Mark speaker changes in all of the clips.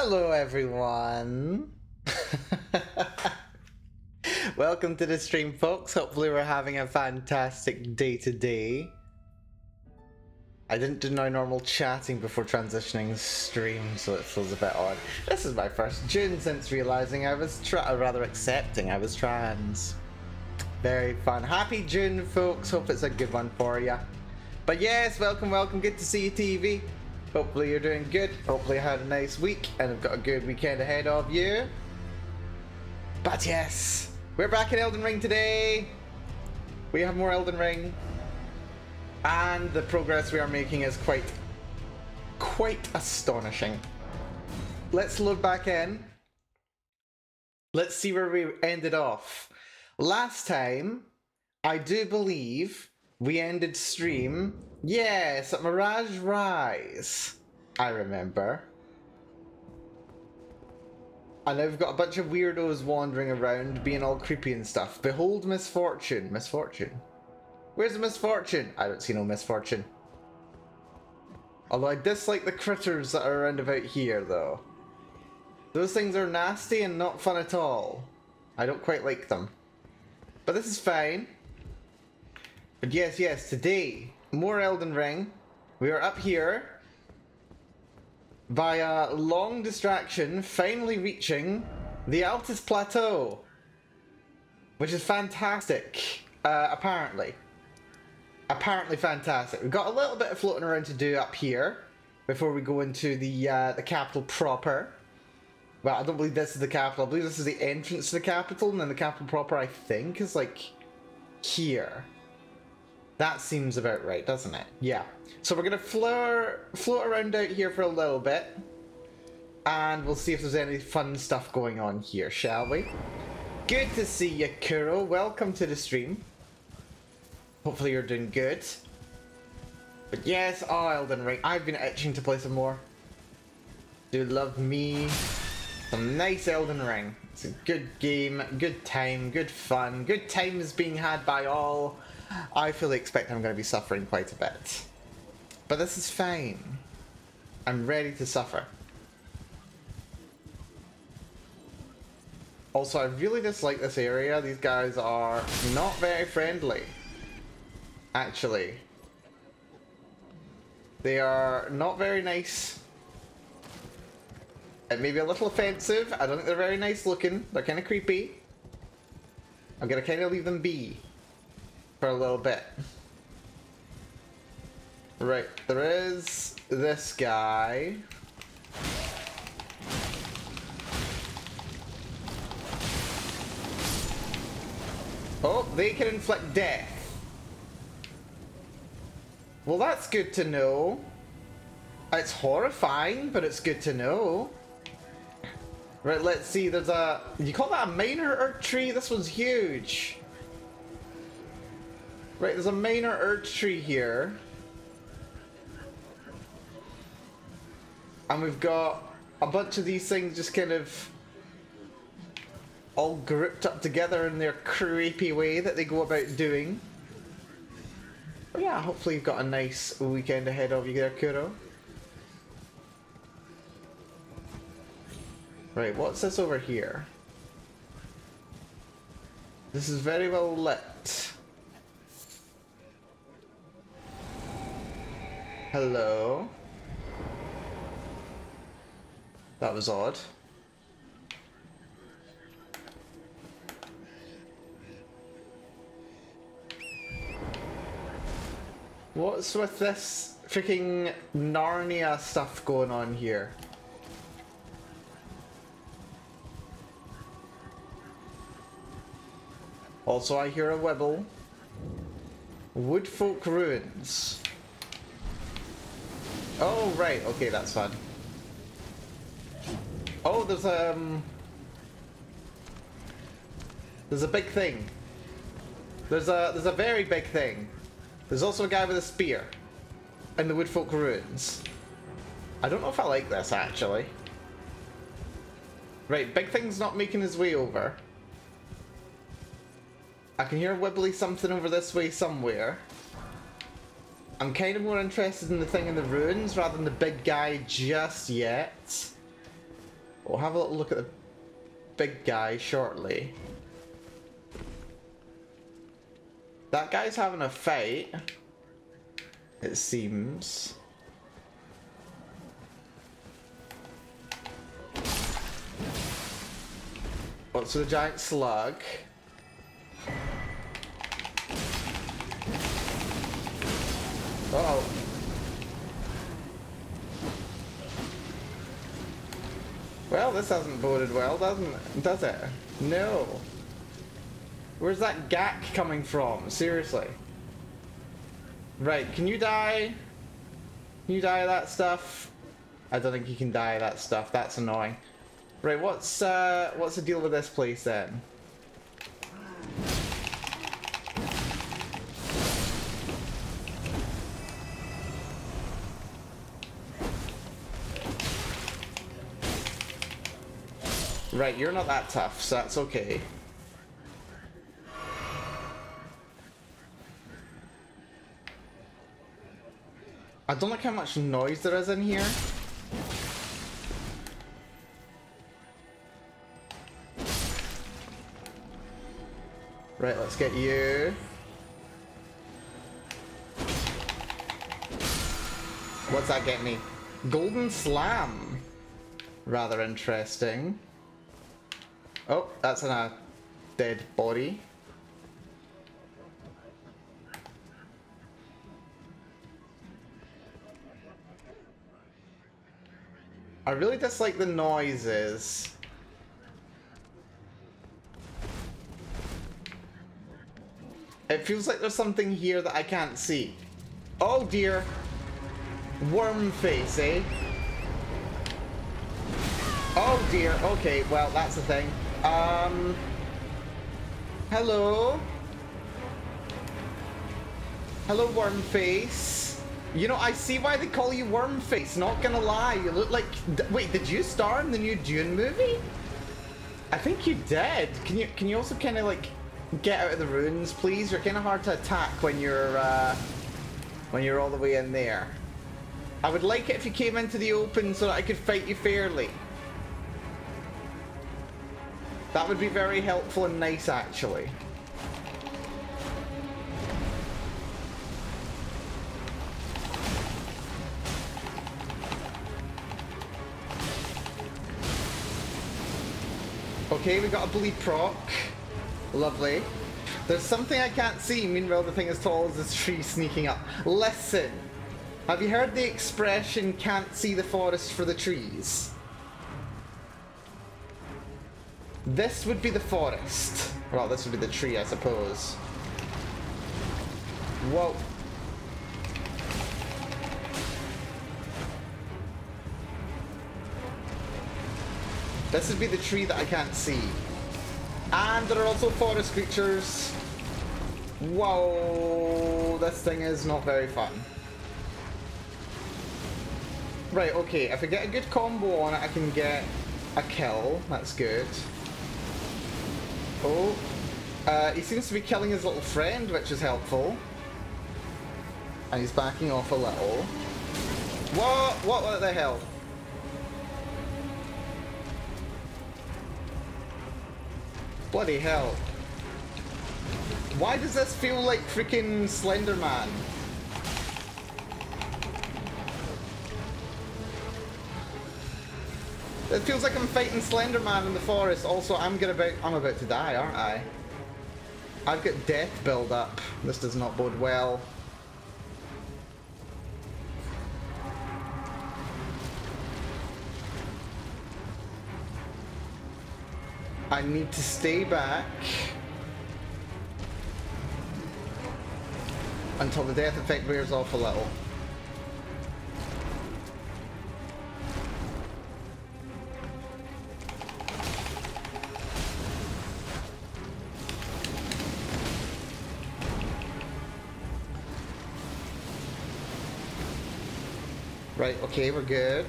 Speaker 1: Hello everyone! Welcome to the stream, folks. Hopefully we're having a fantastic day today. I didn't do my normal chatting before transitioning stream, so it feels a bit odd. This is my first June since realizing I was rather accepting I was trans. Very fun. Happy June, folks. Hope it's a good one for ya. But yes, welcome, welcome. Good to see you, TV. Hopefully you're doing good. Hopefully you had a nice week and have got a good weekend ahead of you. But yes, we're back in Elden Ring today. We have more Elden Ring. And the progress we are making is quite astonishing. Let's load back in. Let's see where we ended off. Last time, I do believe we ended stream, yes, at Mirage Rise. I remember. And now we've got a bunch of weirdos wandering around, being all creepy and stuff. Behold misfortune. Misfortune? Where's the misfortune? I don't see no misfortune. Although I dislike the critters that are around about here, though. Those things are nasty and not fun at all. I don't quite like them. But this is fine. But yes, today, more Elden Ring. We are up here by a long distraction, finally reaching the Altus Plateau, which is fantastic, apparently. Apparently fantastic. We've got a little bit of floating around to do up here before we go into the capital proper. Well, I don't believe this is the capital. I believe this is the entrance to the capital, and then the capital proper, I think, is like here. That seems about right, doesn't it? Yeah. So we're gonna float around out here for a little bit, and we'll see if there's any fun stuff going on here, shall we? Good to see you, Kuro. Welcome to the stream. Hopefully you're doing good. But yes, oh, Elden Ring. I've been itching to play some more. Do love me some nice Elden Ring. It's a good game, good time, good fun. Good time is being had by all. I fully expect I'm going to be suffering quite a bit. But this is fine. I'm ready to suffer. Also, I really dislike this area. These guys are not very friendly. Actually. They are not very nice. It may be a little offensive. I don't think they're very nice looking. They're kind of creepy. I'm going to kind of leave them be for a little bit. Right, there is this guy. Oh, they can inflict death. Well, that's good to know. It's horrifying, but it's good to know. Right, let's see, there's a... You call that a minor Earth tree? This one's huge. Right, there's a minor Earth tree here. And we've got a bunch of these things just kind of all grouped up together in their creepy way that they go about doing. But yeah, hopefully you've got a nice weekend ahead of you there, Kuro. Right, what's this over here? This is very well lit. Hello? That was odd. What's with this freaking Narnia stuff going on here? Also, I hear a wibble. Woodfolk Ruins. Oh, right. Okay, that's fun. Oh, there's a big thing. There's a very big thing. There's also a guy with a spear in the Woodfolk Ruins. I don't know if I like this, actually. Right, big thing's not making his way over. I can hear wibbly something over this way somewhere. I'm kind of more interested in the thing in the ruins rather than the big guy just yet. We'll have a little look at the big guy shortly. That guy's having a fight, it seems. What's with the giant slug? Uh-oh. Well, this hasn't boded well, does it? No. Where's that gack coming from? Seriously. Right, can you die? Can you die of that stuff? I don't think you can die of that stuff. That's annoying. Right, what's the deal with this place then? Right, you're not that tough, so that's okay. I don't like how much noise there is in here. Right, let's get you. What's that get me? Golden Slam. Rather interesting. Oh, that's a dead body. I really dislike the noises. It feels like there's something here that I can't see. Oh dear. Worm face, eh? Oh dear. Okay, well, that's the thing. Hello? Hello, worm face. You know, I see why they call you worm face, not gonna lie. You look like... Wait, did you star in the new Dune movie? I think you did. Can you also kind of like get out of the ruins, please? You're kind of hard to attack when you're all the way in there. I would like it if you came into the open so that I could fight you fairly. That would be very helpful and nice, actually. Okay, we got a bleed proc. Lovely. There's something I can't see, meanwhile the thing as tall as this tree sneaking up. Listen! Have you heard the expression, can't see the forest for the trees? This would be the forest. Well, this would be the tree, I suppose. Whoa. This would be the tree that I can't see. And there are also forest creatures. Whoa, this thing is not very fun. Right, okay, if I get a good combo on it, I can get a kill. That's good. Oh, he seems to be killing his little friend, which is helpful. And he's backing off a little. What the hell? Bloody hell. Why does this feel like freaking Slender Man? It feels like I'm fighting Slender Man in the forest. Also, I'm about to die, aren't I? I've got death build up. This does not bode well. I need to stay back until the death effect wears off a little. Right, okay, we're good.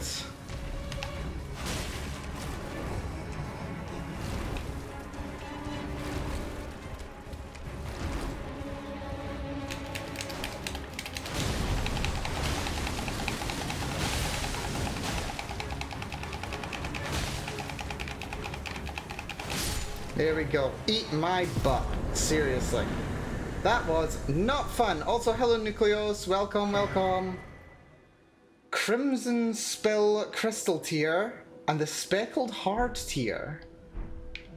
Speaker 1: There we go. Eat my butt. Seriously. That was not fun. Also, hello Nucleos. Welcome, welcome. Crimson Spill Crystal tier and the Speckled Heart tier.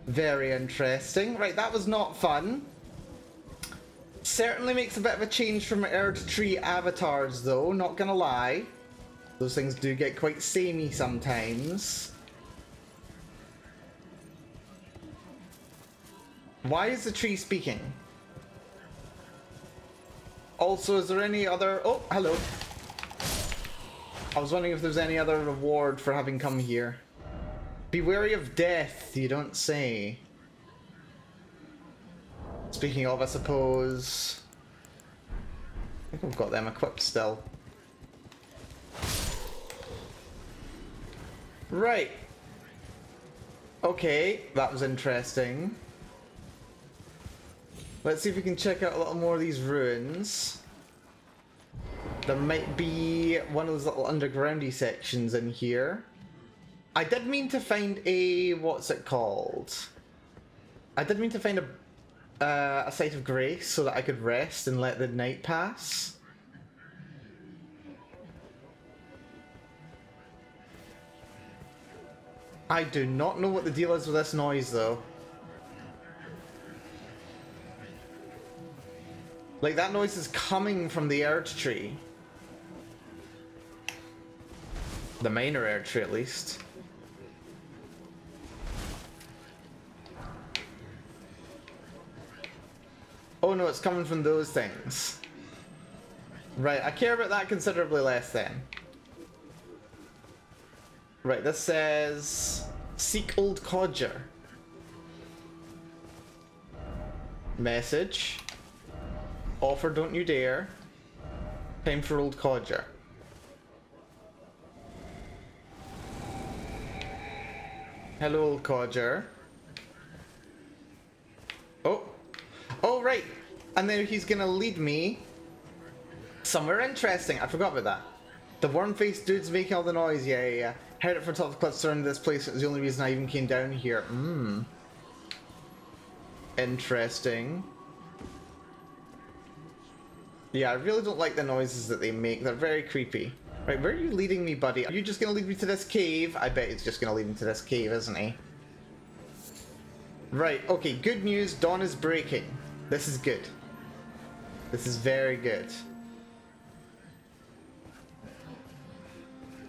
Speaker 1: Very interesting. Right, that was not fun. Certainly makes a bit of a change from Erd Tree avatars though, not gonna lie. Those things do get quite samey sometimes. Why is the tree speaking? Also, is there any other... Oh, hello. I was wondering if there's any other reward for having come here. Be wary of death, you don't say. Speaking of, I suppose... I think we've got them equipped still. Right. Okay, that was interesting. Let's see if we can check out a little more of these ruins. There might be one of those little undergroundy sections in here. I did mean to find a... what's it called? I did mean to find a site of grace so that I could rest and let the night pass. I do not know what the deal is with this noise though. Like, that noise is coming from the Erd Tree. The minor Erd Tree, at least. Oh no, it's coming from those things. Right, I care about that considerably less then. Right, this says... Seek Old Codger. Message. Offer, don't you dare. Time for Old Codger. Hello, Old Codger. Oh. Oh, right. And then he's gonna lead me somewhere interesting. I forgot about that. The worm-faced dude's making all the noise. Yeah, yeah, yeah. Heard it from top of the cliffs surrounding this place. It was the only reason I even came down here. Interesting. Yeah, I really don't like the noises that they make. They're very creepy. Right, where are you leading me, buddy? Are you just gonna lead me to this cave? I bet he's just gonna lead me to this cave, isn't he? Right, okay, good news. Dawn is breaking. This is good. This is very good.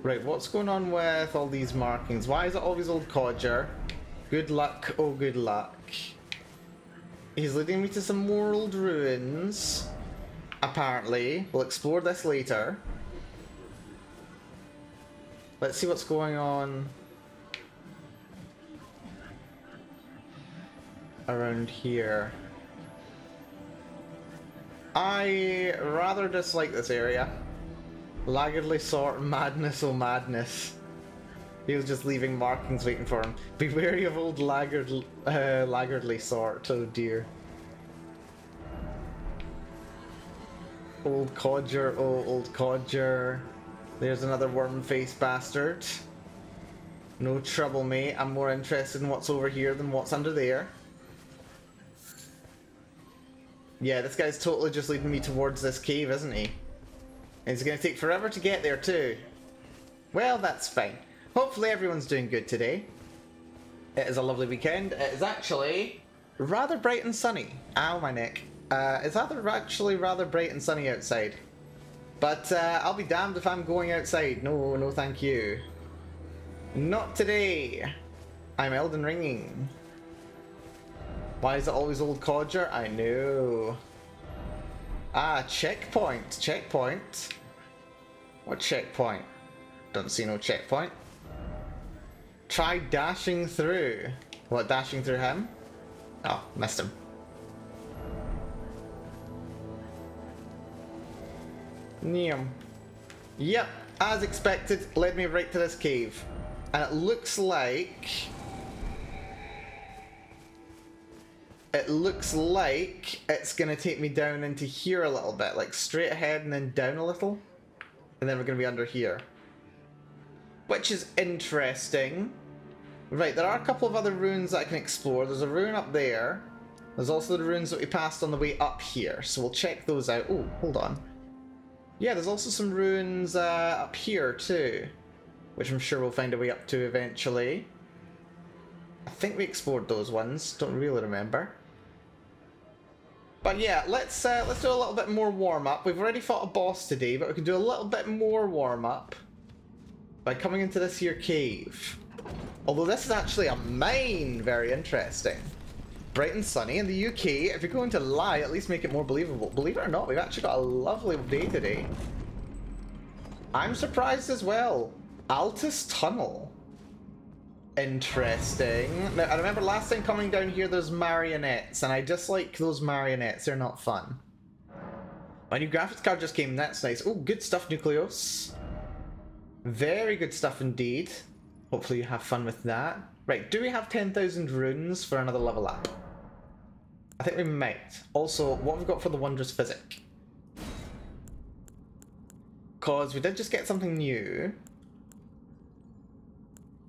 Speaker 1: Right, what's going on with all these markings? Why is it always Old Codger? Good luck, oh good luck. He's leading me to some more old ruins. Apparently. We'll explore this later. Let's see what's going on around here. I rather dislike this area. Laggardly sort, madness, oh madness. He was just leaving markings waiting for him. Be wary of old laggardly sort, oh dear. Old Codger, oh old Codger. There's another worm-faced bastard. No trouble, mate. I'm more interested in what's over here than what's under there. Yeah, this guy's totally just leading me towards this cave, isn't he? And it's going to take forever to get there too. Well, that's fine. Hopefully everyone's doing good today. It is a lovely weekend. It is actually rather bright and sunny. Ow, my neck. It's actually rather bright and sunny outside. But I'll be damned if I'm going outside. No, no thank you. Not today. I'm Elden Ringing. Why is it always Old Codger? I know. Ah, checkpoint. Checkpoint. What checkpoint? Don't see no checkpoint. Try dashing through. What, dashing through him? Oh, missed him. Neum. Yep, as expected, led me right to this cave. And it looks like... it's gonna take me down into here a little bit, like straight ahead and then down a little. And then we're gonna be under here. Which is interesting. Right, there are a couple of other ruins that I can explore. There's a ruin up there. There's also the ruins that we passed on the way up here, so we'll check those out. Oh, hold on. Yeah, there's also some ruins up here too, which I'm sure we'll find a way up to eventually. I think we explored those ones, don't really remember. But yeah, let's do a little bit more warm-up. We've already fought a boss today, but we can do a little bit more warm-up by coming into this here cave. Although this is actually a mine, very interesting. Bright and sunny in the UK. If you're going to lie, at least make it more believable. Believe it or not, we've actually got a lovely day today. I'm surprised as well. Altus Tunnel. Interesting. Now, I remember last time coming down here, there's marionettes, and I dislike those marionettes. They're not fun. My new graphics card just came. That's nice. Oh, good stuff, Nucleus. Very good stuff indeed. Hopefully you have fun with that. Right, do we have 10,000 runes for another level up? I think we might. Also, what have we got for the Wondrous Physic? Because we did just get something new.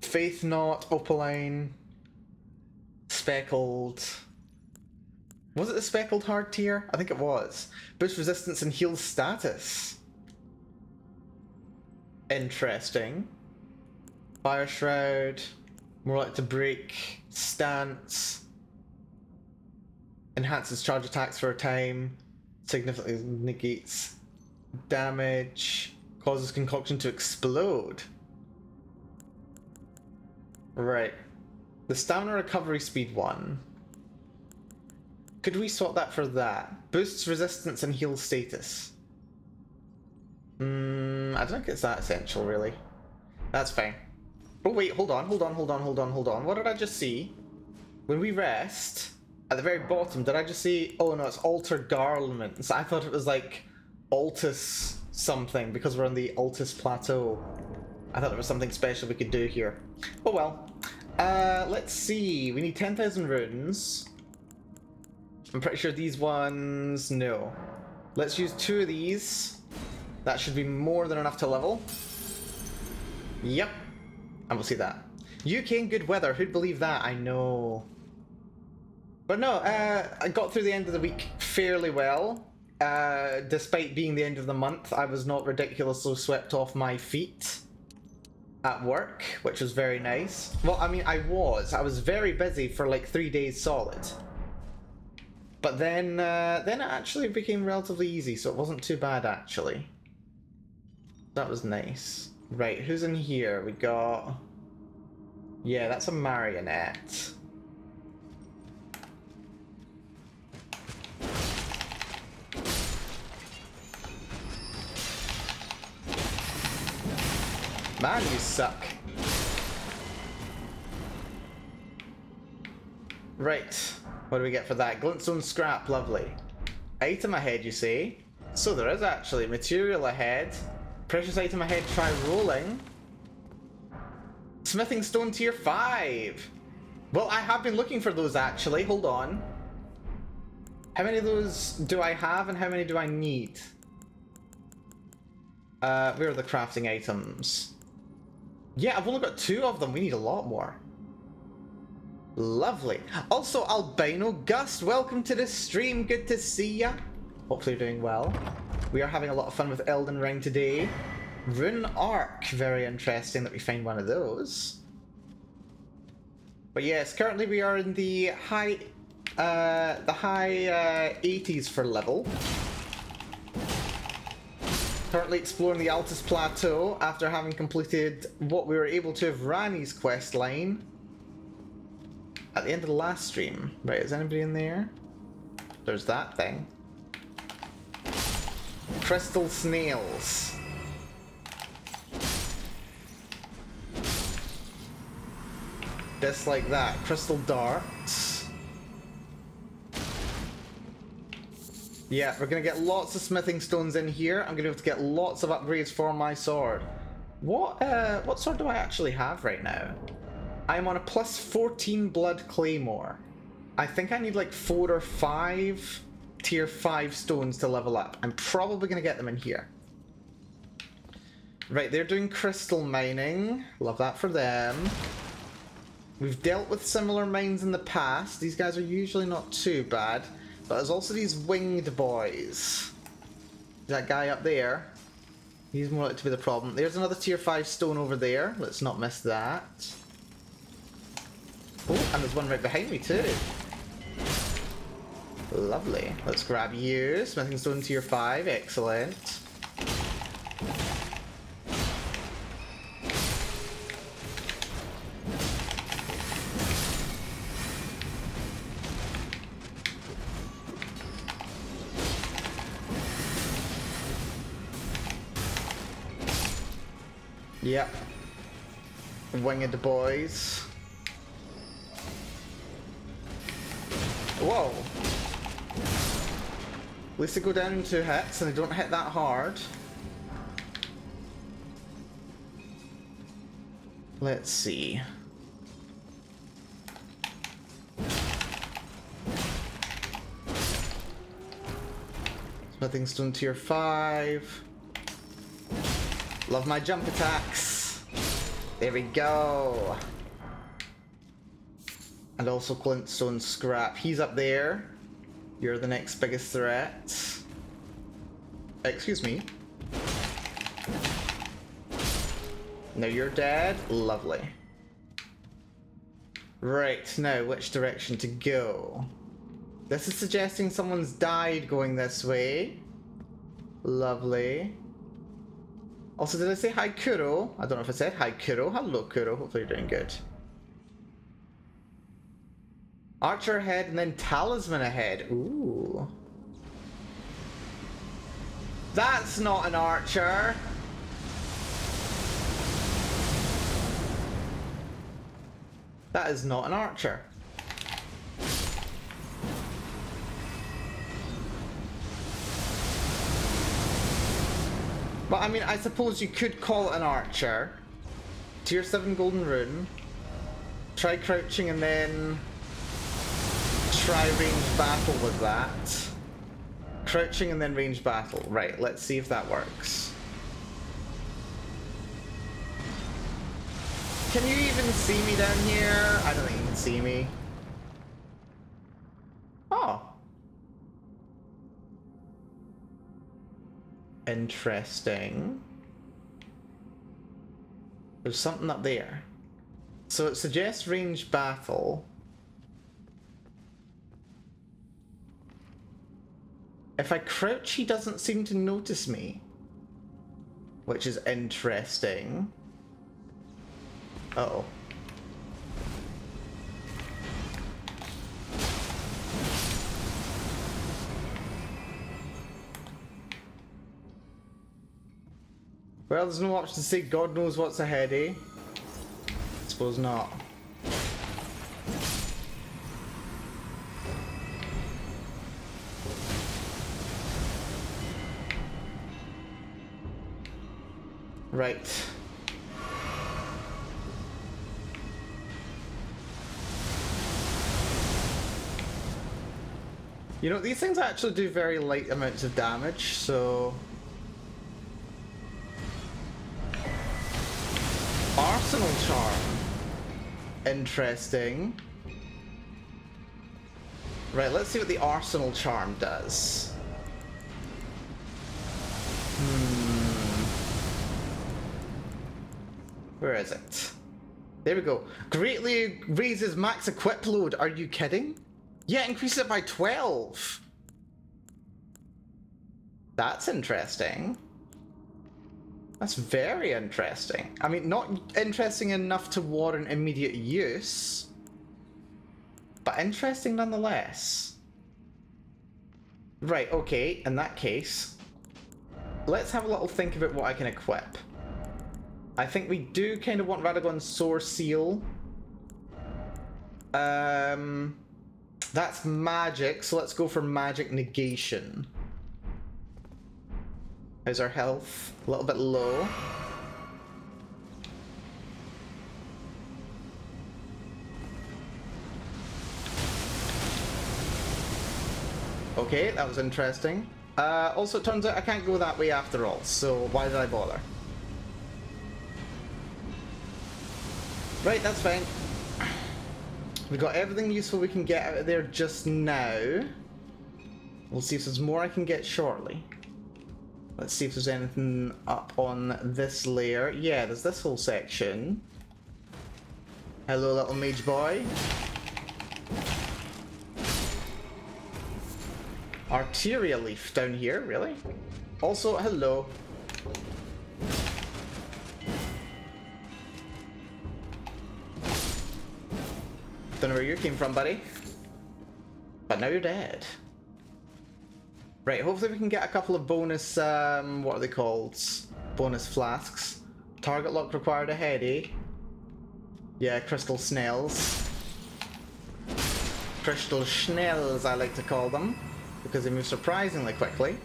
Speaker 1: Faith Knot, Opaline, Speckled. Was it the Speckled Hard tier? I think it was. Boost resistance and heal status. Interesting. Fire Shroud. More like to break. Stance. Enhances charge attacks for a time. Significantly negates damage. Causes concoction to explode. Right. The stamina recovery speed one. Could we swap that for that? Boosts resistance and heal status. I don't think it's that essential, really. That's fine. Oh wait, hold on. What did I just see? When we rest, at the very bottom, did I just see... Oh no, it's Altar Garments. I thought it was like Altus something, because we're on the Altus Plateau. I thought there was something special we could do here. Oh well. Let's see. We need 10,000 runes. I'm pretty sure these ones... No. Let's use 2 of these. That should be more than enough to level. Yep. And we'll see that. UK in good weather. Who'd believe that? I know. But no, I got through the end of the week fairly well. Despite being the end of the month, I was not ridiculously swept off my feet at work, which was very nice. Well, I mean, I was very busy for like 3 days solid. But then it actually became relatively easy, so it wasn't too bad actually. That was nice. Right, who's in here? We got... Yeah, that's a marionette. Man, you suck. Right, what do we get for that? Glintstone scrap, lovely. Item ahead, you say? So there is actually material ahead. Precious item ahead, try rolling. Smithing stone tier 5. Well, I have been looking for those actually. Hold on. How many of those do I have and how many do I need? Where are the crafting items? Yeah, I've only got 2 of them. We need a lot more. Lovely. Also, Albino Gust, welcome to the stream. Good to see ya. Hopefully you're doing well. We are having a lot of fun with Elden Ring today. Rune Arc, very interesting that we find one of those. But yes, currently we are in the high 80s for level. Currently exploring the Altus Plateau after having completed what we were able to of Rani's quest line at the end of the last stream. Right, is anybody in there? There's that thing. Crystal snails. Just like that. Crystal darts. Yeah, we're gonna get lots of smithing stones in here. I'm gonna be able to get lots of upgrades for my sword. What sword do I actually have right now? I'm on a plus 14 blood claymore. I think I need like 4 or 5 tier 5 stones to level up. I'm probably gonna get them in here. Right, they're doing crystal mining. Love that for them. We've dealt with similar mines in the past. These guys are usually not too bad. But there's also these winged boys. That guy up there. He's more likely to be the problem. There's another tier 5 stone over there. Let's not miss that. Oh, and there's one right behind me too. Lovely. Let's grab you. Smithing stone tier 5. Excellent. Yep. Winged boys. Whoa. At least they go down in 2 hits and they don't hit that hard. Let's see. Smithing stone tier 5. Love my jump attacks. There we go. And also glintstone scrap. He's up there. You're the next biggest threat. Excuse me. Now you're dead. Lovely. Right, now which direction to go? This is suggesting someone's died going this way. Lovely. Also, did I say hi, Kuro? I don't know if I said hi, Kuro. Hello, Kuro. Hopefully you're doing good. Archer ahead and then Talisman ahead. Ooh. That's not an archer. That is not an archer. But I mean, I suppose you could call it an archer. Tier 7 golden rune. Try crouching and then try ranged battle with that. Crouching and then ranged battle. Right, let's see if that works. Can you even see me down here? I don't think you can see me. Oh. Interesting. There's something up there. So it suggests ranged battle. If I crouch, he doesn't seem to notice me. Which is interesting. Uh-oh. Well, there's no option to say God knows what's ahead, eh? Suppose not. Right. You know, these things actually do very light amounts of damage, so... Arsenal charm. Interesting. Right, let's see what the arsenal charm does. Where is it? There we go. Greatly raises max equip load. Are you kidding? Yeah, increases it by 12. That's interesting. That's very interesting. I mean, not interesting enough to warrant immediate use, but interesting nonetheless. Right, okay, in that case, let's have a little think about what I can equip. I think we do kind of want Radagon's Sore Seal. That's magic, so let's go for magic negation. How's our health? A little bit low. Okay, that was interesting. Also, it turns out I can't go that way after all, so why did I bother? Right, that's fine. We got everything useful we can get out of there just now. We'll see if there's more I can get shortly. Let's see if there's anything up on this layer. Yeah, there's this whole section. Hello, little mage boy. Arteria leaf down here, really? Also, hello. Don't know where you came from, buddy. But now you're dead. Right, hopefully we can get a couple of bonus, what are they called? Bonus flasks. Target lock required ahead, eh? Yeah, crystal snails. Crystal schnells, I like to call them, because they move surprisingly quickly.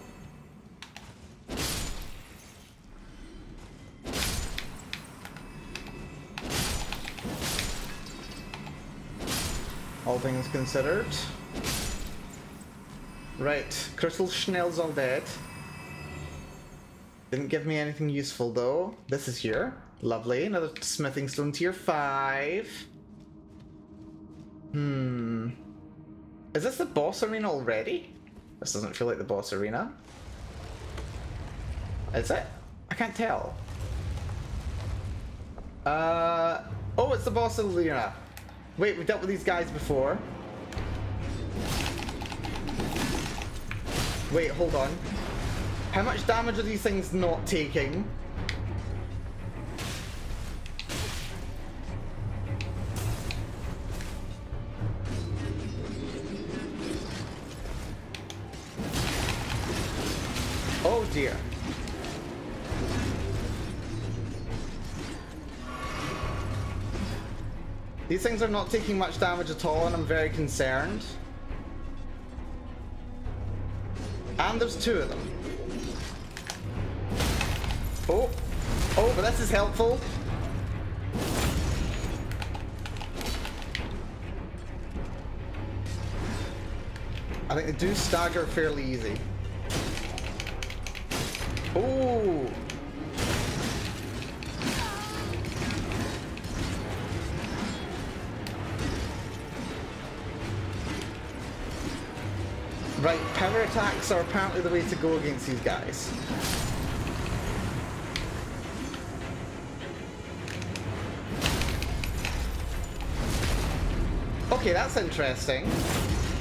Speaker 1: All things considered. Right, crystal schnell's all dead. Didn't give me anything useful though. This is here. Lovely. Another smithing stone tier 5. Is this the boss arena already? This doesn't feel like the boss arena. Is it? I can't tell. Oh, it's the boss arena. Wait, we dealt with these guys before. Wait, hold on. How much damage are these things not taking? Oh dear. These things are not taking much damage at all, and I'm very concerned. And there's 2 of them. Oh, but this is helpful. I think they do stagger fairly easy. Oh. Right, power attacks are apparently the way to go against these guys. Okay, that's interesting.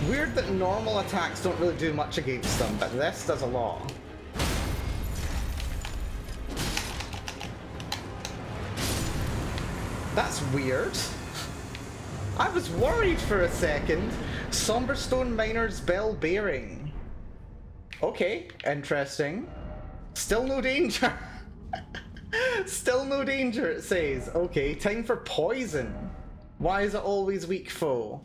Speaker 1: Weird that normal attacks don't really do much against them, but this does a lot. That's weird. I was worried for a second. Somberstone Miner's Bell Bearing. Okay, interesting. Still no danger. Still no danger, it says. Okay, time for poison. Why is it always weak foe?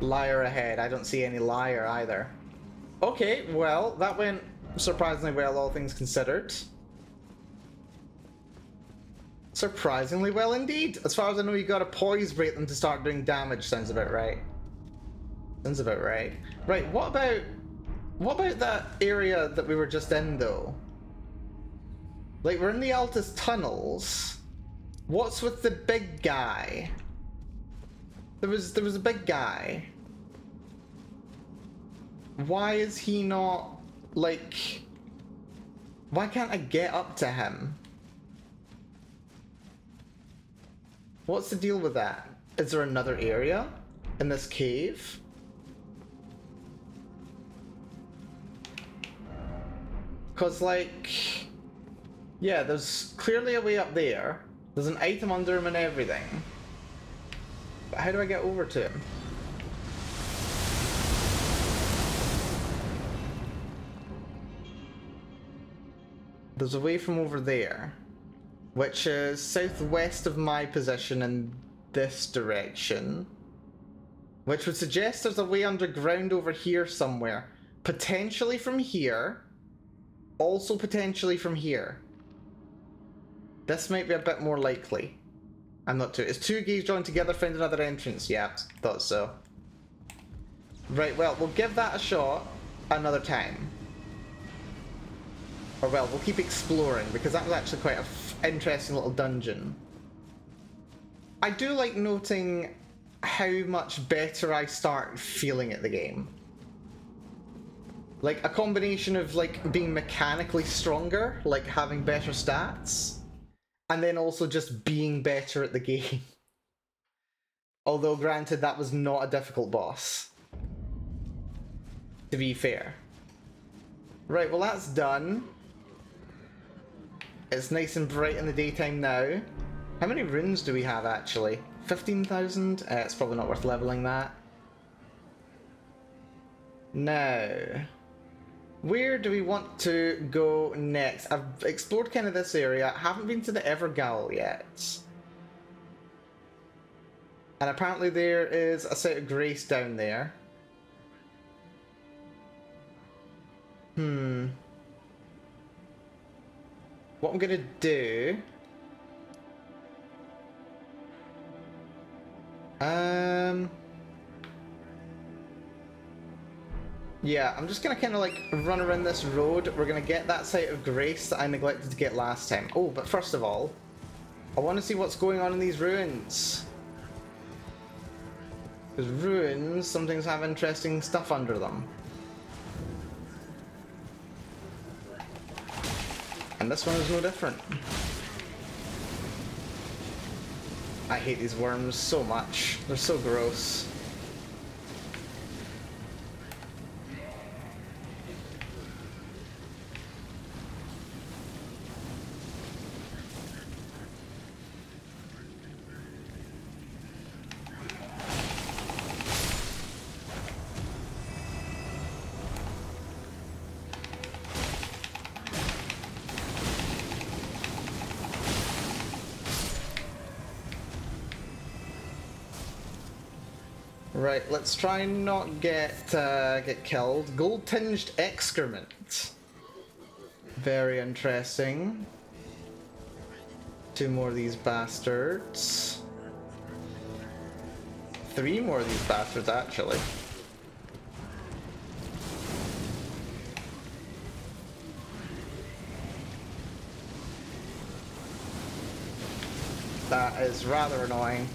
Speaker 1: Liar ahead. I don't see any liar either. Okay, well, that went surprisingly well, all things considered. Surprisingly well indeed. As far as I know, you gotta poise break them to start doing damage. Sounds about right. Sounds about right. Right, what about that area that we were just in though? Like, we're in the Altus tunnels. What's with the big guy? There was a big guy. Why is he not, like, why can't I get up to him? What's the deal with that? Is there another area in this cave? Cause like, yeah, there's clearly a way up there. There's an item under him and everything. But how do I get over to him? There's a way from over there, which is southwest of my position in this direction, which would suggest there's a way underground over here somewhere. Potentially from here, also potentially from here. This might be a bit more likely. I'm not too. Is 2 gates joined together, find another entrance? Yeah, thought so. Right, well, we'll give that a shot another time. Or well, we'll keep exploring, because that was actually quite an interesting little dungeon. I do like noting how much better I start feeling at the game. Like, a combination of, like, being mechanically stronger, like having better stats, and then also just being better at the game. Although, granted, that was not a difficult boss. To be fair. Right, well that's done. It's nice and bright in the daytime now. How many runes do we have, actually? 15,000? It's probably not worth leveling that. Now, where do we want to go next? I've explored kind of this area. I haven't been to the Evergaol yet. And apparently there is a site of grace down there. What I'm gonna do... yeah, I'm just gonna kind of like run around this road. We're gonna get that site of grace that I neglected to get last time. Oh, but first of all, I want to see what's going on in these ruins. Because ruins sometimes have interesting stuff under them. And this one is no different. I hate these worms so much. They're so gross. Right, let's try and not get killed. Gold-tinged excrement. Very interesting. 2 more of these bastards. 3 more of these bastards, actually. That is rather annoying.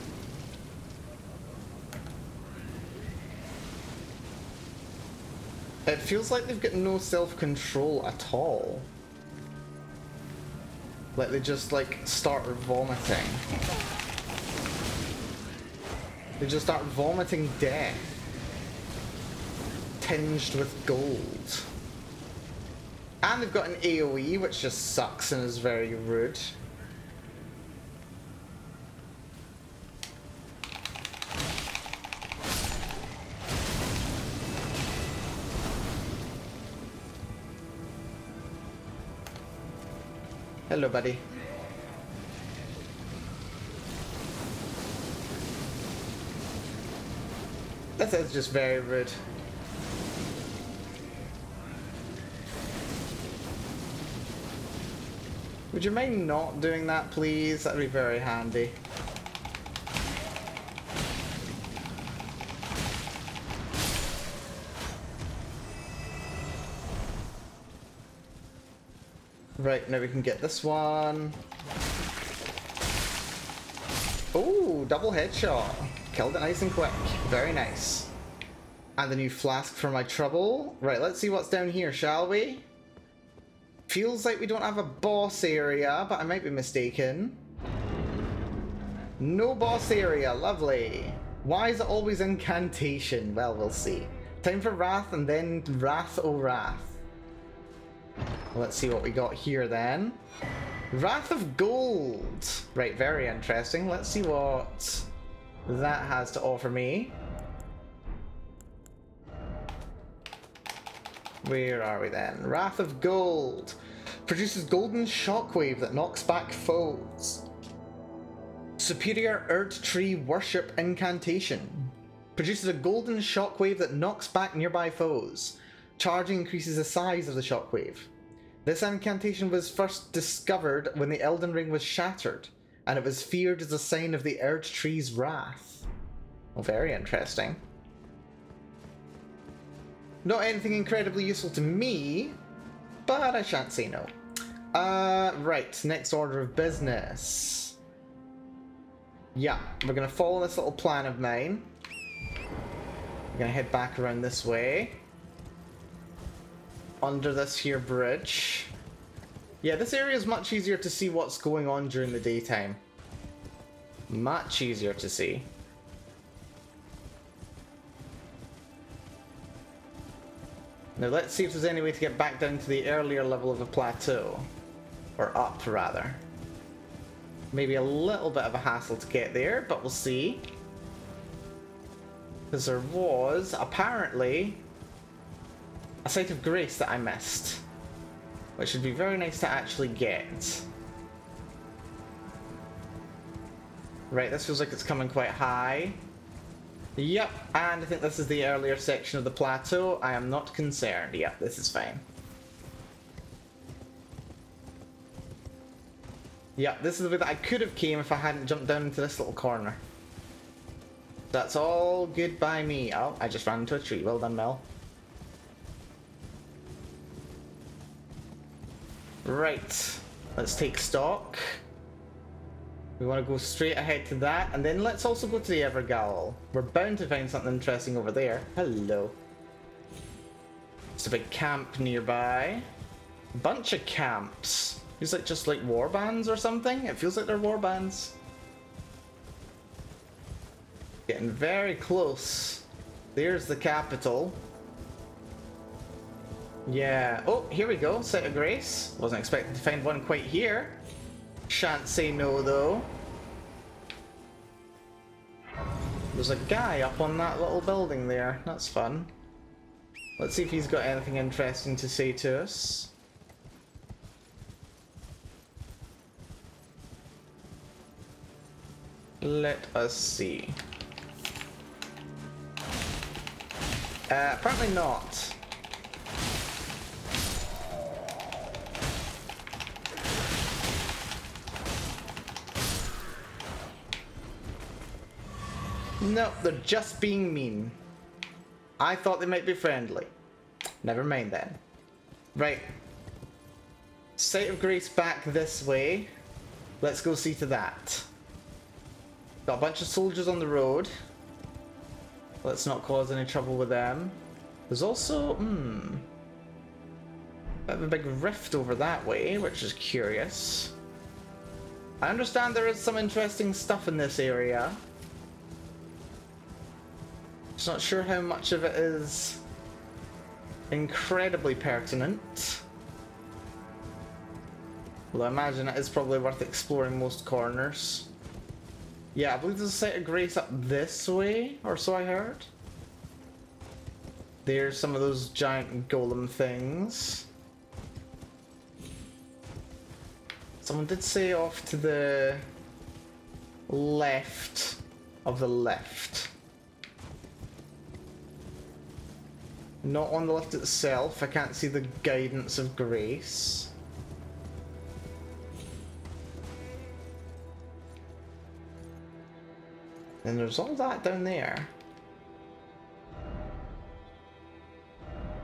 Speaker 1: It feels like they've got no self-control at all. Like they just like start vomiting. They just start vomiting death. Tinged with gold. And they've got an AoE, which just sucks and is very rude. Hello, buddy. That is just very rude. Would you mind not doing that, please? That'd be very handy. Right, now we can get this one. Oh, double headshot. Killed it nice and quick. Very nice. And the new flask for my trouble. Right, let's see what's down here, shall we? Feels like we don't have a boss area, but I might be mistaken. No boss area, lovely. Why is it always incantation? Well, we'll see. Time for Wrath and then Wrath o' Wrath. Let's see what we got here then. Wrath of Gold. Right, very interesting. Let's see what that has to offer me. Where are we then? Wrath of Gold. Produces golden shockwave that knocks back foes. Superior Erd Tree Worship Incantation. Produces a golden shockwave that knocks back nearby foes. Charging increases the size of the shockwave. This incantation was first discovered when the Elden Ring was shattered, and it was feared as a sign of the Erd Tree's wrath. Well, very interesting. Not anything incredibly useful to me, but I shan't say no. Right, next order of business. Yeah, we're gonna follow this little plan of mine. We're gonna head back around this way. Under this here bridge. Yeah, this area is much easier to see what's going on during the daytime. Much easier to see. Now let's see if there's any way to get back down to the earlier level of the plateau. Or up, rather. Maybe a little bit of a hassle to get there, but we'll see. Because there was, apparently, a site of grace that I missed. Which would be very nice to actually get. Right, this feels like it's coming quite high. Yep, and I think this is the earlier section of the plateau. I am not concerned. Yep, this is fine. Yep, this is the way that I could have came if I hadn't jumped down into this little corner. That's all good by me. Oh, I just ran into a tree. Well done, Mel. Right, let's take stock. We want to go straight ahead to that, and then let's also go to the Evergaol. We're bound to find something interesting over there. Hello. It's a big camp nearby. A bunch of camps. Feels like just like war bands or something. It feels like they're war bands. Getting very close. There's the capital. Yeah. Oh, here we go. Site of Grace. Wasn't expecting to find one quite here. Shan't say no, though. There's a guy up on that little building there. That's fun. Let's see if he's got anything interesting to say to us. Let us see. Apparently not. No, they're just being mean. I thought they might be friendly. Never mind then. Right. Site of Grace back this way. Let's go see to that. Got a bunch of soldiers on the road. Let's not cause any trouble with them. There's also, bit of a big rift over that way, which is curious. I understand there is some interesting stuff in this area. Just not sure how much of it is incredibly pertinent. Well, I imagine it is probably worth exploring most corners. Yeah, I believe there's a site of grace up this way, or so I heard. There's some of those giant golem things. Someone did say off to the left of the left. Not on the left itself, I can't see the guidance of grace. And there's all that down there.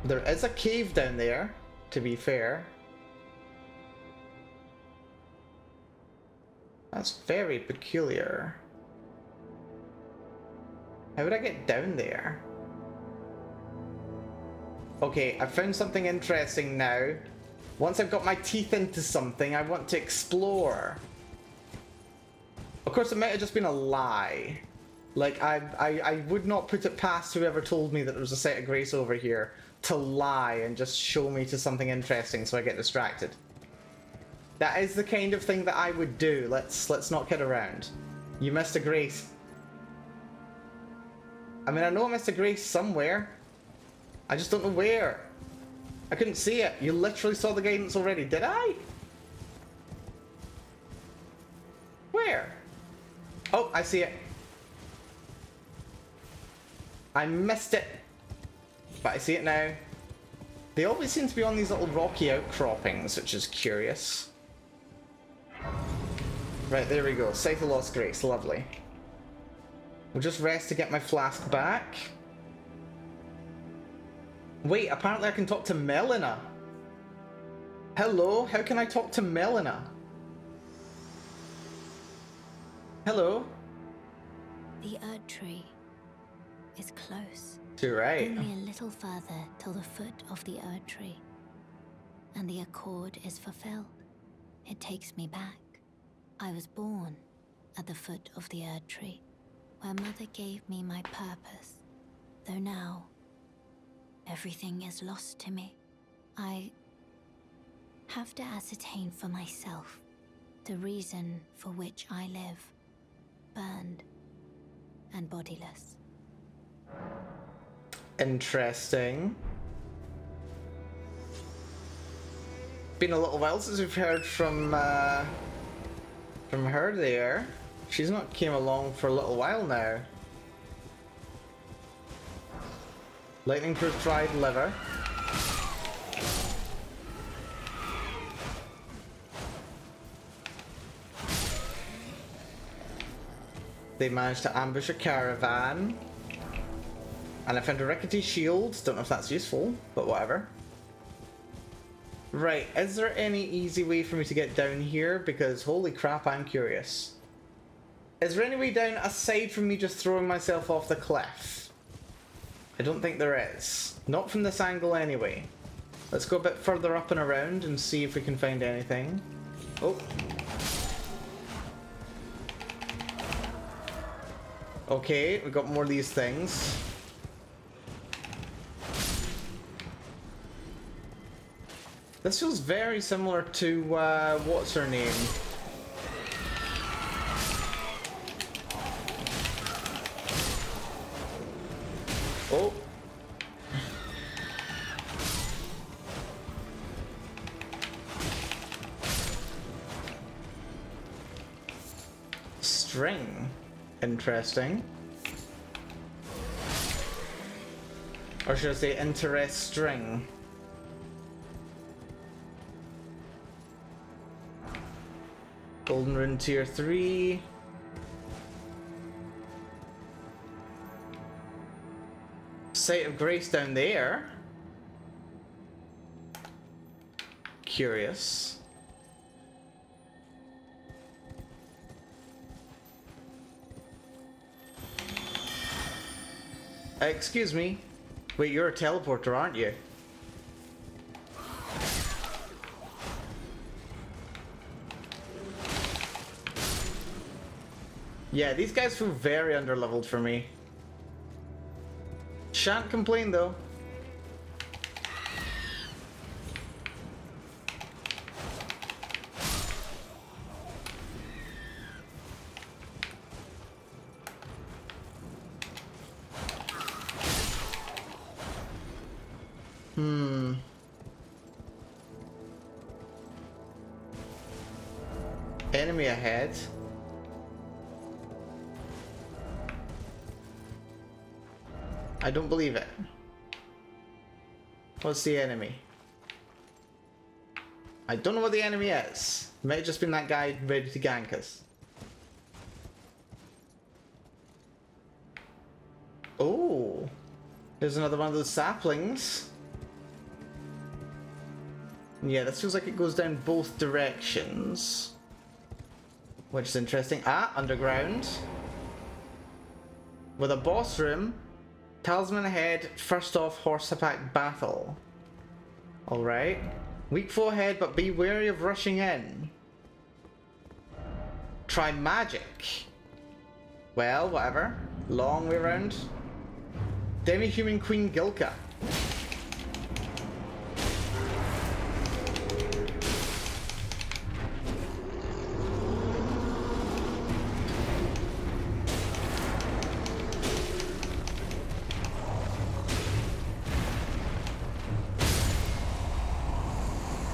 Speaker 1: There is a cave down there, to be fair. That's very peculiar. How would I get down there? Okay, I found something interesting now. Once I've got my teeth into something, I want to explore. Of course, it might have just been a lie. Like, I would not put it past whoever told me that there was a site of grace over here to lie and just show me to something interesting so I get distracted. That is the kind of thing that I would do. Let's not kid around. You missed a grace. I mean, I know I missed a grace somewhere. I just don't know where. I couldn't see it. You literally saw the guidance already. Did I? Where? Oh, I see it. I missed it. But I see it now. They always seem to be on these little rocky outcroppings, which is curious. Right, there we go. Site of Lost Grace. Lovely. We'll just rest to get my flask back. Wait, apparently I can talk to Melina. Hello, how can I talk to Melina? Hello?
Speaker 2: The Erd Tree is close.
Speaker 1: You're right.
Speaker 2: Only a little further till the foot of the Erd Tree. And the accord is fulfilled. It takes me back. I was born at the foot of the Erd Tree, where Mother gave me my purpose. Though now, everything is lost to me. I have to ascertain for myself the reason for which I live, burned and bodiless.
Speaker 1: Interesting. Been a little while since we've heard from her there. She's not came along for a little while now. Lightning-proof dried liver. They managed to ambush a caravan. And I found a rickety shield. Don't know if that's useful, but whatever. Right, is there any easy way for me to get down here? Because holy crap, I'm curious. Is there any way down aside from me just throwing myself off the cliff? I don't think there is. Not from this angle anyway. Let's go a bit further up and around and see if we can find anything. Oh. Okay, we got more of these things. This feels very similar to, what's her name? Oh. String. Interesting. Or should I say interest string? Golden Rune Tier 3. Site of Grace down there. Curious. Excuse me. Wait, you're a teleporter, aren't you? Yeah, these guys feel very underleveled for me. Shan't complain though. Enemy ahead. I don't believe it. What's the enemy? I don't know what the enemy is. It might have just been that guy ready to gank us. Oh, there's another one of those saplings. Yeah, this feels like it goes down both directions, which is interesting. Ah, underground. With a boss room. Talisman ahead, first off, horseback battle. Alright. Weak foe ahead, but be wary of rushing in. Try magic. Well, whatever. Long way around. Demi-human Queen Gilka.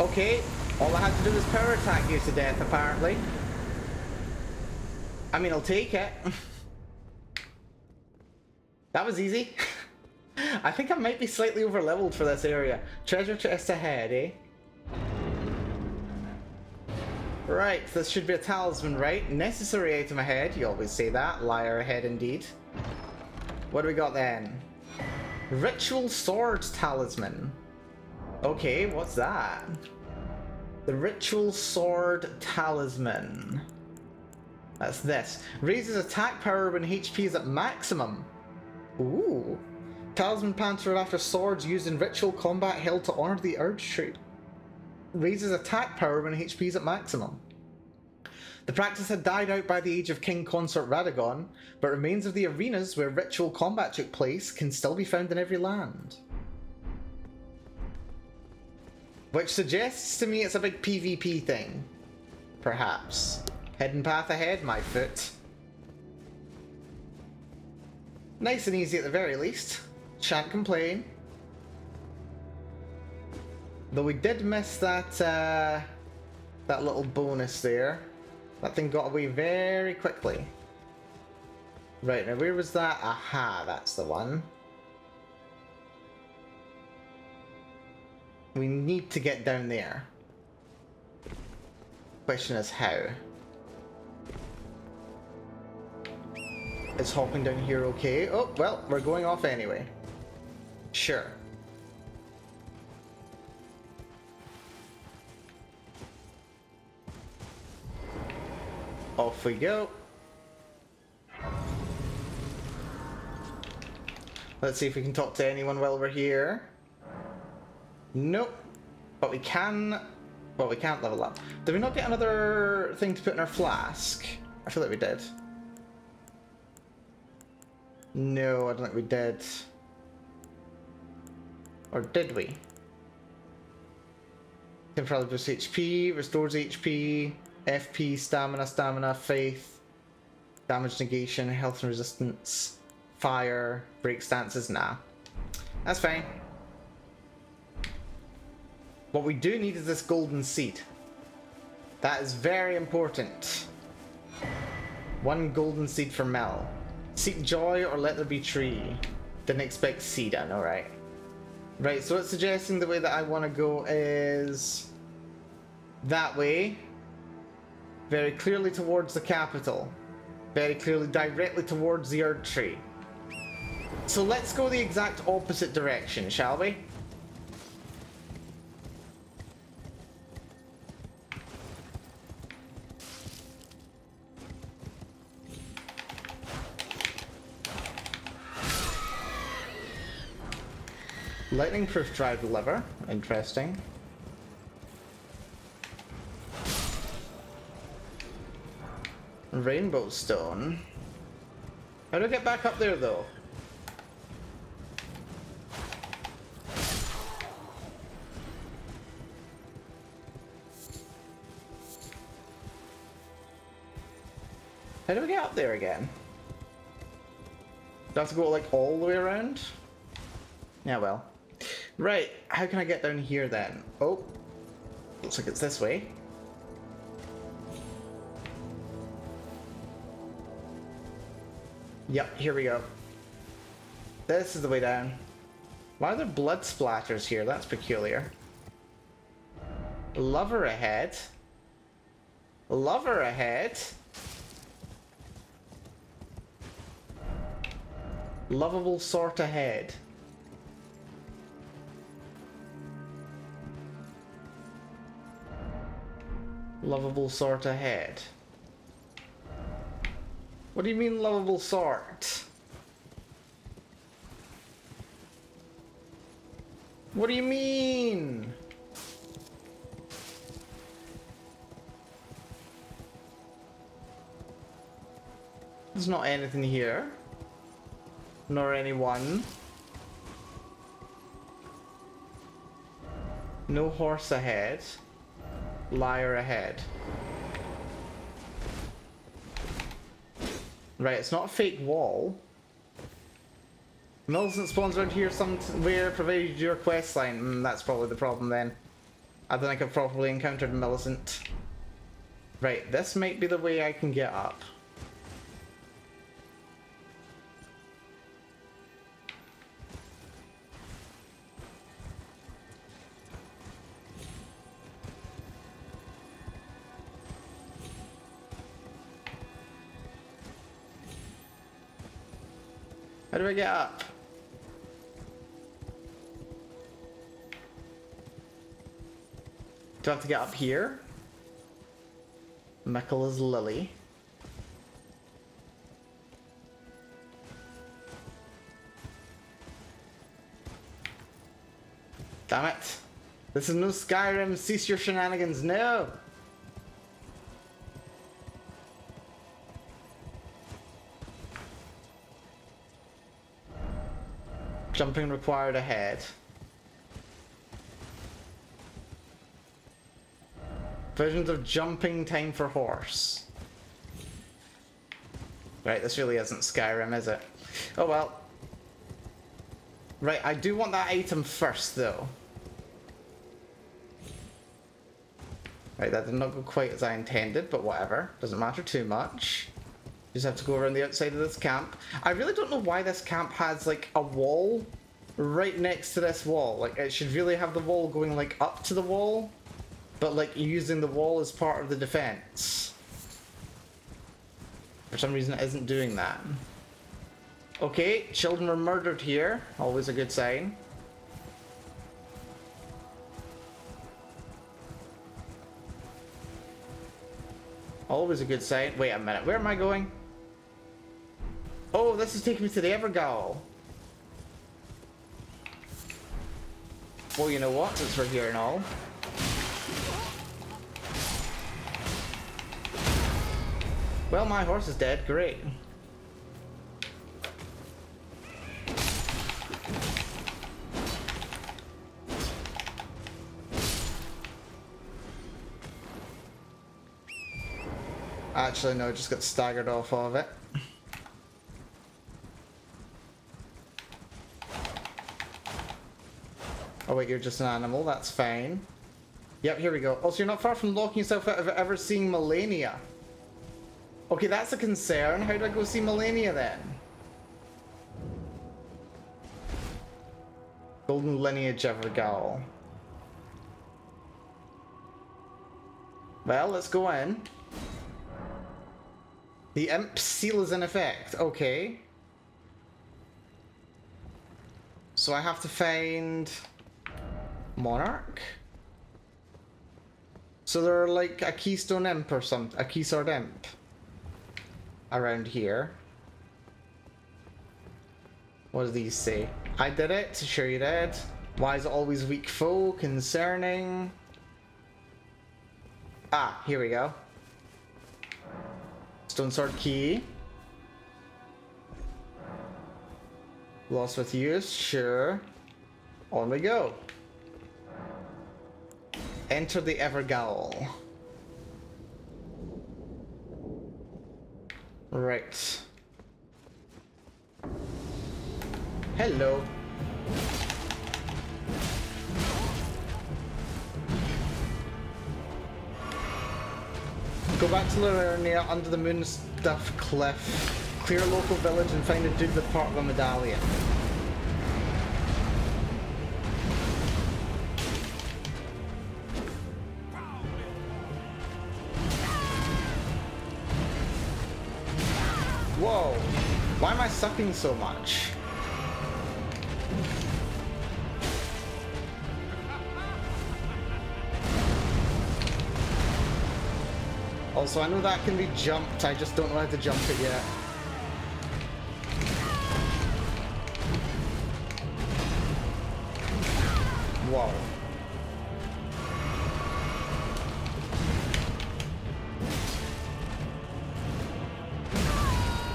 Speaker 1: Okay, all I had to do was power attack you to death, apparently. I mean, I'll take it. That was easy. I think I might be slightly over-leveled for this area. Treasure chest ahead, eh? Right, this should be a talisman, right? Necessary item ahead, you always say that. Liar ahead indeed. What do we got then? Ritual sword talisman. Okay, what's that? The Ritual Sword Talisman. That's this. Raises attack power when HP is at maximum. Ooh. Talisman Panther after swords used in ritual combat held to honor the Urge tree. Raises attack power when HP is at maximum. The practice had died out by the age of King Consort Radagon, but remains of the arenas where ritual combat took place can still be found in every land. Which suggests to me it's a big PvP thing. Perhaps. Hidden path ahead, my foot. Nice and easy at the very least. Shan't complain. Though we did miss that, that little bonus there. That thing got away very quickly. Right, now where was that? Aha, that's the one. We need to get down there. Question is how? Is hopping down here okay? Oh, well, we're going off anyway. Sure. Off we go. Let's see if we can talk to anyone while we're here. Nope. But we can... Well, we can't level up. Did we not get another thing to put in our flask? I feel like we did. No, I don't think we did. Or did we? Temporarily boosts HP, restores HP, FP, stamina, faith, damage negation, health and resistance, fire, break stances. Nah. That's fine. What we do need is this golden seed. That is very important. One golden seed for Mel. Seek joy or let there be tree. Didn't expect seed, I know, right? Right, so it's suggesting the way that I want to go is that way. Very clearly towards the capital. Very clearly directly towards the Erd tree. So let's go the exact opposite direction, shall we? Lightning proof drive lever, interesting. Rainbow stone. How do I get back up there though? How do I get up there again? Do I have to go like all the way around? Yeah, well. Right, how can I get down here then? Oh, looks like it's this way. Yep, here we go. This is the way down. Why are there blood splatters here? That's peculiar. Lover ahead. Lover ahead. Lovable sort ahead. Lovable sort ahead. What do you mean lovable sort? What do you mean? There's not anything here. Nor anyone. No horse ahead. Liar ahead. Right, it's not a fake wall. Millicent spawns around here somewhere, provided your quest line. That's probably the problem then. I don't think I've properly encountered Millicent. Right, this might be the way I can get up. How do I get up? Do I have to get up here? Michaela's Lily. Damn it. This is no Skyrim. Cease your shenanigans. No. Jumping required ahead. Versions of jumping time for horse. Right, this really isn't Skyrim, is it? Oh well. Right, I do want that item first, though. Right, that did not go quite as I intended, but whatever. Doesn't matter too much. Just have to go around the outside of this camp. I really don't know why this camp has, like, a wall right next to this wall. Like, it should really have the wall going, like, up to the wall, but, like, using the wall as part of the defense. For some reason, it isn't doing that. Okay, children were murdered here. Always a good sign. Always a good sign. Wait a minute, where am I going? Oh, this is taking me to the Evergaol. Well, you know what, since we're here and all. Well, my horse is dead. Great. Actually, no, I just got staggered off of it. Oh wait, you're just an animal, that's fine. Yep, here we go. Also, you're not far from locking yourself out of ever seeing Melania. Okay, that's a concern. How do I go see Melania then? Golden Lineage Evergaol. Well, let's go in. The imp seal is in effect. Okay. So I have to find Monarch. So they're like a keystone imp or something, a keysword imp around here. What do these say? I did it. Sure you did. Why is it always weak foe? Concerning. Ah, here we go. Stone sword key. Lost with use. Sure. On we go. Enter the Evergaol. Right. Hello. Go back to Liurnia under the Moonstuff Cliff. Clear a local village and find a dude with part of a medallion. Whoa! Why am I sucking so much? Also, I know that can be jumped, I just don't know how to jump it yet. Whoa.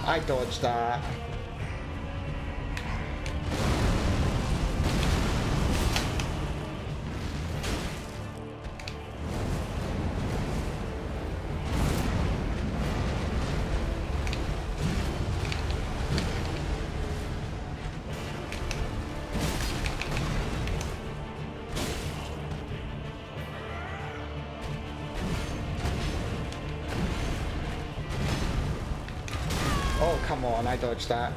Speaker 1: I dodged that. Oh, come on, I dodged that.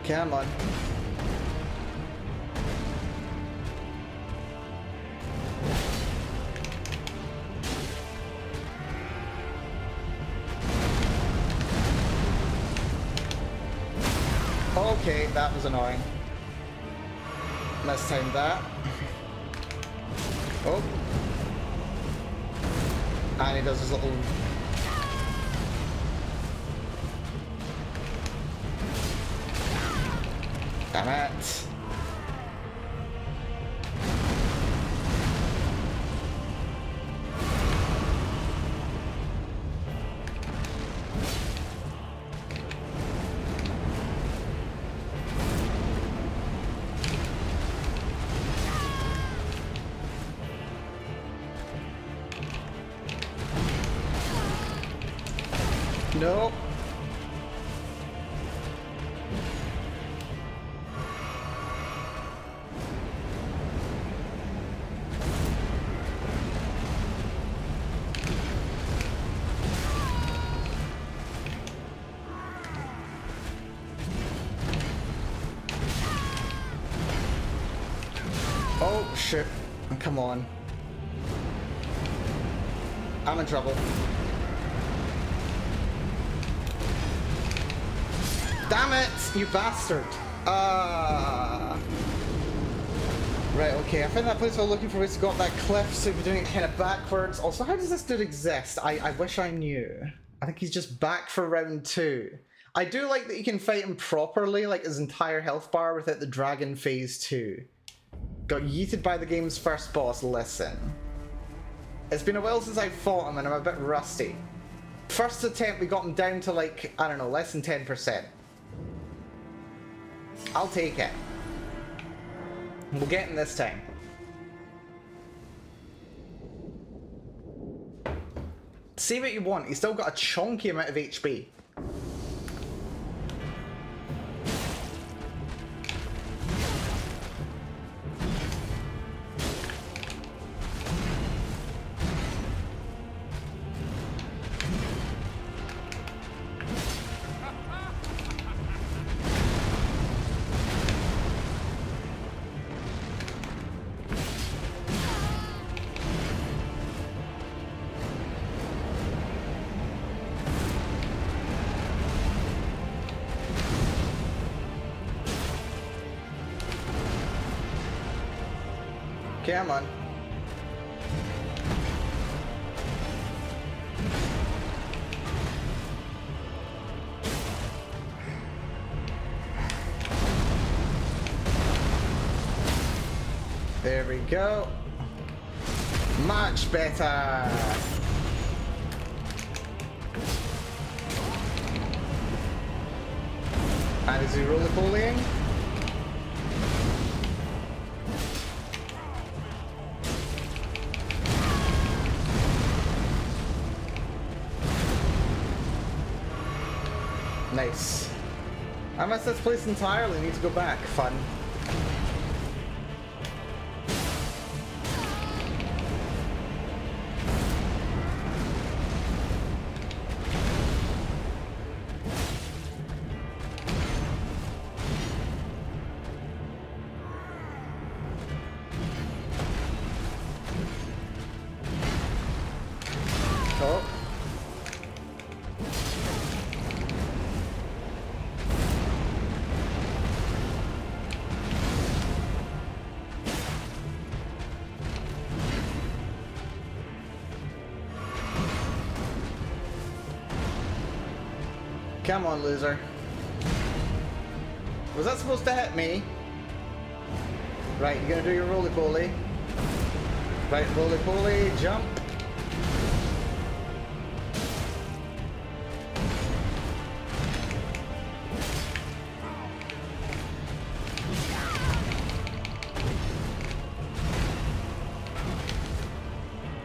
Speaker 1: Come on. Okay, that was annoying. Mistimed that. Oh. And he does his little... Damn it. Nope. Oh, shit. Come on. I'm in trouble. Damn it, you bastard! Right, okay, I found that place I was looking for ways to go up that cliff, so we're doing it kind of backwards. Also, how does this dude exist? I wish I knew. I think he's just back for round 2. I do like that you can fight him properly, like his entire health bar without the dragon phase 2. Got yeeted by the game's first boss, listen. It's been a while since I've fought him and I'm a bit rusty. First attempt we got him down to like, I don't know, less than 10%. I'll take it. We'll get him this time. Say what you want, he's still got a chonky amount of HP. Come on. There we go. Much better. And is he roly-polying? Nice. I missed this place entirely. Need to go back. Fun. Oh. Come on, loser. Was that supposed to hit me? Right, you're gonna do your roly-poly. Right, roly-poly, jump.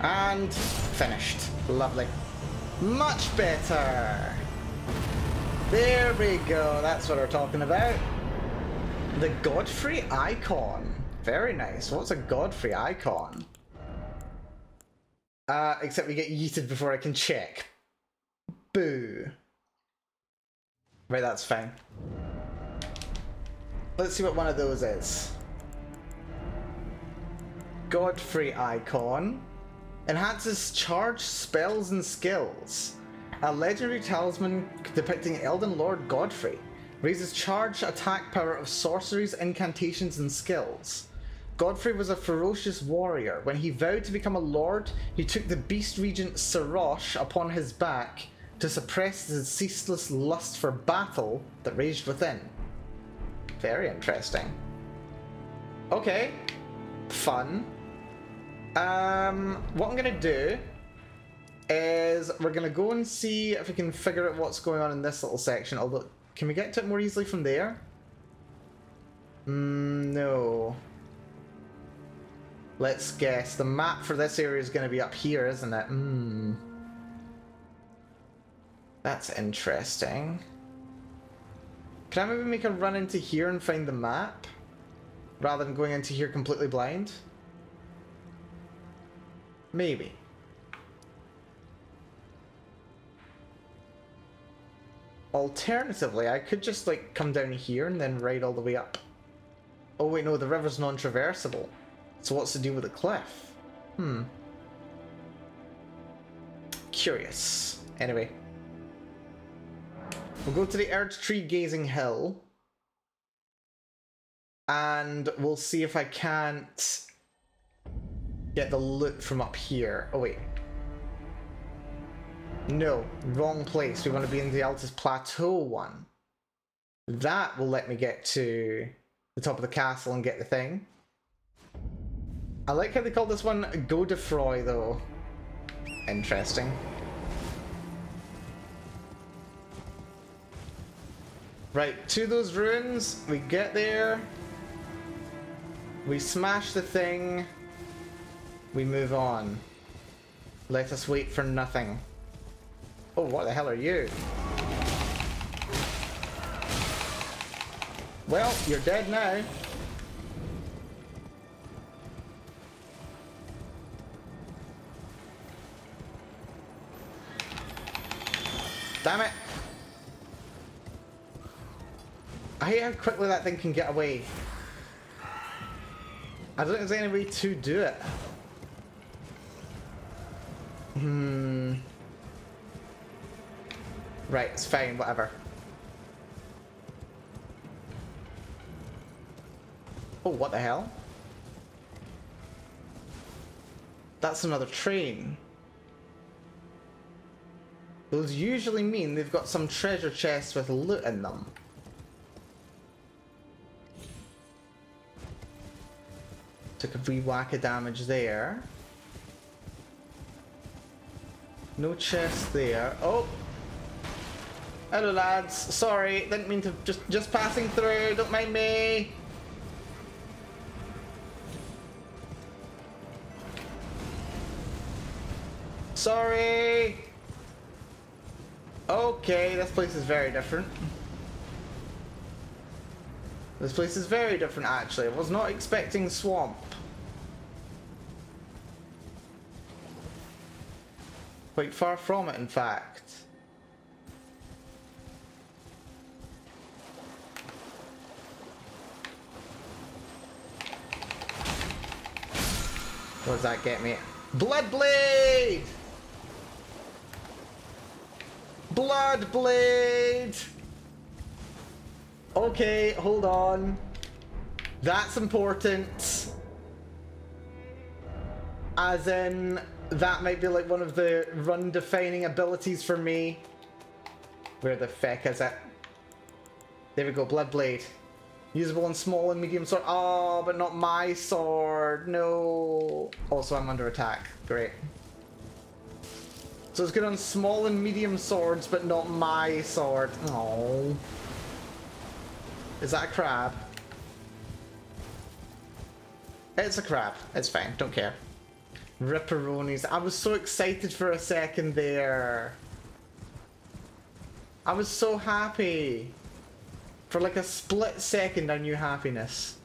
Speaker 1: And finished. Lovely. Much better. There we go, that's what we're talking about. The Godfrey icon. Very nice. What's a Godfrey icon? Except we get yeeted before I can check. Boo. Right, that's fine. Let's see what one of those is. Godfrey icon. Enhances charge, spells, and skills. A legendary talisman depicting Elden Lord Godfrey. Raises charge attack power of sorceries, incantations, and skills. Godfrey was a ferocious warrior. When he vowed to become a lord, he took the beast regent Sarosh upon his back to suppress the ceaseless lust for battle that raged within. Very interesting. Okay. Fun. What I'm gonna do is we're gonna go and see if we can figure out what's going on in this little section, although can we get to it more easily from there? No. Let's guess. The map for this area is going to be up here, isn't it? That's interesting. Can I maybe make a run into here and find the map? Rather than going into here completely blind? Maybe. Alternatively, I could just like come down here and then ride all the way up. Oh wait, no, the river's non-traversable. So what's the deal with the cliff? Curious. Anyway. We'll go to the Erd Tree Gazing Hill. And we'll see if I can't get the loot from up here. Oh wait. No, wrong place. We want to be in the Altus Plateau one. That will let me get to the top of the castle and get the thing. I like how they call this one Godefroy though. Interesting. Right, to those ruins, we get there. We smash the thing. We move on. Let us wait for nothing. Oh, what the hell are you? Well, you're dead now. Damn it! I hate how quickly that thing can get away. I don't think there's any way to do it. Right, it's fine, whatever. Oh, what the hell? That's another train. Those usually mean they've got some treasure chests with loot in them. Took a wee whack of damage there. No chest there. Oh! Hello lads, sorry, didn't mean to, just passing through, don't mind me. Sorry. Okay, this place is very different. This place is very different actually. I was not expecting swamp. Quite far from it in fact. What does that get me? Bloodblade! Bloodblade! Okay, hold on. That's important. As in, that might be like one of the run-defining abilities for me. Where the feck is it? There we go, Bloodblade. Usable on small and medium sword. Oh, but not my sword. No. Also, I'm under attack. Great. So it's good on small and medium swords, but not my sword. Oh. Is that a crab? It's a crab. It's fine. Don't care. Ripperonis. I was so excited for a second there. I was so happy. For like a split second, I knew happiness.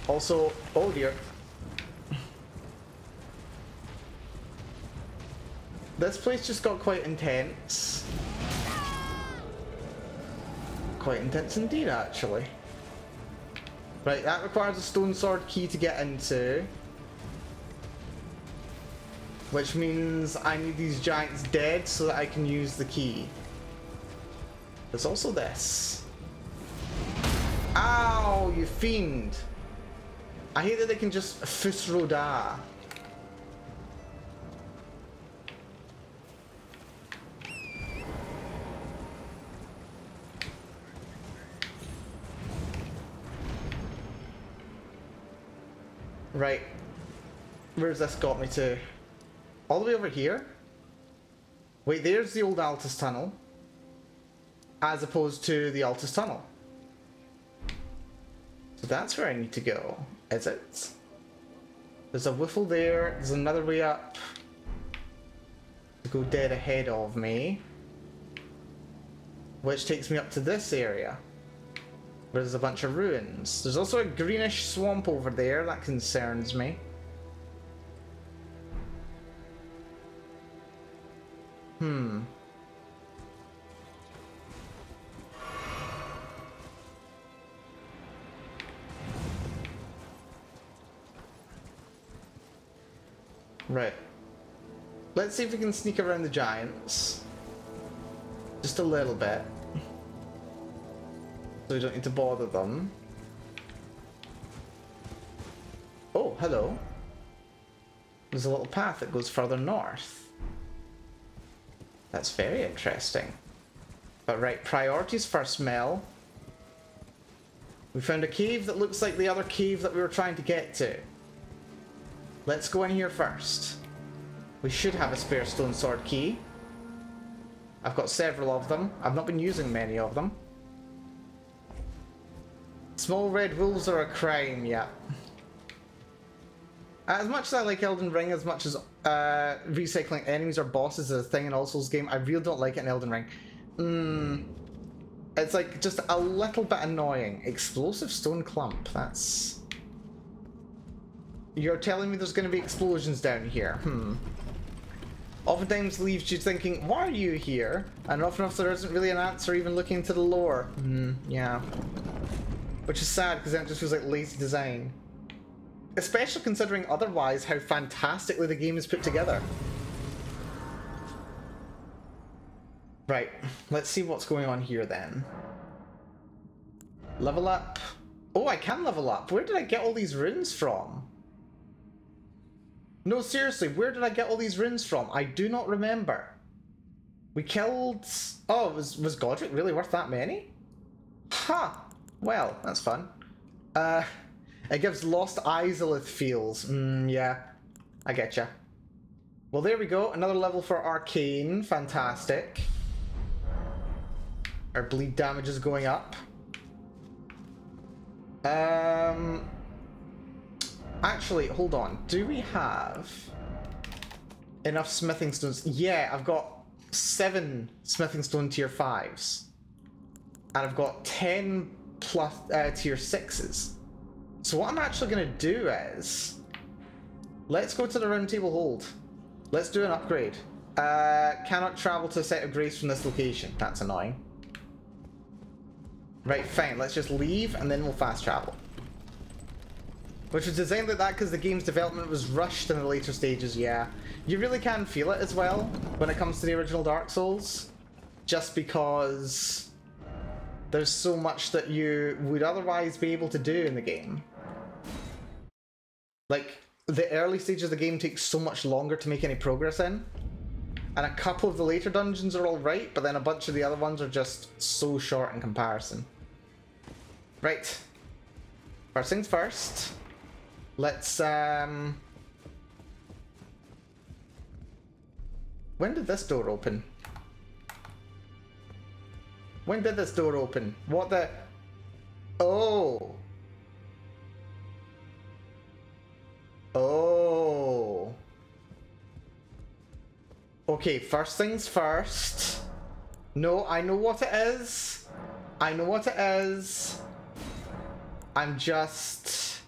Speaker 1: Also, oh dear. This place just got quite intense. Quite intense indeed, actually. Right, that requires a stone sword key to get into. Which means I need these giants dead so that I can use the key. There's also this. Ow, you fiend! I hate that they can just Fusroda. Right. Where's this got me to? All the way over here? Wait, there's the old Altus Tunnel. As opposed to the Altus Tunnel. So that's where I need to go, is it? There's a whiffle there, there's another way up to go dead ahead of me. Which takes me up to this area. Where there's a bunch of ruins. There's also a greenish swamp over there, that concerns me. Right. Let's see if we can sneak around the giants. Just a little bit. So we don't need to bother them. Oh, hello. There's a little path that goes further north. That's very interesting. But right, priorities first, Mel. We found a cave that looks like the other cave that we were trying to get to. Let's go in here first. We should have a spare stone sword key. I've got several of them. I've not been using many of them. Small red wolves are a crime, yeah. As much as I like Elden Ring, as much as recycling enemies or bosses is a thing in all Souls game, I really don't like it in Elden Ring. It's like just a little bit annoying. Explosive stone clump, that's... You're telling me there's going to be explosions down here? Oftentimes leaves you thinking, why are you here? And often enough there isn't really an answer even looking into the lore. Yeah. Which is sad because then it just feels like lazy design. Especially considering otherwise how fantastically the game is put together. Right, let's see what's going on here then. Level up. Oh, I can level up. Where did I get all these runes from? No, seriously, where did I get all these runes from? I do not remember. We killed... Oh, was Godric really worth that many? Ha! Well, that's fun. It gives Lost Izalith feels. Yeah. I getcha. Well, there we go. Another level for Arcane. Fantastic. Our bleed damage is going up. Actually, hold on. Do we have enough smithing stones? Yeah, I've got 7 smithing stone tier 5s. And I've got 10 plus tier 6s. So what I'm actually going to do is... Let's go to the round table hold. Let's do an upgrade. Cannot travel to a set of grace from this location. That's annoying. Right, fine. Let's just leave and then we'll fast travel. Which was designed like that because the game's development was rushed in the later stages, yeah. You really can feel it as well when it comes to the original Dark Souls. Just because there's so much that you would otherwise be able to do in the game. Like, the early stages of the game take so much longer to make any progress in. And a couple of the later dungeons are alright, but then a bunch of the other ones are just so short in comparison. Right. First things first. Let's, When did this door open? When did this door open? What the... Oh! Oh! Okay, first things first. No, I know what it is. I know what it is. I'm just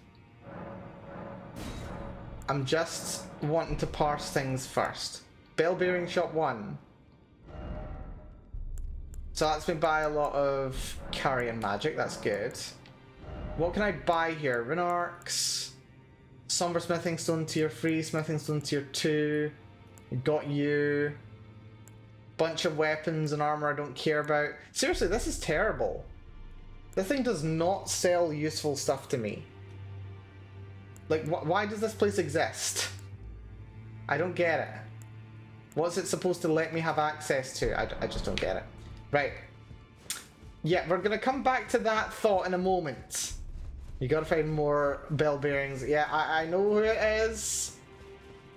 Speaker 1: wanting to parse things first. Bell bearing shop 1. So that's me buy a lot of carrion magic, that's good. What can I buy here? Rune arcs, Somber Smithing Stone tier 3, Smithing Stone tier 2. Got you. Bunch of weapons and armor I don't care about. Seriously, this is terrible. This thing does not sell useful stuff to me. Like, why does this place exist? I don't get it. What's it supposed to let me have access to? I just don't get it. Right. Yeah, we're gonna come back to that thought in a moment. You gotta find more bell bearings. Yeah, I know who it is.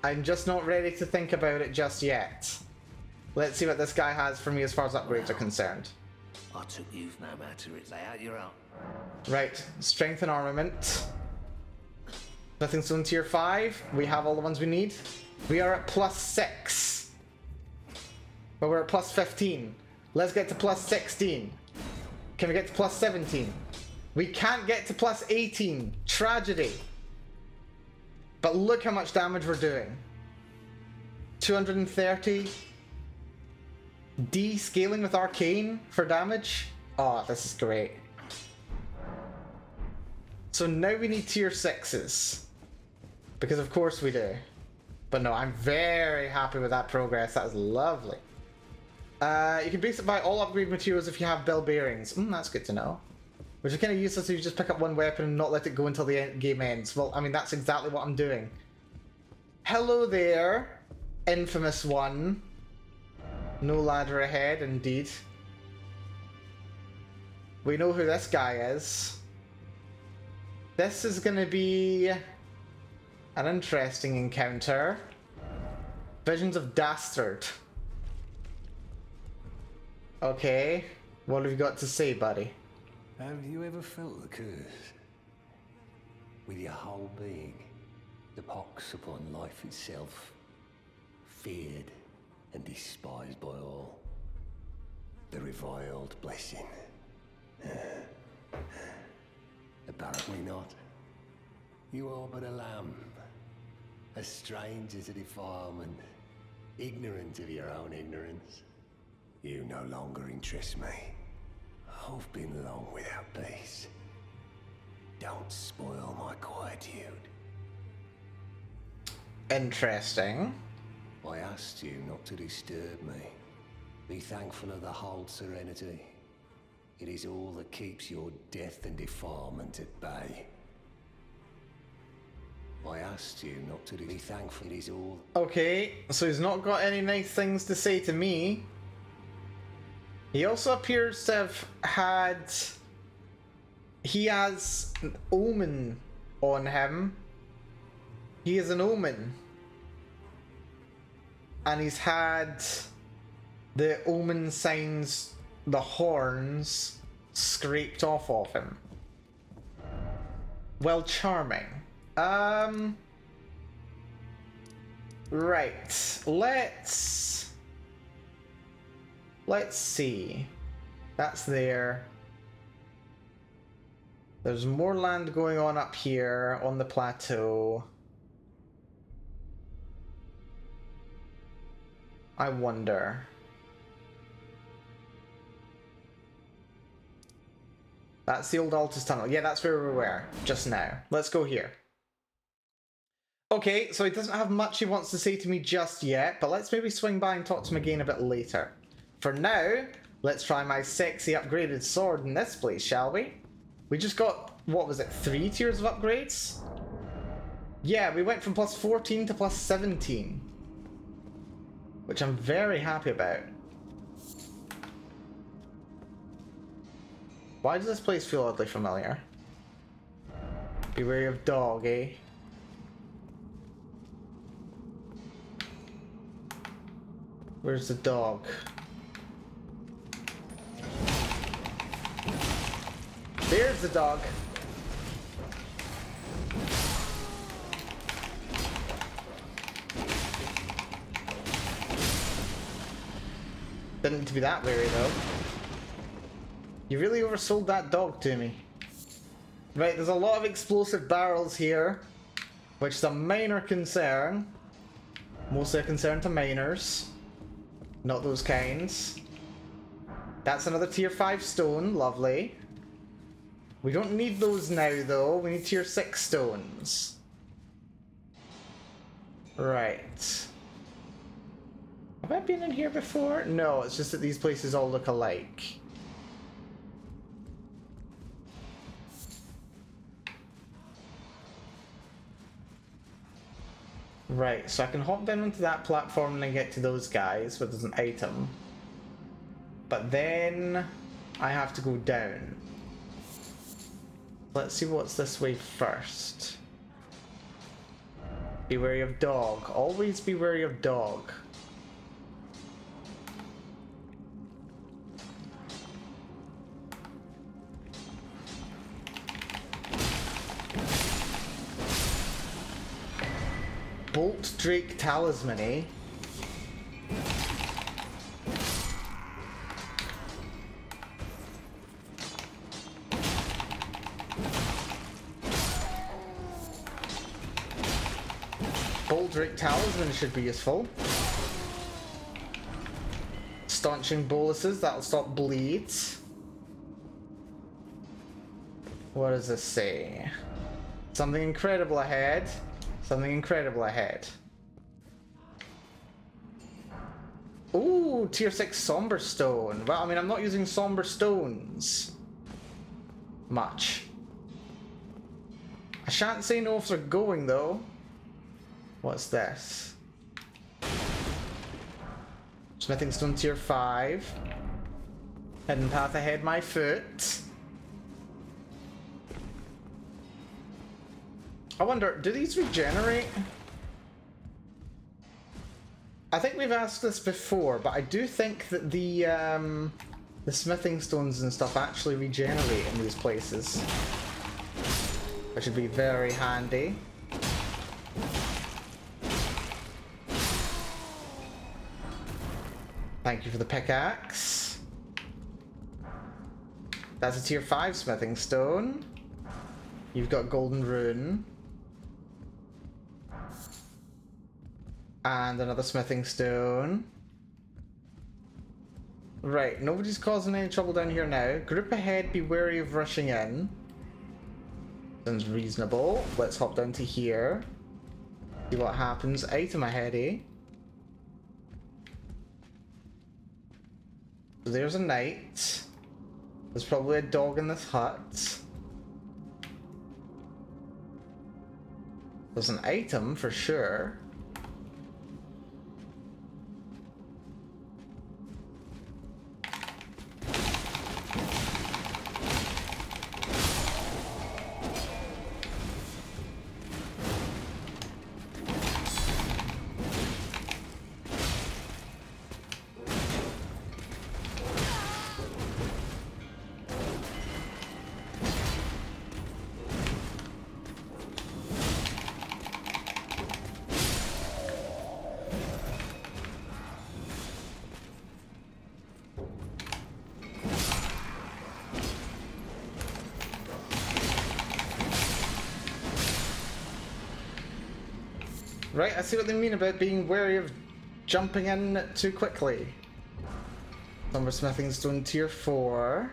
Speaker 1: I'm just not ready to think about it just yet. Let's see what this guy has for me as far as upgrades are concerned.
Speaker 3: I took you no matter it's out your own.
Speaker 1: Right, strength and armament. Nothing stone tier 5. We have all the ones we need. We are at +6. But we're at +15. Let's get to +16. Can we get to +17? We can't get to +18. Tragedy. But look how much damage we're doing. 230. Scaling with arcane for damage. Oh, this is great. So now we need tier 6s. Because of course we do. But no, I'm very happy with that progress. That is lovely. You can basically buy all upgrade materials if you have bell bearings. That's good to know. Which is kind of useless if you just pick up one weapon and not let it go until the game ends. Well, I mean, that's exactly what I'm doing. Hello there, infamous one. No ladder ahead, indeed. We know who this guy is. This is going to be an interesting encounter. Visions of Dastard. Okay, what have you got to say, buddy?
Speaker 3: Have you ever felt the curse? With your whole being, the pox upon life itself, feared and despised by all. The reviled blessing. Apparently not. You are but a lamb, a stranger to defilement, ignorant of your own ignorance. You no longer interest me. I've been long without peace. Don't spoil my quietude.
Speaker 1: Interesting.
Speaker 3: I asked you not to disturb me. Be thankful of the whole serenity. It is all that keeps your death and defilement at bay. I asked you not to be thankful. It is all.
Speaker 1: Okay, so he's not got any nice things to say to me. He also appears to have had... He has an omen on him. He is an omen. And he's had the omen signs, the horns, scraped off of him. Well, charming. Right. Let's see. That's there. There's more land going on up here on the plateau. I wonder. That's the old Altus Tunnel. Yeah, that's where we were just now. Let's go here. Okay, so he doesn't have much he wants to say to me just yet, but let's maybe swing by and talk to him again a bit later. For now, let's try my sexy upgraded sword in this place, shall we? We just got, what was it, 3 tiers of upgrades? Yeah, we went from +14 to +17. Which I'm very happy about. Why does this place feel oddly familiar? Be wary of dog, eh? Where's the dog? There's the dog. Didn't need to be that wary though. You really oversold that dog to me. Right, there's a lot of explosive barrels here, which is a minor concern. Mostly a concern to miners. Not those kinds. That's another tier 5 stone, lovely. We don't need those now, though. We need tier 6 stones. Right. Have I been in here before? No, it's just that these places all look alike. Right, so I can hop down onto that platform and then get to those guys with an item. But then I have to go down. Let's see what's this way first. Be wary of dog. Always be wary of dog. Bolt Drake Talisman, eh? Bolt Drake Talisman should be useful. Staunching boluses, that'll stop bleeds. What does this say? Something incredible ahead. Something incredible ahead. Ooh, tier 6 Somber Stone. Well, I mean, I'm not using Somber Stones much. I shan't say no if they're going, though. What's this? Smithing Stone tier 5. Hidden path ahead, my foot. I wonder, do these regenerate? I think we've asked this before, but I do think that the smithing stones and stuff actually regenerate in these places. Which would be very handy. Thank you for the pickaxe. That's a tier 5 smithing stone. You've got golden rune. And another smithing stone. Right, nobody's causing any trouble down here now. Group ahead, be wary of rushing in. Sounds reasonable. Let's hop down to here. See what happens. Item ahead, eh? So there's a knight. There's probably a dog in this hut. There's an item for sure. Right, I see what they mean about being wary of jumping in too quickly. Lumber smithing stone tier 4.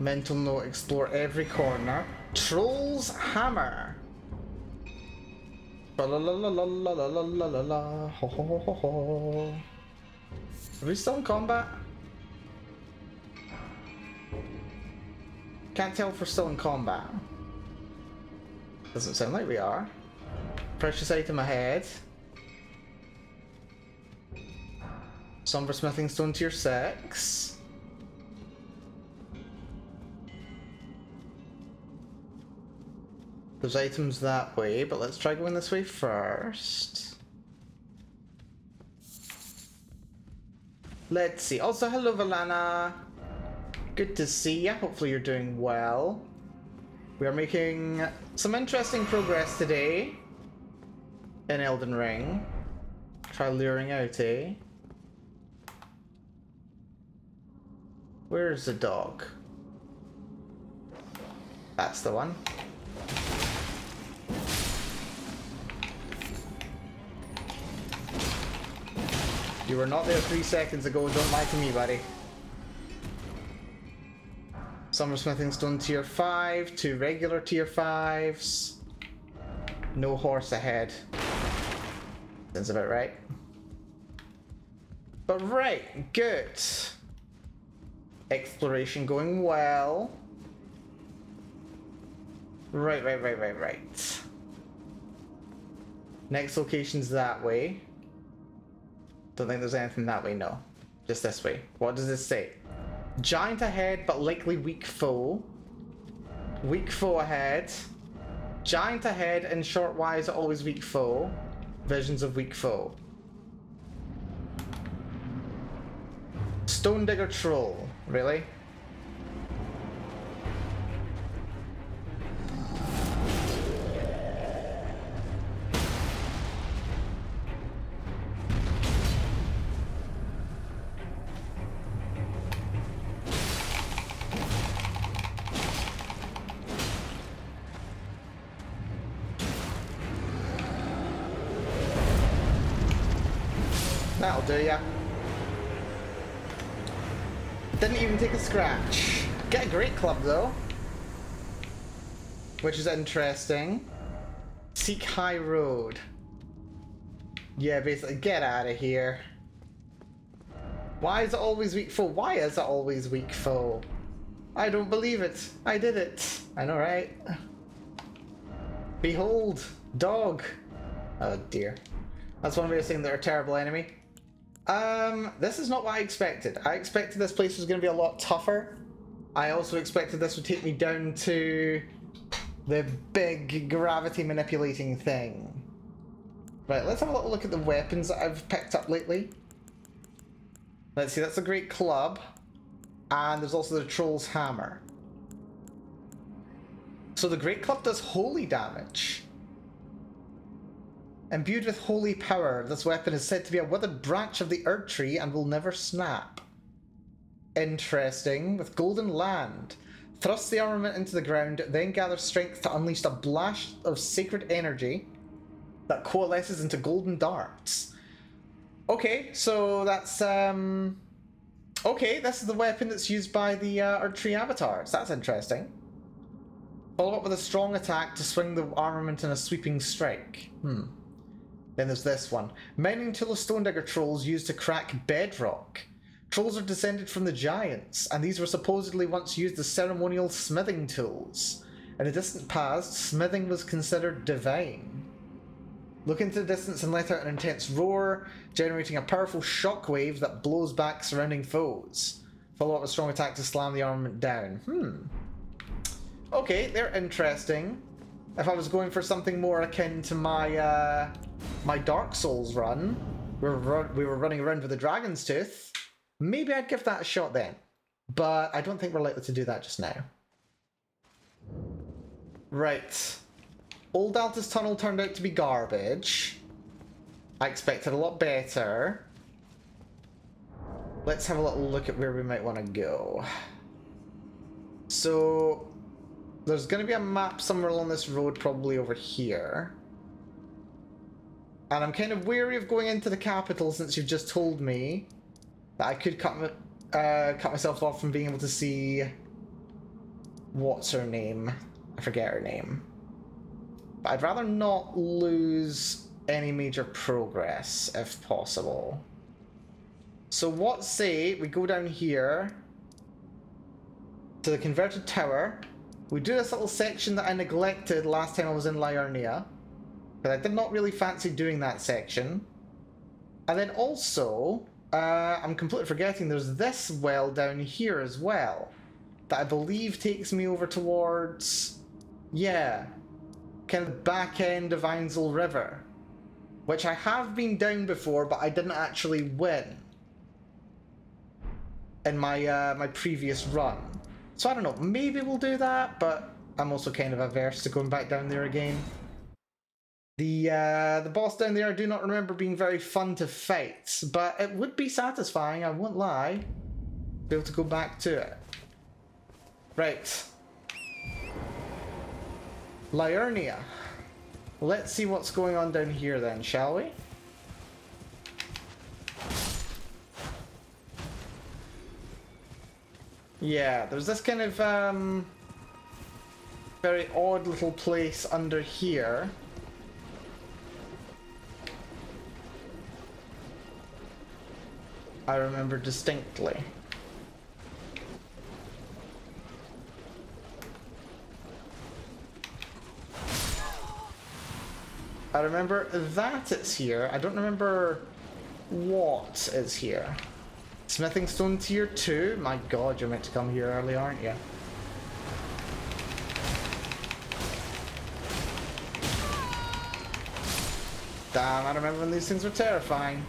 Speaker 1: Mental note, explore every corner. Troll's hammer. La la la la la la la la la la. Ho ho ho ho ho. Are we still in combat? Can't tell if we're still in combat. Doesn't sound like we are. Precious item ahead. Somber smithing stone tier 6. There's items that way, but let's try going this way first. Let's see. Also, hello Valana. Good to see ya. Hopefully you're doing well. We are making some interesting progress today in Elden Ring. Try luring out, eh? Where's the dog? That's the one. You were not there 3 seconds ago, don't lie to me, buddy. Summersmithing Stone tier 5, 2 regular tier 5s. No horse ahead. That's about right. But right, good. Exploration going well. Right. Next location's that way. Don't think there's anything that way, no. Just this way. What does this say? Giant ahead, but likely weak foe. Weak foe ahead. Giant ahead, and short wise, always weak foe. Visions of weak foe. Stone Digger Troll. Really? That'll do ya. Didn't even take a scratch. Get a great club though. Which is interesting. Seek High Road. Yeah, basically, get out of here. Why is it always weak foe? Why is it always weak foe? I don't believe it. I did it. I know, right? Behold, dog. Oh dear. That's one way of saying they're a terrible enemy. This is not what I expected. I expected this place was going to be a lot tougher. I also expected this would take me down to the big gravity manipulating thing. Right, let's have a little look at the weapons that I've picked up lately. Let's see, that's a great club. And there's also the Troll's Hammer. So the great club does holy damage. Imbued with holy power, this weapon is said to be a withered branch of the Erd Tree and will never snap. Interesting. With Golden Land. Thrust the armament into the ground, then gather strength to unleash a blast of sacred energy that coalesces into golden darts. Okay, so that's, okay, this is the weapon that's used by the Erd Tree avatars. That's interesting. Follow up with a strong attack to swing the armament in a sweeping strike. Then there's this one. Mining tool of Stone Digger Trolls used to crack bedrock. Trolls are descended from the giants, and these were supposedly once used as ceremonial smithing tools. In the distant past, smithing was considered divine. Look into the distance and let out an intense roar, generating a powerful shockwave that blows back surrounding foes. Follow up with a strong attack to slam the armament down. Okay, they're interesting. If I was going for something more akin to my my Dark Souls run, we were running around with the Dragon's Tooth, maybe I'd give that a shot then. But I don't think we're likely to do that just now. Right. Old Altus Tunnel turned out to be garbage. I expected a lot better. Let's have a little look at where we might want to go. So there's going to be a map somewhere along this road, probably over here. And I'm kind of wary of going into the capital since you've just told me that I could cut myself off from being able to see... What's her name? I forget her name. But I'd rather not lose any major progress, if possible. So what say we go down here to the converted tower. We do this little section that I neglected last time I was in Liurnia, but I did not really fancy doing that section. And then also, I'm completely forgetting there's this well down here as well, that I believe takes me over towards, yeah, kind of back end of Ainsel River, which I have been down before, but I didn't actually win in my my previous run. So I don't know, maybe we'll do that, but I'm also kind of averse to going back down there again. The boss down there I do not remember being very fun to fight, but it would be satisfying, I won't lie, be able to go back to it. Right. Liurnia. Let's see what's going on down here then, shall we? Yeah, there's this kind of very odd little place under here. I remember distinctly. I remember that it's here. I don't remember what is here. Smithing stone tier 2? My god, you're meant to come here early, aren't you? Damn, I remember when these things were terrifying.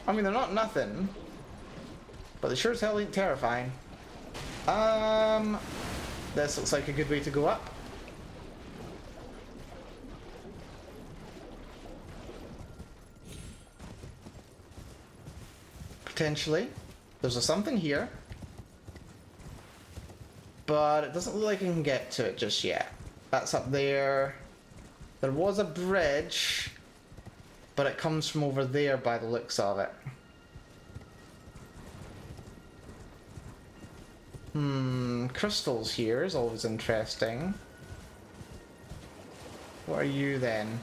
Speaker 1: I mean, they're not nothing, but they sure as hell ain't terrifying. This looks like a good way to go up. Potentially. There's a something here, but it doesn't look like I can get to it just yet. That's up there. There was a bridge, but it comes from over there by the looks of it. Crystals here is always interesting. What are you then?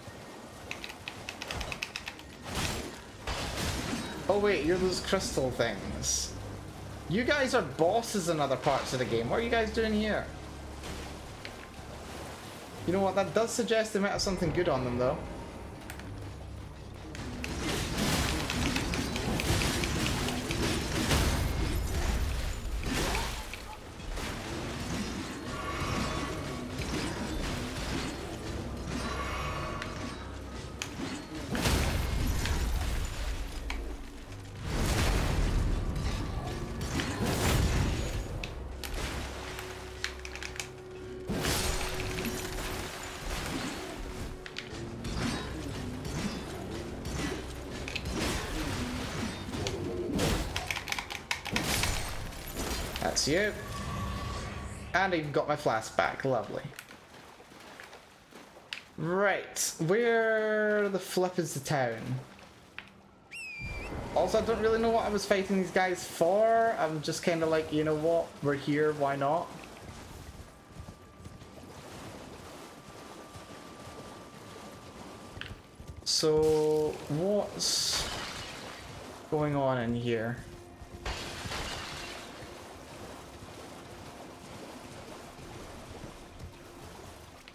Speaker 1: Oh wait, you're those crystal things. You guys are bosses in other parts of the game. What are you guys doing here? You know what, that does suggest they might have something good on them though. That's you. And I even got my flask back. Lovely. Right. Where the flip is the town? Also, I don't really know what I was fighting these guys for. I'm just kind of like, you know what? We're here. Why not? So, what's going on in here?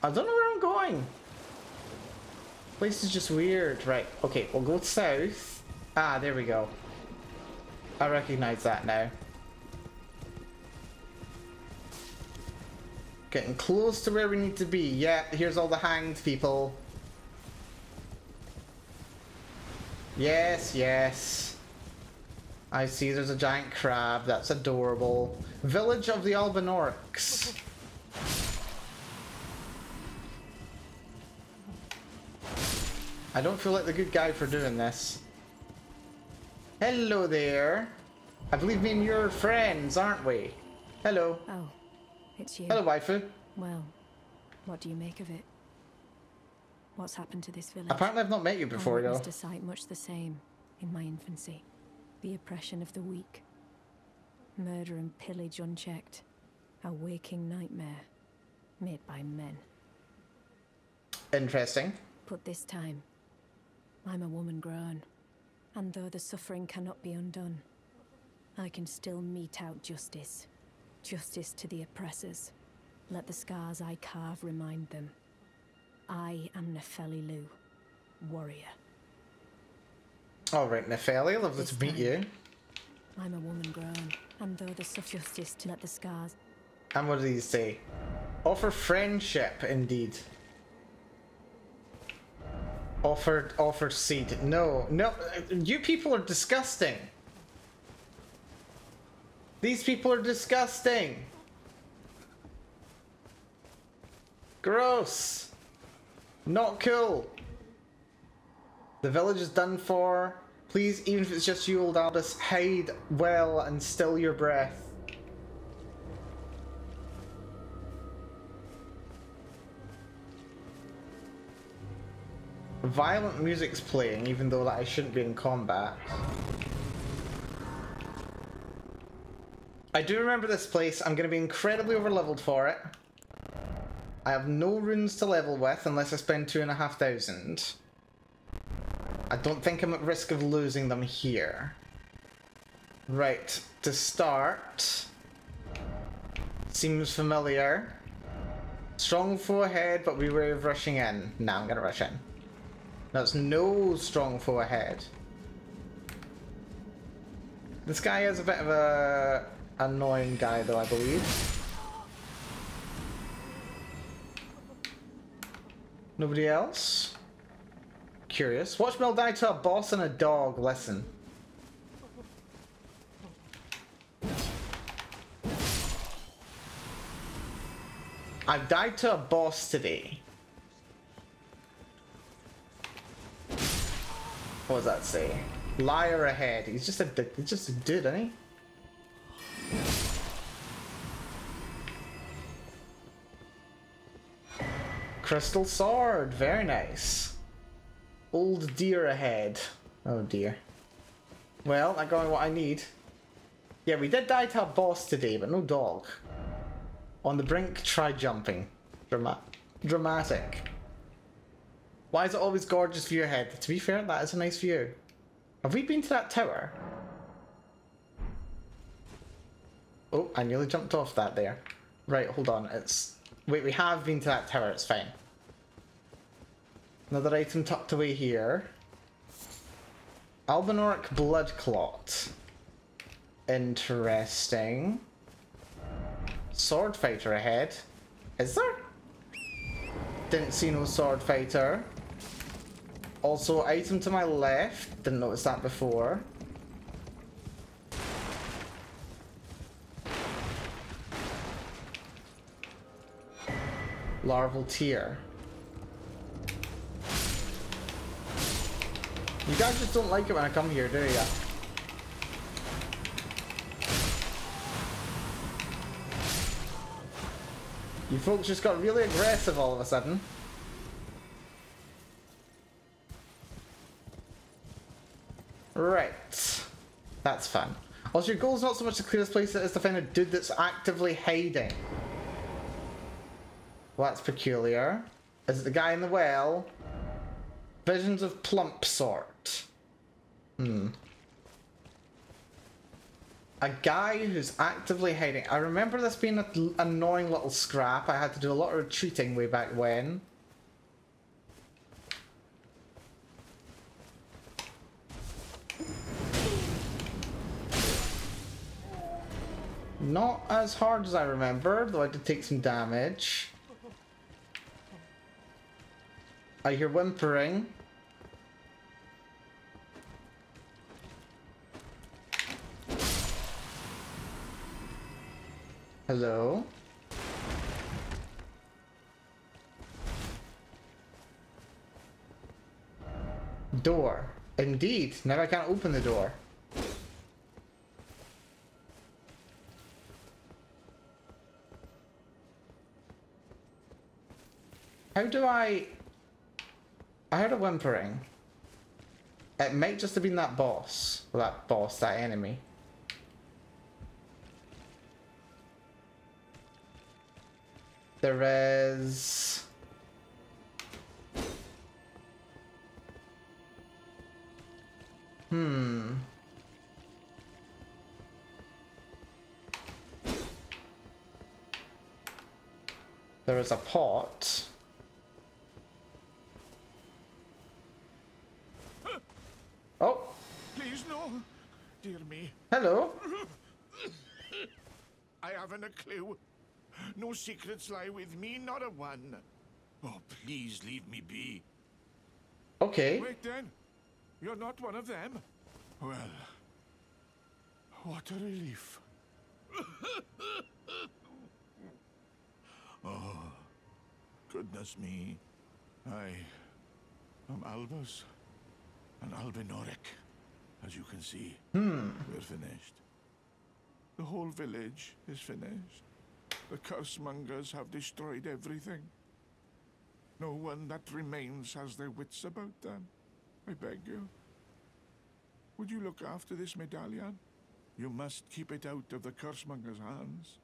Speaker 1: I don't know where I'm going. Place is just weird. Right, okay, we'll go south. Ah, there we go. I recognize that now. Getting close to where we need to be. Yeah, here's all the hanged people. Yes, yes. I see there's a giant crab. That's adorable. Village of the Albinorcs. I don't feel like the good guy for doing this. Hello there. I believe me and you're friends, aren't we? Hello.
Speaker 4: Oh, it's you.
Speaker 1: Hello, waifu.
Speaker 4: Well, what do you make of it? What's happened to this village?
Speaker 1: Apparently I've not met you before,
Speaker 4: I
Speaker 1: though.
Speaker 4: witnessed a sight much the same in my infancy. The oppression of the weak. Murder and pillage unchecked. A waking nightmare made by men.
Speaker 1: Interesting.
Speaker 4: But this time, I'm a woman grown, and though the suffering cannot be undone, I can still mete out justice. Justice to the oppressors. Let the scars I carve remind them. I am Nefeli Lu, warrior.
Speaker 1: Alright, Nefeli, lovely to meet you.
Speaker 4: I'm a woman grown, and though the justice to let the scars...
Speaker 1: And what did he say? Offer friendship, indeed. Offered seed. No, no, you people are disgusting. These people are disgusting. Gross. Not cool. The village is done for. Please, even if it's just you, old Albus, hide well and still your breath. Violent music's playing, even though that I shouldn't be in combat. I do remember this place. I'm going to be incredibly overleveled for it. I have no runes to level with unless I spend 2,500. I don't think I'm at risk of losing them here. Right, to start. Seems familiar. Strong foe ahead, but be wary of rushing in. Nah, I'm gonna rush in. That's no strong foe ahead. This guy is a bit of a annoying guy though, I believe. Nobody else? Curious. Watch Mel die to a boss and a dog. Listen. I've died to a boss today. What does that say? Liar ahead. He's just a dude, isn't he? Crystal sword. Very nice. Old deer ahead. Oh dear. Well, I got what I need. Yeah, we did die to a boss today, but no dog. On the brink, try jumping. Dramatic. Why is it always gorgeous view ahead? To be fair, that is a nice view. Have we been to that tower? Oh, I nearly jumped off that there. Right, hold on. It's... Wait, we have been to that tower. It's fine. Another item tucked away here. Albinoric blood clot. Interesting. Sword fighter ahead. Is there? Didn't see no sword fighter. Also, item to my left. Didn't notice that before. Larval tier. You guys just don't like it when I come here, do ya? You folks just got really aggressive all of a sudden. Right. That's fun. Also, your goal is not so much to clear this place as to find a dude that's actively hiding. Well, that's peculiar. Is it the guy in the well? Visions of plump sort. A guy who's actively hiding. I remember this being an annoying little scrap. I had to do a lot of retreating way back when. Not as hard as I remember, though I did take some damage. I hear whimpering. Hello? Door. Indeed. Now I can't open the door. How do I heard a whimpering. It might just have been that boss. Well, that enemy. There is... There is a pot. Oh!
Speaker 5: Please, no. Dear me.
Speaker 1: Hello.
Speaker 5: I haven't a clue. No secrets lie with me, not a one. Oh, please leave me be.
Speaker 1: Okay.
Speaker 5: Wait then. You're not one of them? Well, what a relief. Oh, goodness me. I am Albus and Albinoric. As you can see, we're finished. The whole village is finished. The cursemongers have destroyed everything. No one that remains has their wits about them. I beg you. Would you look after this medallion? You must keep it out of the cursemonger's hands.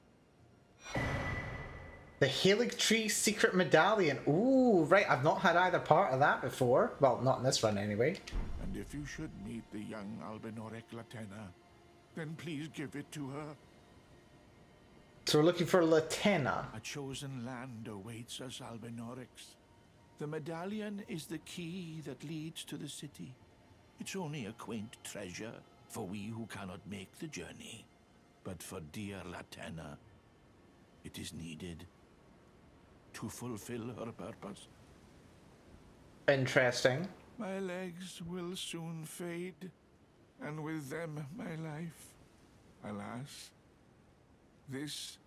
Speaker 1: The Halig Tree Secret Medallion. Ooh, right. I've not had either part of that before. Well, not in this run anyway.
Speaker 5: And if you should meet the young Albinoric Latena, then please give it to her.
Speaker 1: So we're looking for Latena.
Speaker 5: A chosen land awaits us Albinorics. The medallion is the key that leads to the city. It's only a quaint treasure for we who cannot make the journey. But for dear Latena, it is needed to fulfill her purpose.
Speaker 1: Interesting.
Speaker 5: My legs will soon fade, and with them my life. Alas, this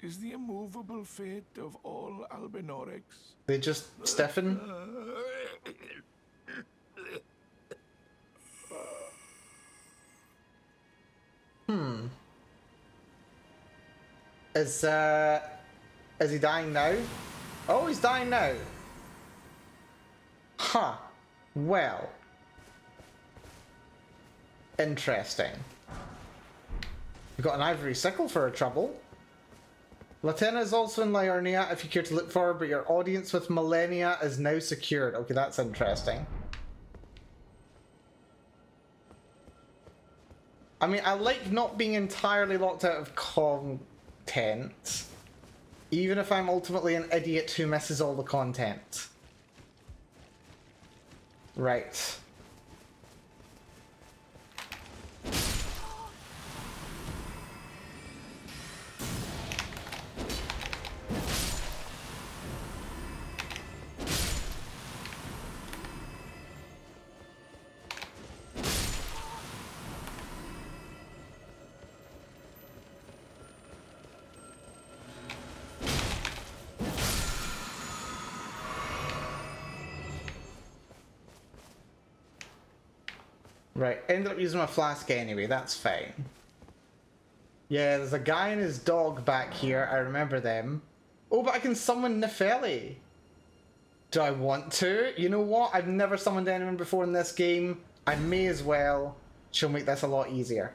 Speaker 5: is the immovable fate of all Albinorics.
Speaker 1: They just stiffen? Is he dying now? Oh, he's dying now. Huh. Well. Interesting. We've got an ivory sickle for our trouble. Latena is also in Liurnia if you care to look for her, but your audience with Millennia is now secured. Okay, that's interesting. I mean, I like not being entirely locked out of content, even if I'm ultimately an idiot who misses all the content. Right. Right, ended up using my flask anyway, that's fine. Yeah, there's a guy and his dog back here, I remember them. Oh, but I can summon Nefeli. Do I want to? You know what? I've never summoned anyone before in this game. I may as well. She'll make this a lot easier.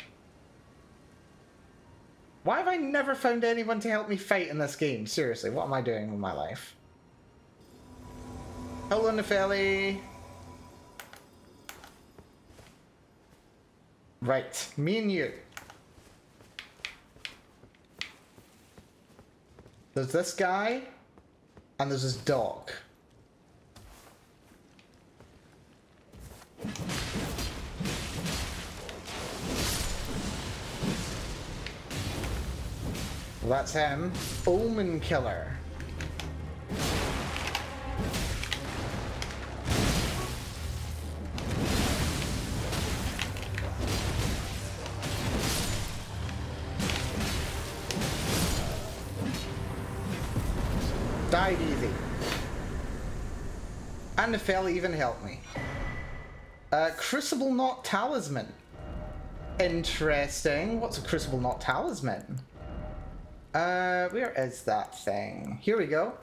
Speaker 1: Why have I never found anyone to help me fight in this game? Seriously, what am I doing with my life? Hello, Nefeli. Right, me and you. There's this guy, and there's his dog. Well, that's him. Omen Killer. Died easy. And the fella even helped me. Crucible Knot Talisman. Interesting. What's a Crucible Knot Talisman? Where is that thing? Here we go.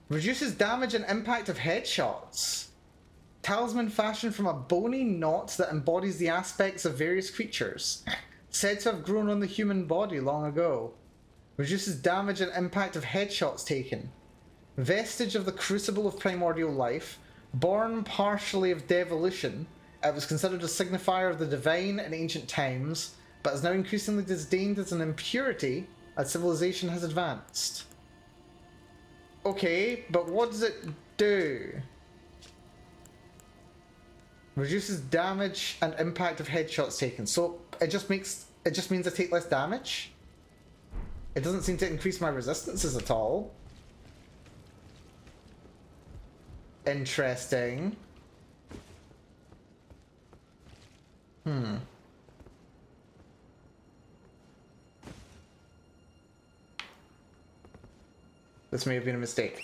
Speaker 1: Reduces damage and impact of headshots. Talisman fashioned from a bony knot that embodies the aspects of various creatures. Said to have grown on the human body long ago. Reduces damage and impact of headshots taken. Vestige of the crucible of primordial life, born partially of devolution, it was considered a signifier of the divine in ancient times, but is now increasingly disdained as an impurity as civilization has advanced. Okay, but what does it do? Reduces damage and impact of headshots taken. So it just means I take less damage? It doesn't seem to increase my resistances at all. Interesting. This may have been a mistake.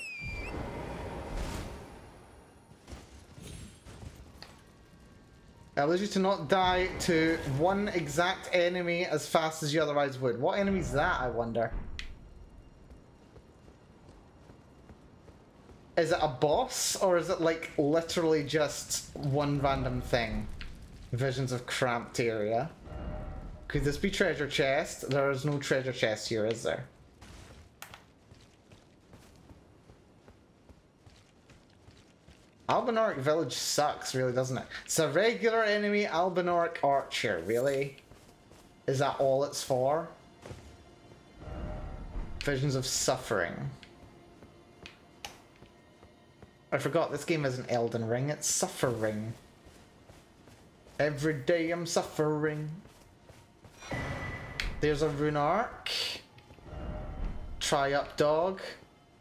Speaker 1: It allows you to not die to one exact enemy as fast as you otherwise would. What enemy is that, I wonder? Is it a boss, or is it like literally just one random thing? Visions of cramped area. Could this be treasure chest? There is no treasure chest here, is there? Albinoric village sucks, really, doesn't it? It's a regular enemy Albinoric archer, really? Is that all it's for? Visions of suffering. I forgot this game isn't Elden Ring, it's Suffering. Every day I'm suffering. There's a rune arc. Try up, dog.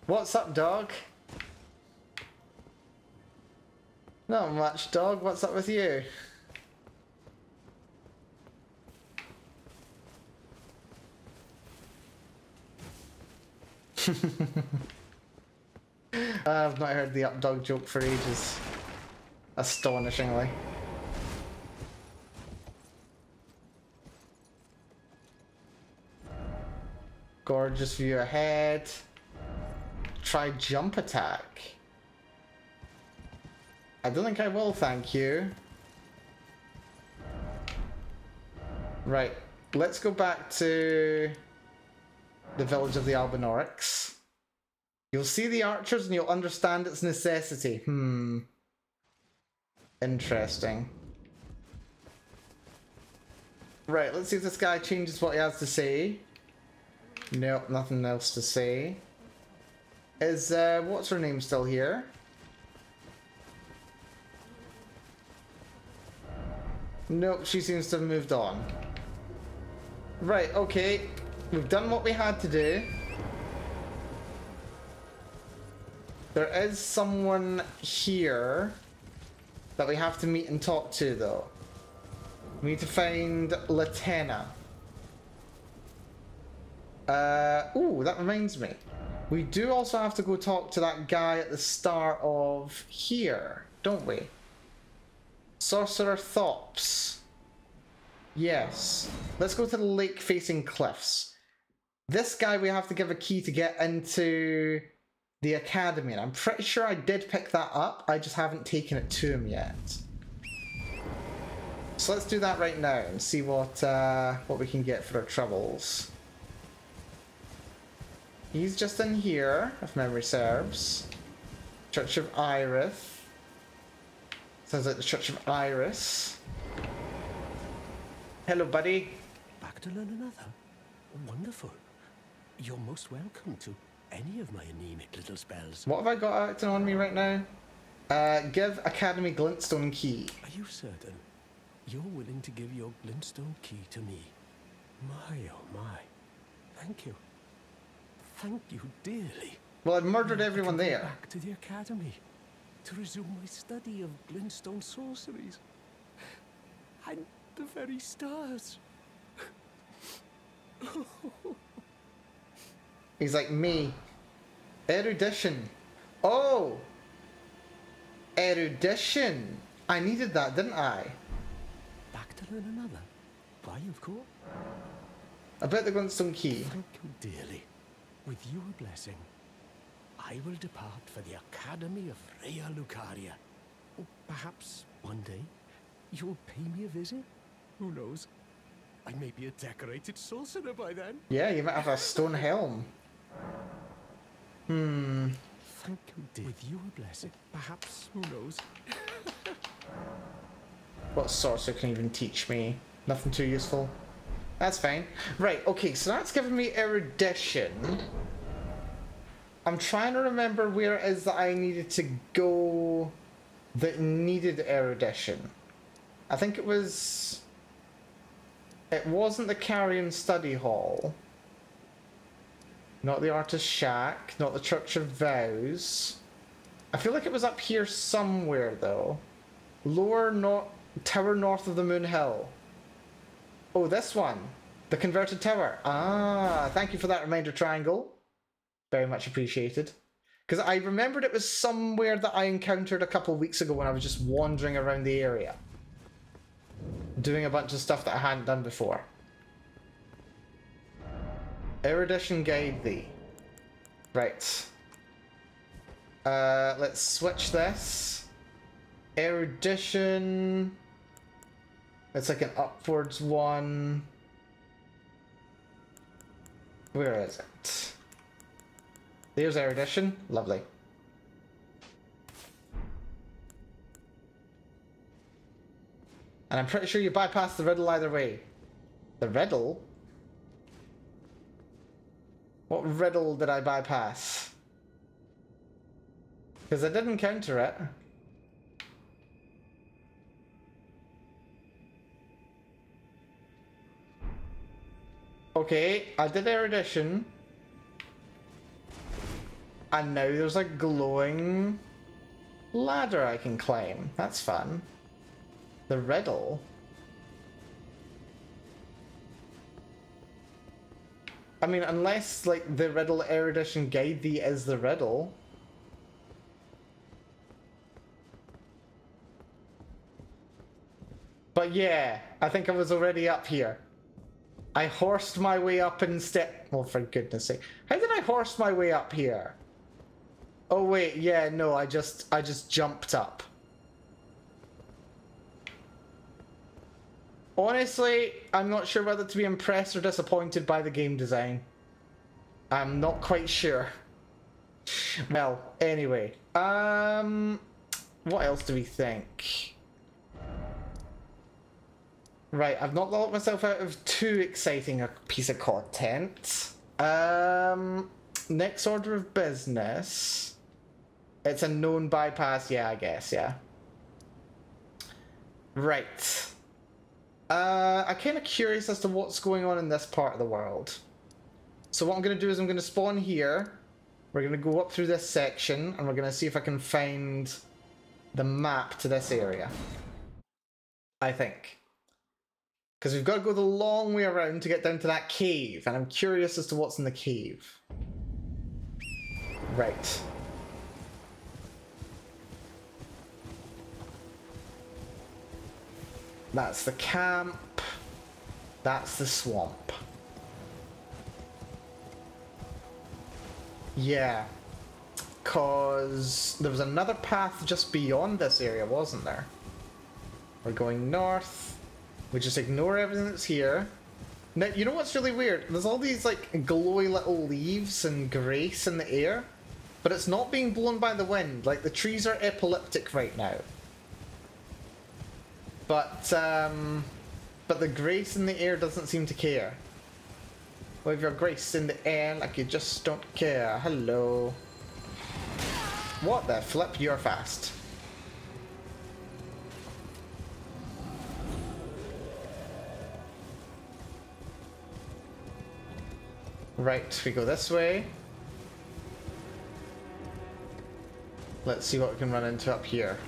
Speaker 1: What's up, dog? Not much, dog. What's up with you? I've not heard the up dog joke for ages. Astonishingly. Gorgeous view ahead. Try jump attack. I don't think I will, thank you. Right, let's go back to the village of the Albinorics. You'll see the archers and you'll understand its necessity. Interesting. Right, let's see if this guy changes what he has to say. Nope, nothing else to say. Is, what's her name still here? Nope, she seems to have moved on. Right, okay. We've done what we had to do. There is someone here that we have to meet and talk to, though. We need to find Latena. Ooh, that reminds me. We do also have to go talk to that guy at the start of here, don't we? Sorcerer Thops. Yes. Let's go to the lake-facing cliffs. This guy we have to give a key to get into the academy, and I'm pretty sure I did pick that up. I just haven't taken it to him yet. So let's do that right now and see what we can get for our troubles. He's just in here, if memory serves. Church of Iris. Sounds like the Church of Iris. Hello, buddy.
Speaker 3: Back to learn another? Wonderful. You're most welcome to any of my anemic little spells.
Speaker 1: What have I got acting on me right now? Give Academy Glintstone Key.
Speaker 3: Are you certain? You're willing to give your glintstone key to me? My, oh my. Thank you. Thank you dearly.
Speaker 1: Well, I've murdered everyone there.
Speaker 3: Back to the academy to resume my study of glintstone sorceries. And the very stars.
Speaker 1: He's like me. Erudition. Oh! Erudition. I needed that, didn't I?
Speaker 3: Back to learn another. Why, of course.
Speaker 1: About the Glintstone Key.
Speaker 3: Thank you dearly. With your blessing, I will depart for the Academy of Rea Lucaria. Perhaps one day you'll pay me a visit? Who knows? I may be a decorated sorcerer by then.
Speaker 1: Yeah, you might have a stone helm.
Speaker 3: Thank you, dear. With your blessing, perhaps, who knows?
Speaker 1: What sorcerer can even teach me? Nothing too useful. That's fine. Right, okay, so that's giving me erudition. I'm trying to remember where it is that I needed to go that needed erudition. I think it was... It wasn't the Carrion Study Hall. Not the Artist's Shack. Not the Church of Vows. I feel like it was up here somewhere, though. Tower north of the Moon Hill. Oh, this one. The converted tower. Ah, thank you for that reminder, Triangle. Very much appreciated. Because I remembered it was somewhere that I encountered a couple of weeks ago when I was just wandering around the area. Doing a bunch of stuff that I hadn't done before. Erudition guide thee. Right. Let's switch this. Erudition. It's like an upwards one. Where is it? There's erudition. Lovely. And I'm pretty sure you bypass the riddle either way. The riddle? What riddle did I bypass? Because I didn't counter it. Okay, I did erudition. And now there's a glowing ladder I can climb. That's fun. The riddle. I mean, unless, like, the riddle erudition guide thee is the riddle. But yeah, I think I was already up here. I horsed my way up instead. Well, for goodness sake. How did I horse my way up here? Oh wait, yeah, no, I just jumped up. Honestly, I'm not sure whether to be impressed or disappointed by the game design. I'm not quite sure. Well, anyway. What else do we think? Right, I've not locked myself out of too exciting a piece of content. Next order of business. It's a known bypass, yeah, I guess, yeah. Right. I'm kind of curious as to what's going on in this part of the world. So what I'm going to do is I'm going to spawn here. We're going to go up through this section, and we're going to see if I can find the map to this area. I think. Because we've got to go the long way around to get down to that cave, and I'm curious as to what's in the cave. Right. That's the camp. That's the swamp. Yeah. Because there was another path just beyond this area, wasn't there? We're going north. We just ignore everything that's here. Now, you know what's really weird? There's all these, like, glowy little leaves and grace in the air, but it's not being blown by the wind. Like, the trees are epileptic right now. But the grace in the air doesn't seem to care. Wave your grace in the air like you just don't care. Hello. What the flip? You're fast. Right, we go this way. Let's see what we can run into up here.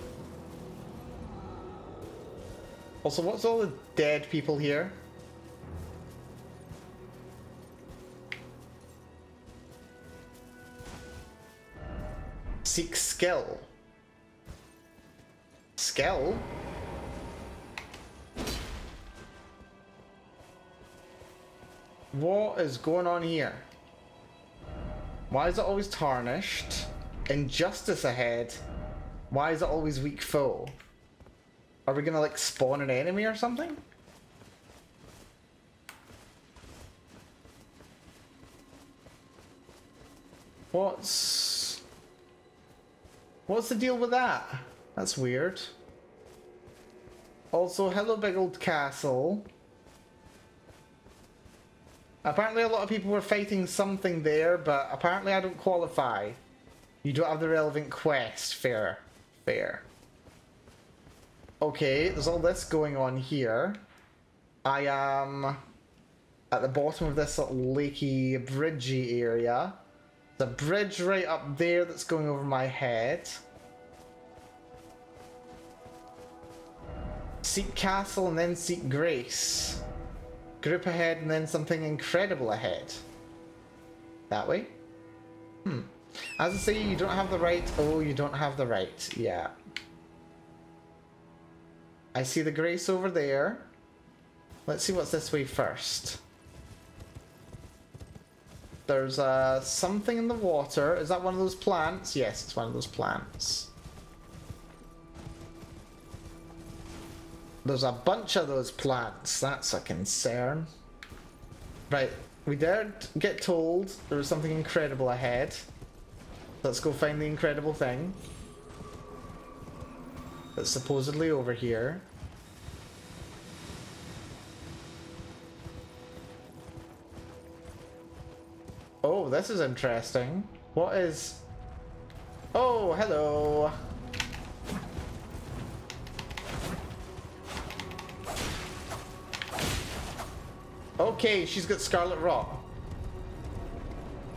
Speaker 1: Also, what's all the dead people here? Seek skill. Skill? What is going on here? Why is it always tarnished? Injustice ahead. Why is it always weak foe? Are we gonna, like, spawn an enemy or something? What's the deal with that? That's weird. Also, hello big old castle. Apparently a lot of people were fighting something there, but apparently I don't qualify. You don't have the relevant quest. Fair. Fair. Okay, there's all this going on here. I am at the bottom of this sort of lakey, bridgey area. There's a bridge right up there that's going over my head. Seek castle and then seek grace. Group ahead and then something incredible ahead. That way? As I say, you don't have the right. Oh, you don't have the right. Yeah. I see the grace over there. Let's see what's this way first. There's something in the water. Is that one of those plants? Yes, it's one of those plants. There's a bunch of those plants. That's a concern. Right. we did get told there was something incredible ahead. Let's go find the incredible thing. That's supposedly over here. Oh, this is interesting. What is... Oh, hello. Okay, she's got Scarlet Rot.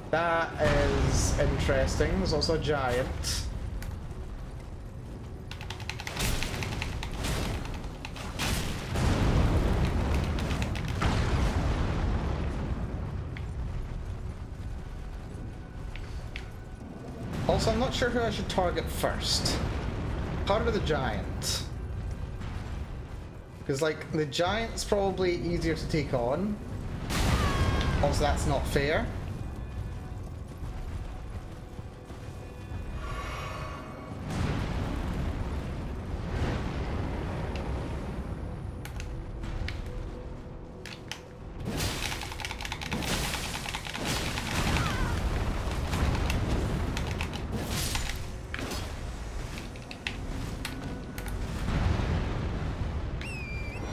Speaker 1: That is interesting. There's also a giant. Also, I'm not sure who I should target first. Part of the giant. Because, like, the giant's probably easier to take on. Also, that's not fair.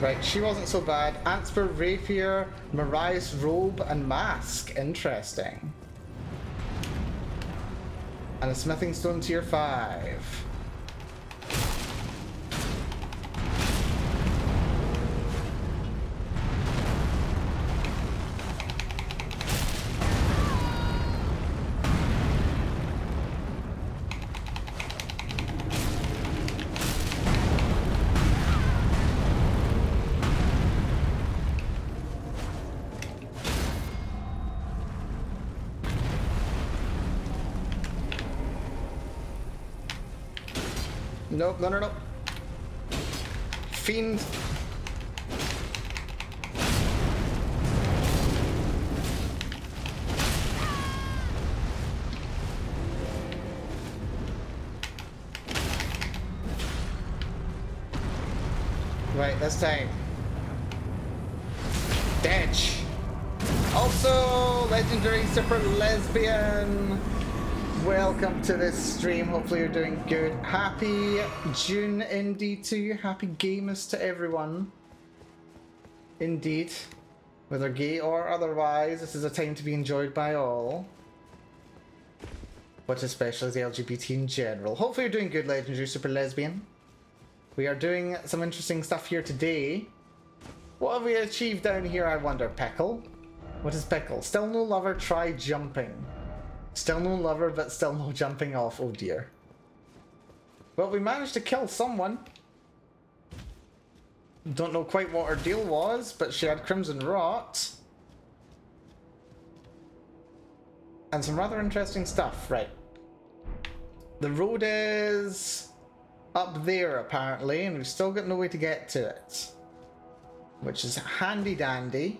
Speaker 1: Right, she wasn't so bad. Antspur, Rapier, Mariah's Robe, and Mask. Interesting. And a Smithing Stone tier 5. Nope, no, no, no. Fiend. Right, this time. Dench. Also, legendary super lesbian. Welcome to this stream. Hopefully you're doing good. Happy June indeed to you. Happy Gamers to everyone. Indeed. Whether gay or otherwise, this is a time to be enjoyed by all. But especially the LGBT in general. Hopefully you're doing good, legendary super lesbian. We are doing some interesting stuff here today. What have we achieved down here, I wonder? Pickle? What is pickle? Still no lover, try jumping. Still no lover, but still no jumping off. Oh dear. Well, we managed to kill someone. Don't know quite what her deal was, but she had Crimson Rot. And some rather interesting stuff. Right. The road is up there, apparently, and we've still got no way to get to it. Which is handy dandy.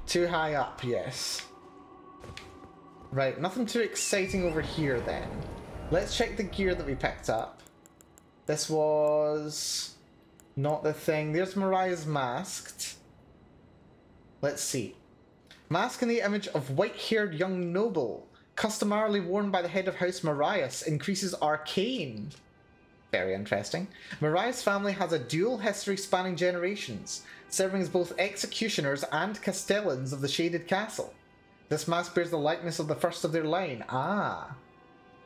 Speaker 1: Too high up, yes. Right, nothing too exciting over here then. Let's check the gear that we picked up. This was not the thing. There's Mariah's masked. Let's see. Mask in the image of white-haired young noble, customarily worn by the head of House Marias, increases arcane. Very interesting. Mariah's family has a dual history spanning generations, serving as both executioners and castellans of the Shaded Castle. This mask bears the likeness of the first of their line. Ah.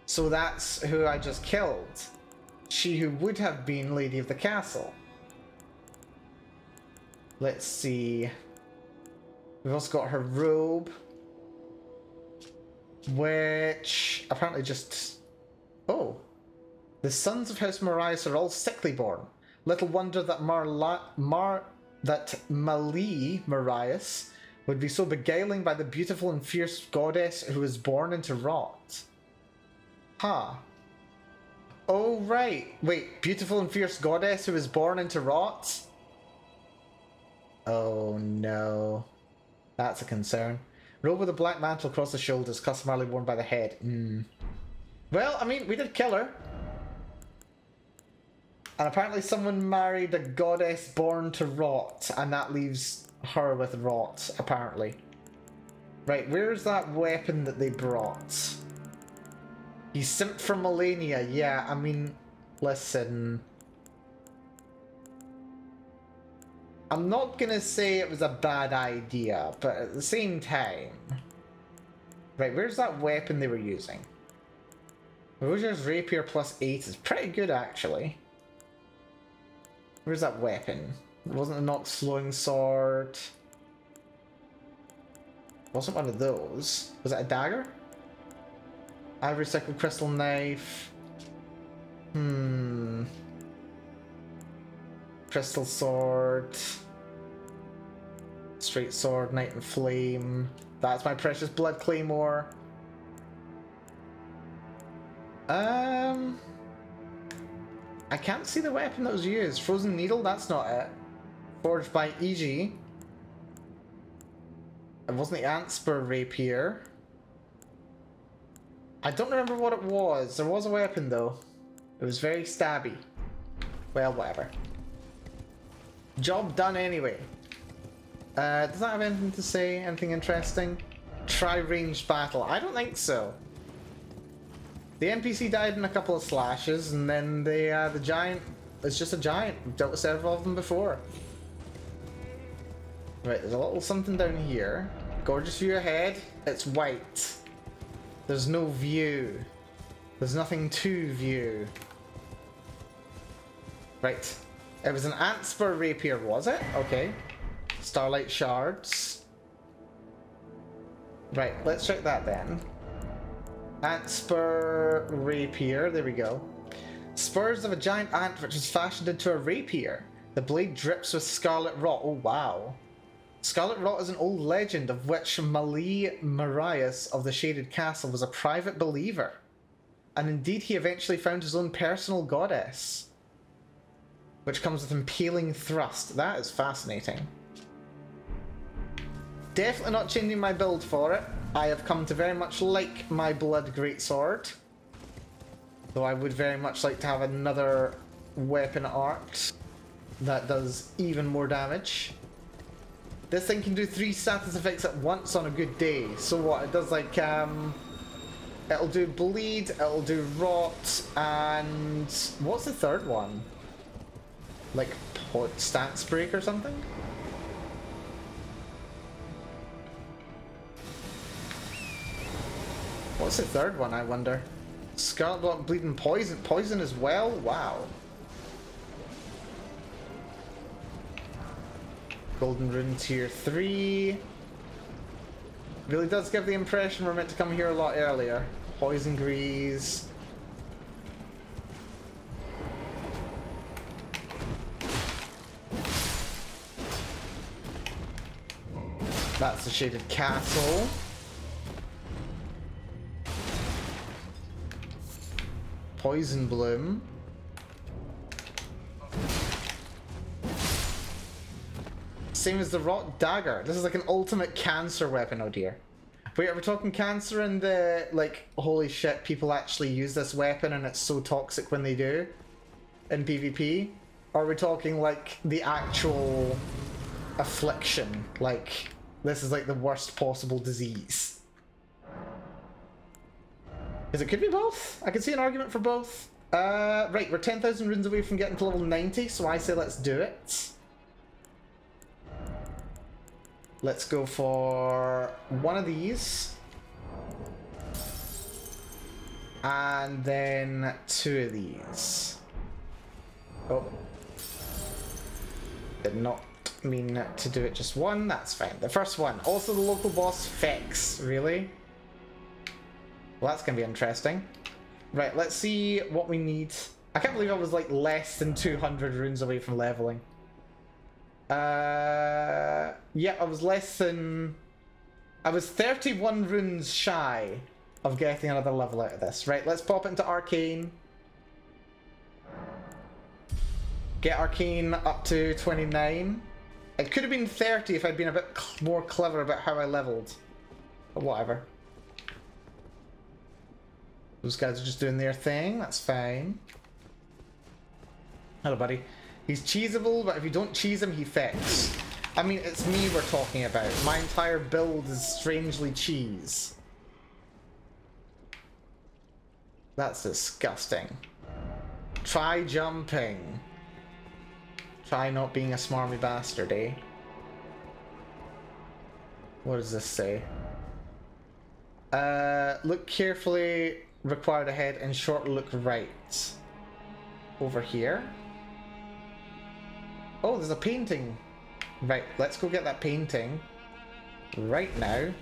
Speaker 1: So that's who I just killed. She who would have been Lady of the Castle. Let's see. We've also got her robe. Which apparently just... Oh. The sons of House Marias are all sickly born. Little wonder that Malie Marias would be so beguiling by the beautiful and fierce goddess who was born into rot. Huh. Oh, right. Wait, beautiful and fierce goddess who was born into rot? Oh, no. That's a concern. Robe with a black mantle across the shoulders, customarily worn by the head. Well, I mean, we did kill her. And apparently someone married a goddess born to rot, and that leaves her with rot, apparently. Right, where's that weapon that they brought? He's simped for millennia. Yeah, I mean, listen. I'm not gonna say it was a bad idea, but at the same time... Right, where's that weapon they were using? Roger's rapier plus 8 is pretty good, actually. Where's that weapon? It wasn't a Nox flowing sword. Wasn't one of those. Was it a dagger? Ivory recycled crystal knife. Crystal sword. Straight sword, night and flame. That's my precious blood claymore. I can't see the weapon that was used. Frozen needle, that's not it. Forged by EG. It wasn't the Antspur rapier. I don't remember what it was. There was a weapon though. It was very stabby. Well, whatever. Job done anyway. Does that have anything to say? Anything interesting? Try ranged battle. I don't think so. The NPC died in a couple of slashes, and then the giant is just a giant. We've dealt with several of them before. Right, there's a little something down here. Gorgeous view ahead. It's white. There's no view. There's nothing to view. Right. It was an Antspur rapier, was it? Okay. Starlight shards. Right, let's check that then. Antspur rapier, there we go. Spurs of a giant ant which is fashioned into a rapier. The blade drips with scarlet rot. Oh wow. Scarlet rot is an old legend of which Mali Marius of the Shaded Castle was a private believer. And indeed he eventually found his own personal goddess. Which comes with impaling thrust. That is fascinating. Definitely not changing my build for it. I have come to very much like my blood greatsword. Though I would very much like to have another weapon art that does even more damage. This thing can do 3 status effects at once on a good day. So what? It does like, it'll do bleed, it'll do rot, and what's the third one? Like, stance break or something? What's the third one, I wonder? Scarlet block, bleeding, poison. Poison as well? Wow. Golden rune tier 3. Really does give the impression we're meant to come here a lot earlier. Poison grease. That's the Shaded Castle. Poison bloom. Same as the rot dagger. This is like an ultimate cancer weapon, oh dear. Wait, are we talking cancer in the, like, holy shit, people actually use this weapon and it's so toxic when they do in PvP? Or are we talking like the actual affliction? Like, this is like the worst possible disease. Because it could be both. I can see an argument for both. Right, we're 10,000 runes away from getting to level 90, so I say let's do it. Let's go for one of these. And then 2 of these. Oh. Did not mean to do it just one, that's fine. The first one, also the local boss Fex, really? Well, that's gonna be interesting. Right, let's see what we need. I can't believe I was like less than 200 runes away from leveling. Yeah, I was less than... I was 31 runes shy of getting another level out of this. Right, let's pop into Arcane. Get Arcane up to 29. It could have been 30 if I'd been a bit more clever about how I leveled. But whatever. Those guys are just doing their thing, that's fine. Hello, buddy. He's cheesable, but if you don't cheese him, he fits. I mean, it's me we're talking about. My entire build is strangely cheese. That's disgusting. Try jumping. Try not being a smarmy bastard, eh? What does this say? Look carefully, required ahead, and short look right. Over here? Oh, there's a painting. Right, let's go get that painting. Right now.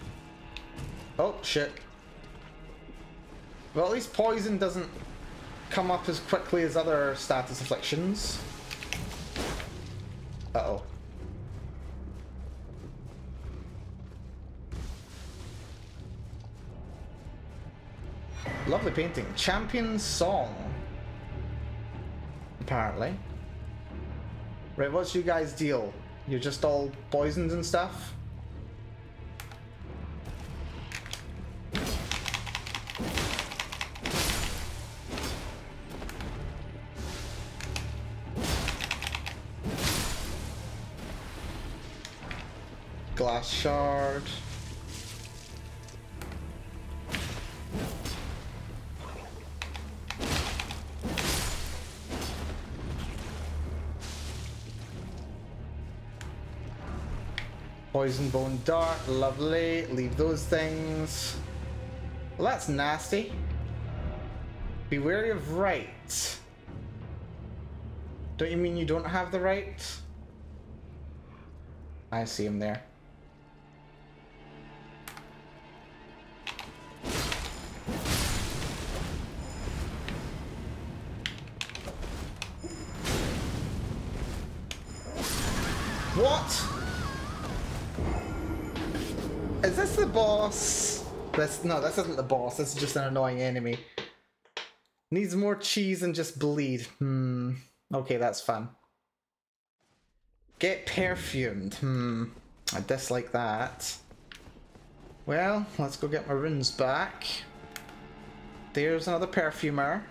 Speaker 1: Oh, shit. Well, at least poison doesn't come up as quickly as other status afflictions. Uh-oh. Lovely painting. Champion song. Apparently. Right, what's you guys' deal? You're just all poisoned and stuff? Glass shard. Poison bone dart, lovely. Leave those things. Well, that's nasty. Be wary of right. Don't you mean you don't have the right? I see him there. What? Is this the boss? No, this isn't the boss. This is just an annoying enemy. Needs more cheese and just bleed. Okay, that's fun. Get perfumed. I dislike that. Well, let's go get my runes back. There's another perfumer.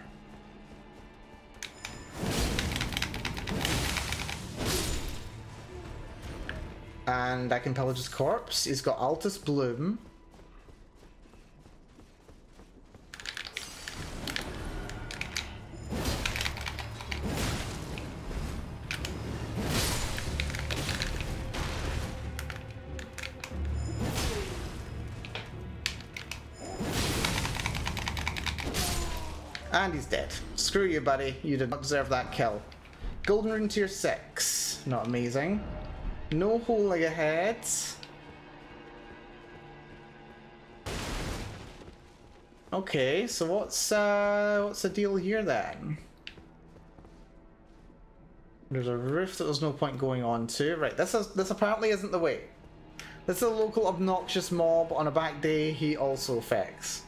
Speaker 1: And I can pillage his corpse. He's got Altus Bloom. And he's dead. Screw you, buddy. You did not deserve that kill. Golden Rune tier 6. Not amazing. No holy ahead. Okay, so what's the deal here then? There's a roof that there's no point going on to. Right, this apparently isn't the way. This is a local obnoxious mob. On a back day, he also affects.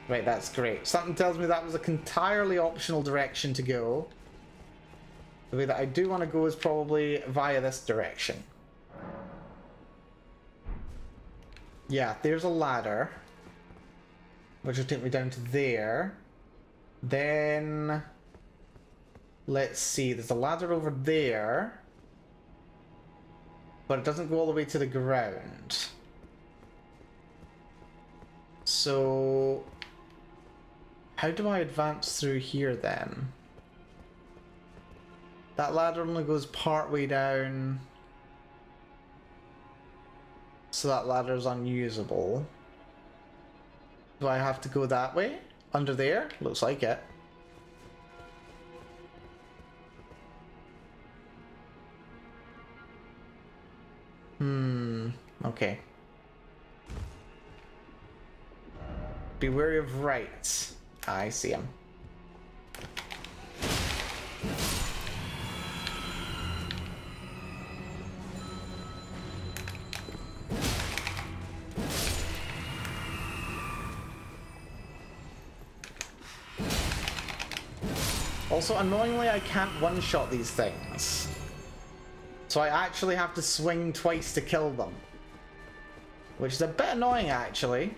Speaker 1: Right, that's great. Something tells me that was an entirely optional direction to go. The way that I do want to go is probably via this direction. Yeah, there's a ladder, which will take me down to there. Then, let's see, there's a ladder over there, but it doesn't go all the way to the ground. So, how do I advance through here then? That ladder only goes part way down, so that ladder's unusable. Do I have to go that way? Under there? Looks like it. Okay. Be wary of right. I see him. Also, annoyingly, I can't one-shot these things. So I actually have to swing twice to kill them. Which is a bit annoying, actually.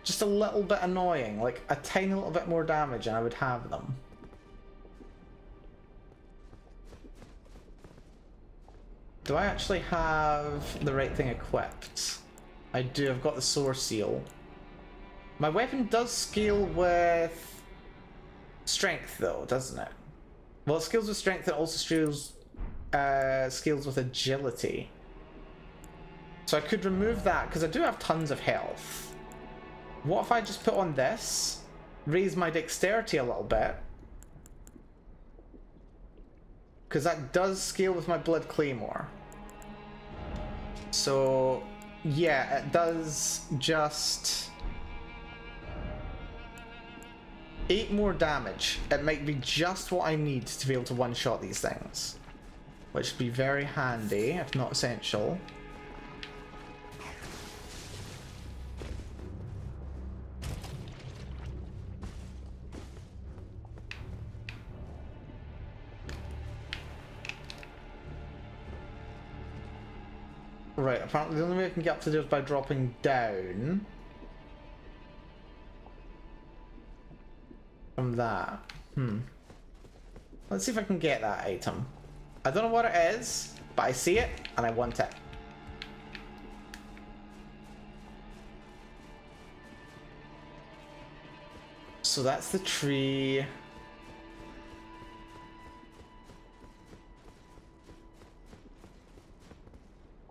Speaker 1: Just a little bit annoying. Like, a tiny little bit more damage and I would have them. Do I actually have the right thing equipped? I do, I've got the source seal. My weapon does scale with strength though, doesn't it? Well, it scales with strength, it also scales with agility. So I could remove that, because I do have tons of health. What if I just put on this, raise my dexterity a little bit? Because that does scale with my blood claymore. So, yeah, it does just 8 more damage. It might be just what I need to be able to one-shot these things. Which would be very handy, if not essential. Right, apparently the only way I can get up to there is by dropping down. From that. Let's see if I can get that item. I don't know what it is, but I see it and I want it. So that's the tree.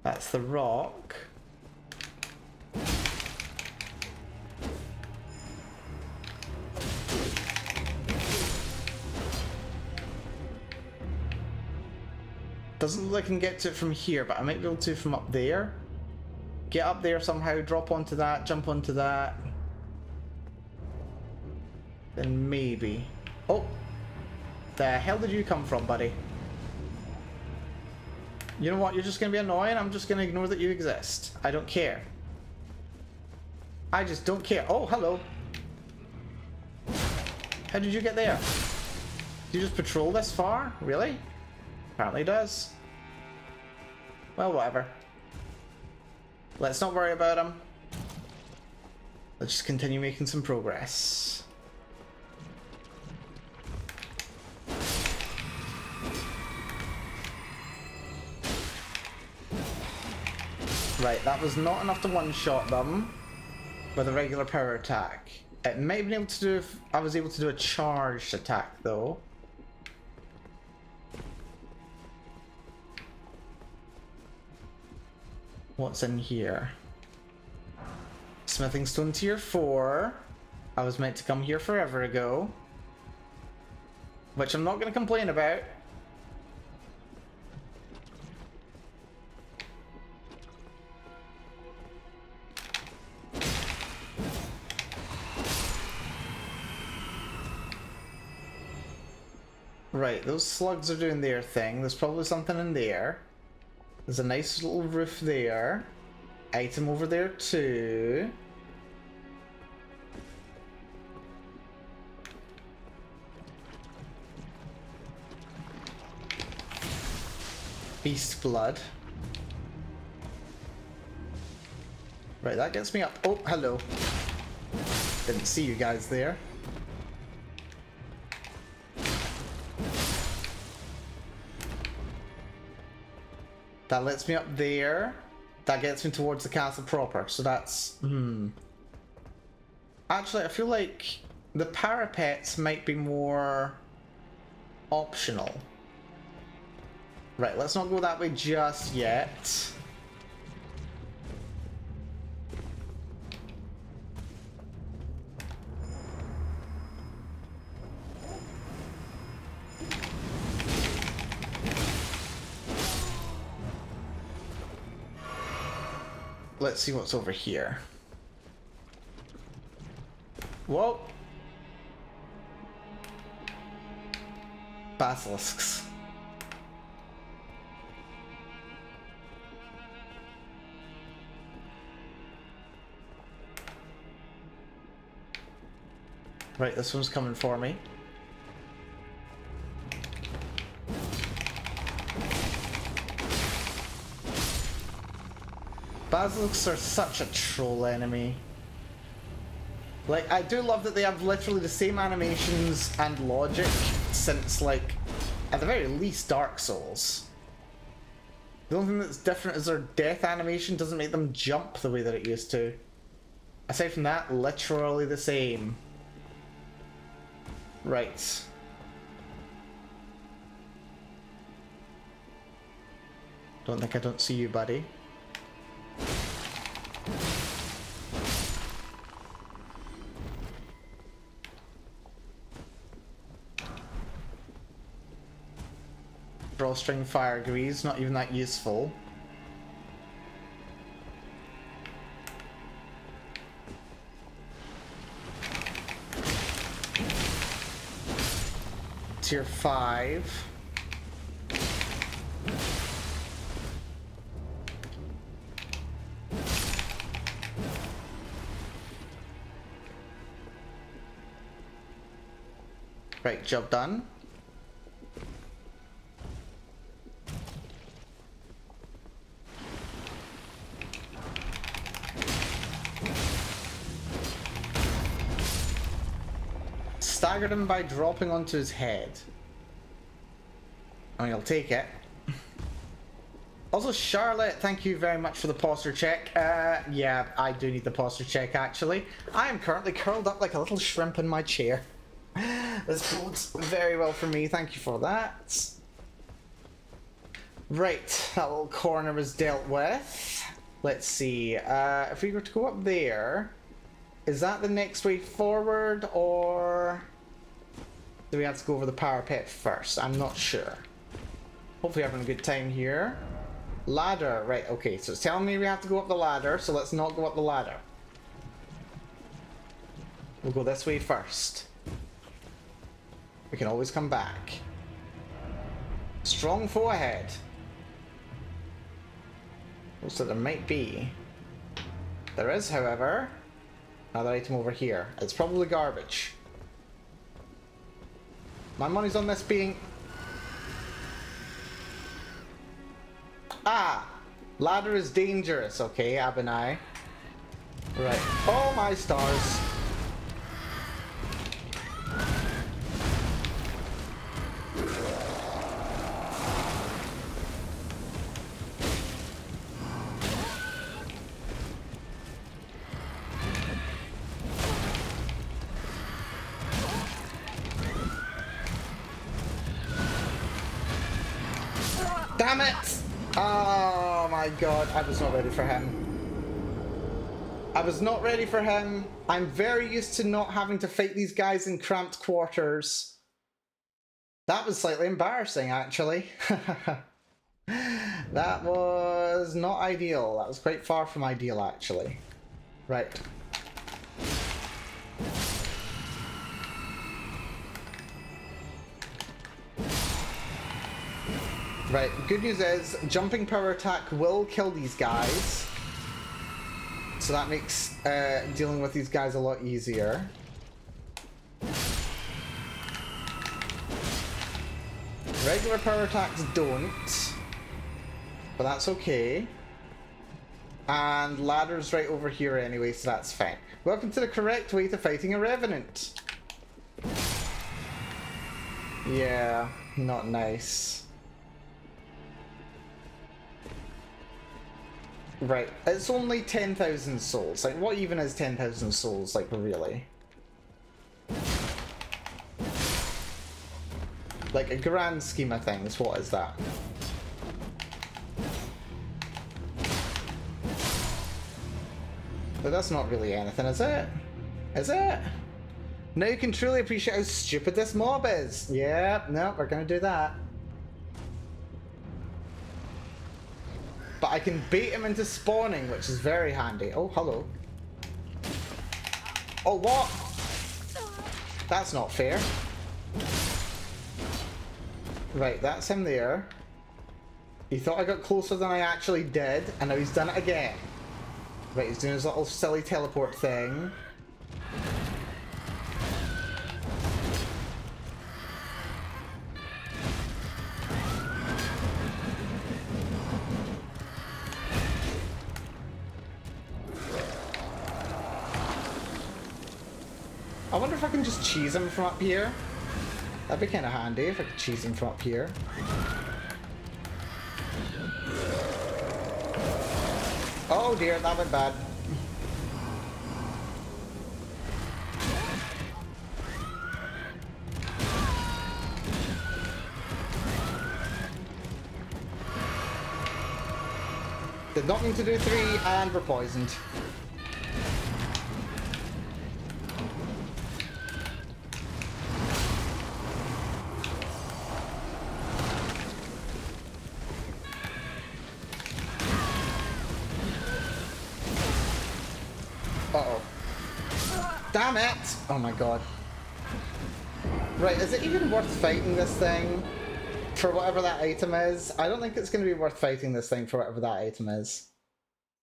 Speaker 1: That's the rock. Doesn't look like I can get to it from here, but I might be able to from up there. Get up there somehow, drop onto that, jump onto that. Then maybe. Oh! The hell did you come from, buddy? You know what? You're just gonna be annoying. I'm just gonna ignore that you exist. I don't care. I just don't care. Oh, hello. How did you get there? Did you just patrol this far? Really? Apparently does. Well, whatever. Let's not worry about him. Let's just continue making some progress. Right, that was not enough to one-shot them with a regular power attack. It might have been able to do if I was able to do a charged attack, though. What's in here? Smithing stone tier 4. I was meant to come here forever ago. Which I'm not going to complain about. Right, those slugs are doing their thing. There's probably something in there. There's a nice little roof there. Item over there too. Beast blood. Right, that gets me up. Oh, hello. Didn't see you guys there. That lets me up there. That gets me towards the castle proper. So that's... Actually, I feel like the parapets might be more optional. Right, let's not go that way just yet. Let's see what's over here. Whoa! Basilisks. Right, this one's coming for me. Basilisks are such a troll enemy. Like, I do love that they have literally the same animations and logic since, like, at the very least, Dark Souls. The only thing that's different is their death animation doesn't make them jump the way that it used to. Aside from that, literally the same. Right. Don't think I don't see you, buddy. Drawstring fire grease, not even that useful. Tier 5. Right, job done. Staggered him by dropping onto his head. I mean, I'll take it. Also, Charlotte, thank you very much for the posture check. Yeah, I do need the posture check, actually. I am currently curled up like a little shrimp in my chair. This bodes very well for me, thank you for that. Right, that little corner was dealt with. Let's see, if we were to go up there, is that the next way forward, or do we have to go over the parapet first? I'm not sure. Hopefully having a good time here. Ladder, right, okay, so it's telling me we have to go up the ladder, so let's not go up the ladder. We'll go this way first. We can always come back. Strong foe ahead. So there might be. There is, however, another item over here. It's probably garbage. My money's on this being... Ah! Ladder is dangerous. Okay, Abinai. Right. Oh my stars. Damn it! Oh my god, I was not ready for him. I was not ready for him. I'm very used to not having to fight these guys in cramped quarters. That was slightly embarrassing, actually. That was not ideal. That was quite far from ideal, actually. Right. Right, good news is, jumping power attack will kill these guys. So that makes dealing with these guys a lot easier. Regular power attacks don't. But that's okay. And ladder's right over here anyway, so that's fine. Welcome to the correct way to fighting a revenant. Yeah, not nice. Right, it's only 10,000 souls. Like, what even is 10,000 souls, like, really? Like, a grand scheme of things, what is that? But that's not really anything, is it? Is it? Now you can truly appreciate how stupid this mob is. Yeah, no, we're gonna do that. But I can bait him into spawning, which is very handy. Oh, hello. Oh, what? That's not fair. Right, that's him there. He thought I got closer than I actually did, and now he's done it again. Right, he's doing his little silly teleport thing. I wonder if I can just cheese him from up here. That'd be kind of handy if I could cheese him from up here. Oh dear, that went bad. Did not mean to do 3 and we're poisoned. Uh-oh. Damn it! Oh my god. Right, is it even worth fighting this thing for whatever that item is? I don't think it's going to be worth fighting this thing for whatever that item is.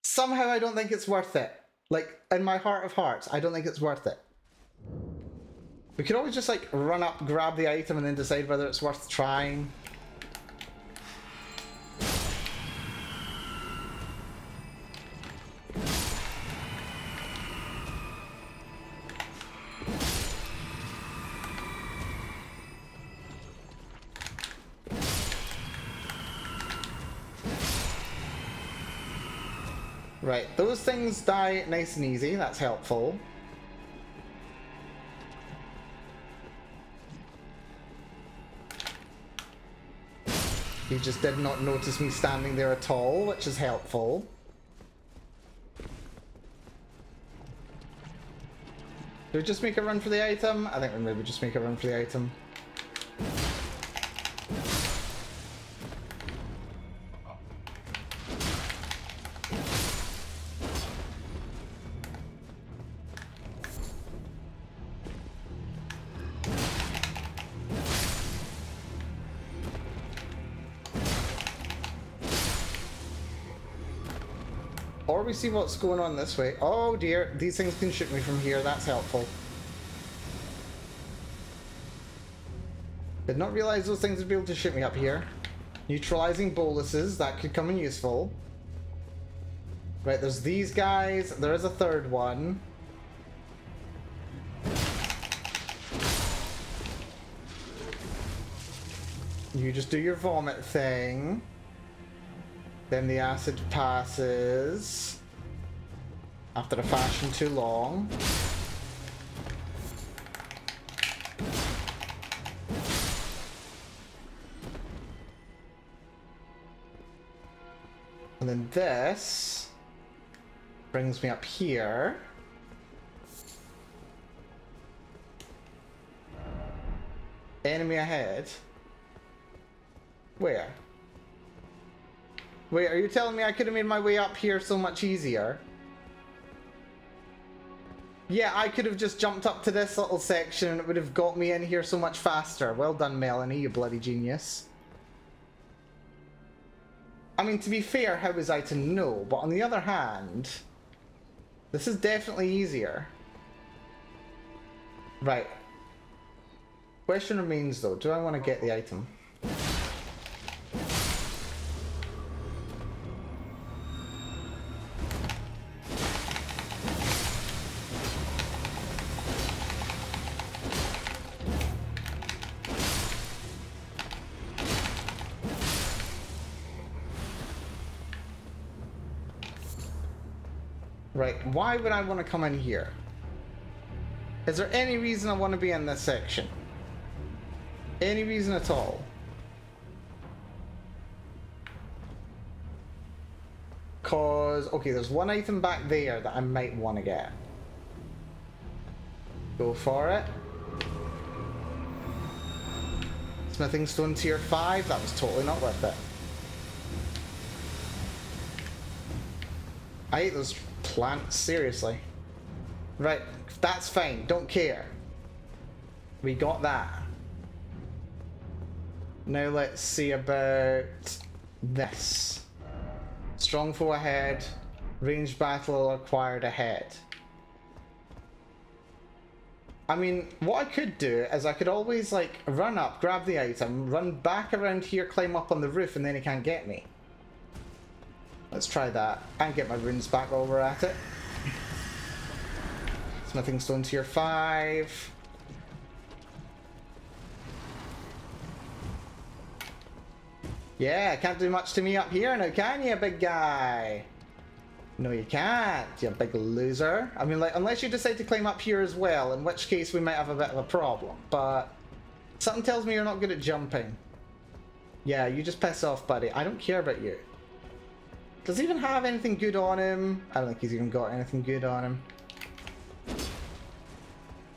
Speaker 1: Somehow I don't think it's worth it. Like, in my heart of hearts, I don't think it's worth it. We could always just, like, run up, grab the item, and then decide whether it's worth trying. Right, those things die nice and easy, that's helpful. He just did not notice me standing there at all, which is helpful. Do we just make a run for the item? I think we maybe just make a run for the item. Or we see what's going on this way. Oh dear, these things can shoot me from here, that's helpful. Did not realize those things would be able to shoot me up here. Neutralizing boluses, that could come in useful. Right, there's these guys, there is a third one. You just do your vomit thing. Then the acid passes after a fashion too long. And then this brings me up here. Enemy ahead. Where? Wait, are you telling me I could have made my way up here so much easier? Yeah, I could have just jumped up to this little section and it would have got me in here so much faster. Well done, Melanie, you bloody genius. I mean, to be fair, how was I to know? But on the other hand, this is definitely easier. Right. Question remains though, do I want to get the item? Right, why would I want to come in here? Is there any reason I want to be in this section? Any reason at all? Cause, okay, there's one item back there that I might want to get. Go for it. Smithing stone tier 5, that was totally not worth it. I hate those plants, seriously. Right, that's fine, don't care. We got that. Now let's see about this. Strong foe ahead, ranged battle acquired ahead. I mean, what I could do is I could always like run up, grab the item, run back around here, climb up on the roof, and then he can't get me. Let's try that and get my runes back while we're at it. Smithing stone tier 5. Yeah, can't do much to me up here now, can you, big guy? No, you can't, you big loser. I mean, like, unless you decide to climb up here as well, in which case we might have a bit of a problem. But something tells me you're not good at jumping. Yeah, you just piss off, buddy. I don't care about you. Does he even have anything good on him? I don't think he's even got anything good on him.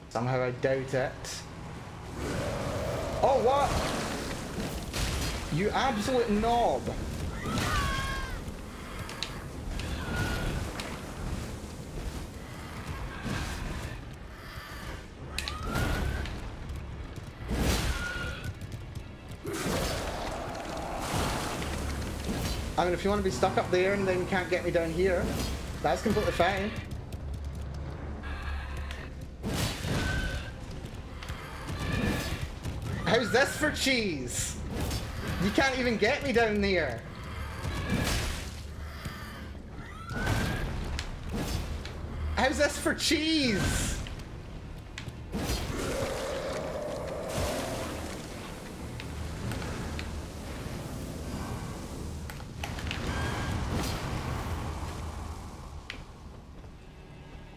Speaker 1: Somehow I doubt it. Oh, what? You absolute knob. I mean, if you want to be stuck up there and then you can't get me down here, that's completely fine. How's this for cheese? You can't even get me down there. How's this for cheese?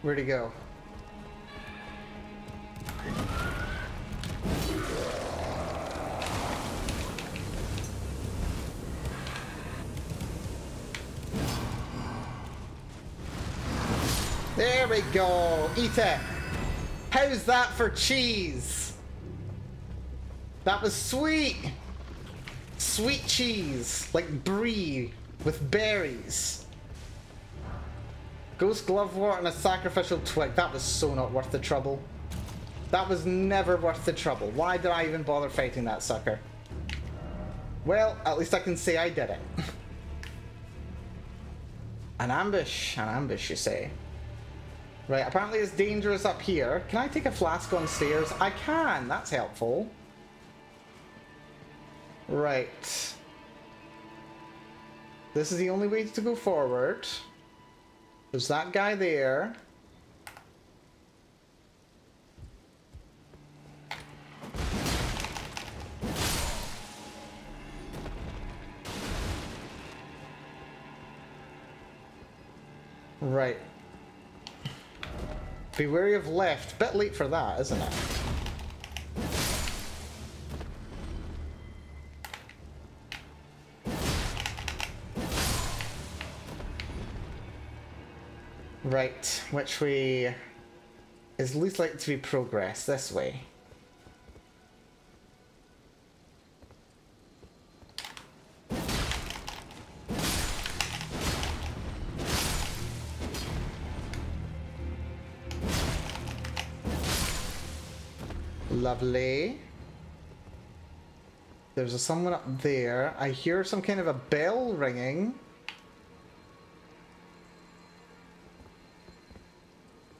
Speaker 1: Where'd he go? There we go. Eat it. How's that for cheese? That was sweet. Sweet cheese. Like brie with berries. Ghost Glovewort and a sacrificial twig. That was so not worth the trouble. That was never worth the trouble. Why did I even bother fighting that sucker? Well, at least I can say I did it. An ambush, you say. Right, apparently it's dangerous up here. Can I take a flask on stairs? I can, that's helpful. Right. This is the only way to go forward. There's that guy there. Right. Be wary of left. Bit late for that, isn't it? Right, which way is least likely to be progress? This way. Lovely. There's someone up there. I hear some kind of a bell ringing.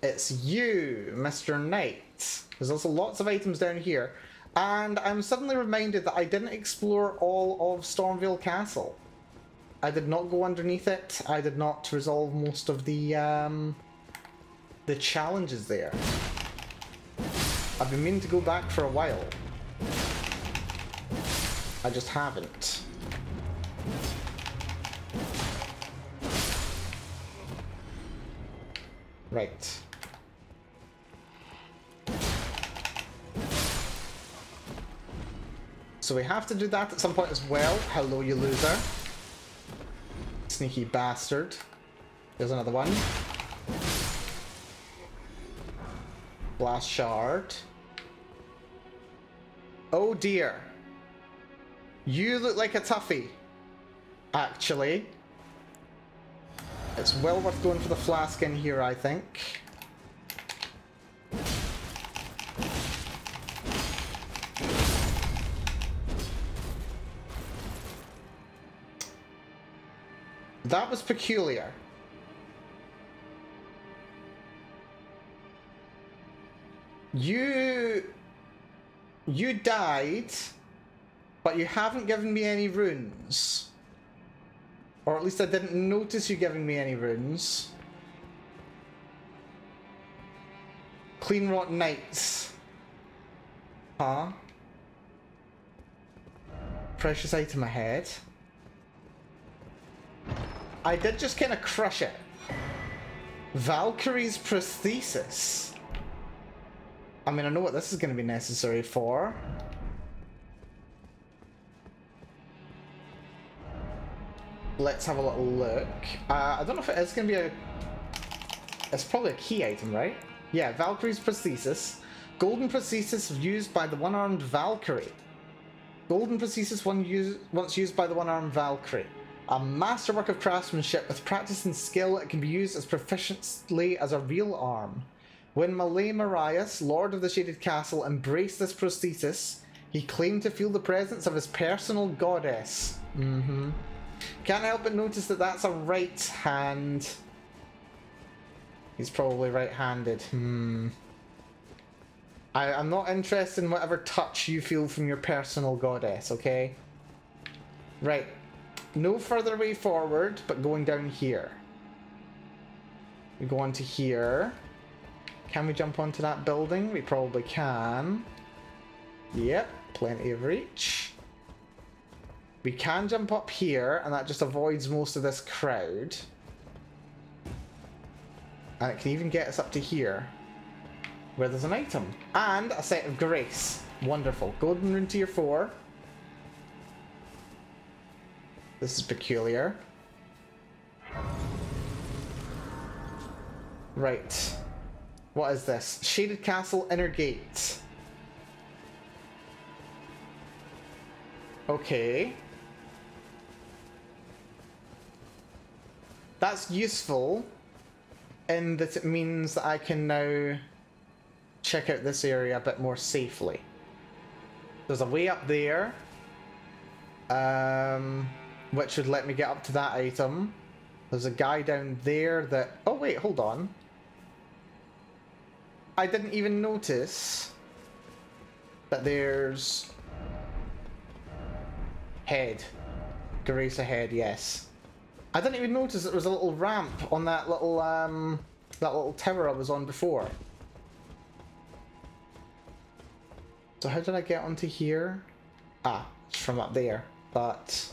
Speaker 1: It's you, Mr. Knight. There's also lots of items down here. And I'm suddenly reminded that I didn't explore all of Stormvale Castle. I did not go underneath it. I did not resolve most of the challenges there. I've been meaning to go back for a while. I just haven't. Right. So we have to do that at some point as well. Hello, you loser. Sneaky bastard. There's another one. Blast shard. Oh dear. You look like a toughie. Actually. It's well worth going for the flask in here, I think. That was peculiar. You died, but you haven't given me any runes. Or at least I didn't notice you giving me any runes. Clean Rot Knights. Huh? Precious item ahead. I did just kind of crush it. Valkyrie's prosthesis. I mean, I know what this is going to be necessary for. Let's have a little look. I don't know if it is going to be a... It's probably a key item, right? Yeah, Valkyrie's prosthesis. Golden prosthesis used by the one-armed Valkyrie. Golden prosthesis once used by the one-armed Valkyrie. A masterwork of craftsmanship with practice and skill, it can be used as proficiently as a real arm. When Malay Marias, Lord of the Shaded Castle, embraced this prosthesis, he claimed to feel the presence of his personal goddess. Can't help but notice that that's a right hand. He's probably right-handed. I'm not interested in whatever touch you feel from your personal goddess, okay? Right. No further way forward, but going down here. We go onto here. Can we jump onto that building? We probably can. Yep, plenty of reach. We can jump up here, and that just avoids most of this crowd. And it can even get us up to here, where there's an item. And a set of grace. Wonderful. Golden rune tier 4. This is peculiar. Right. What is this? Shaded Castle Inner Gate. Okay. That's useful in that it means that I can now check out this area a bit more safely. There's a way up there, which would let me get up to that item. There's a guy down there that... Oh wait, hold on. I didn't even notice that there's... Head. Grace ahead, yes. I didn't even notice there was a little ramp on that little tower I was on before. So how did I get onto here? Ah, it's from up there, but...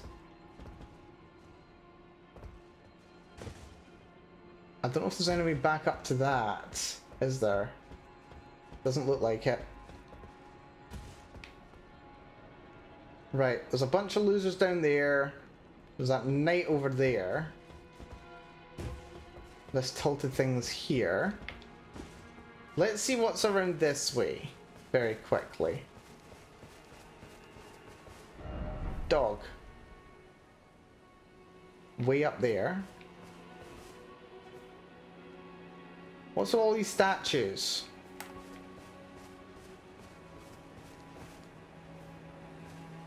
Speaker 1: I don't know if there's any way back up to that, is there? Doesn't look like it. Right, there's a bunch of losers down there. There's that knight over there. This tilted thing's here. Let's see what's around this way very quickly. Dog. Way up there. What's all these statues?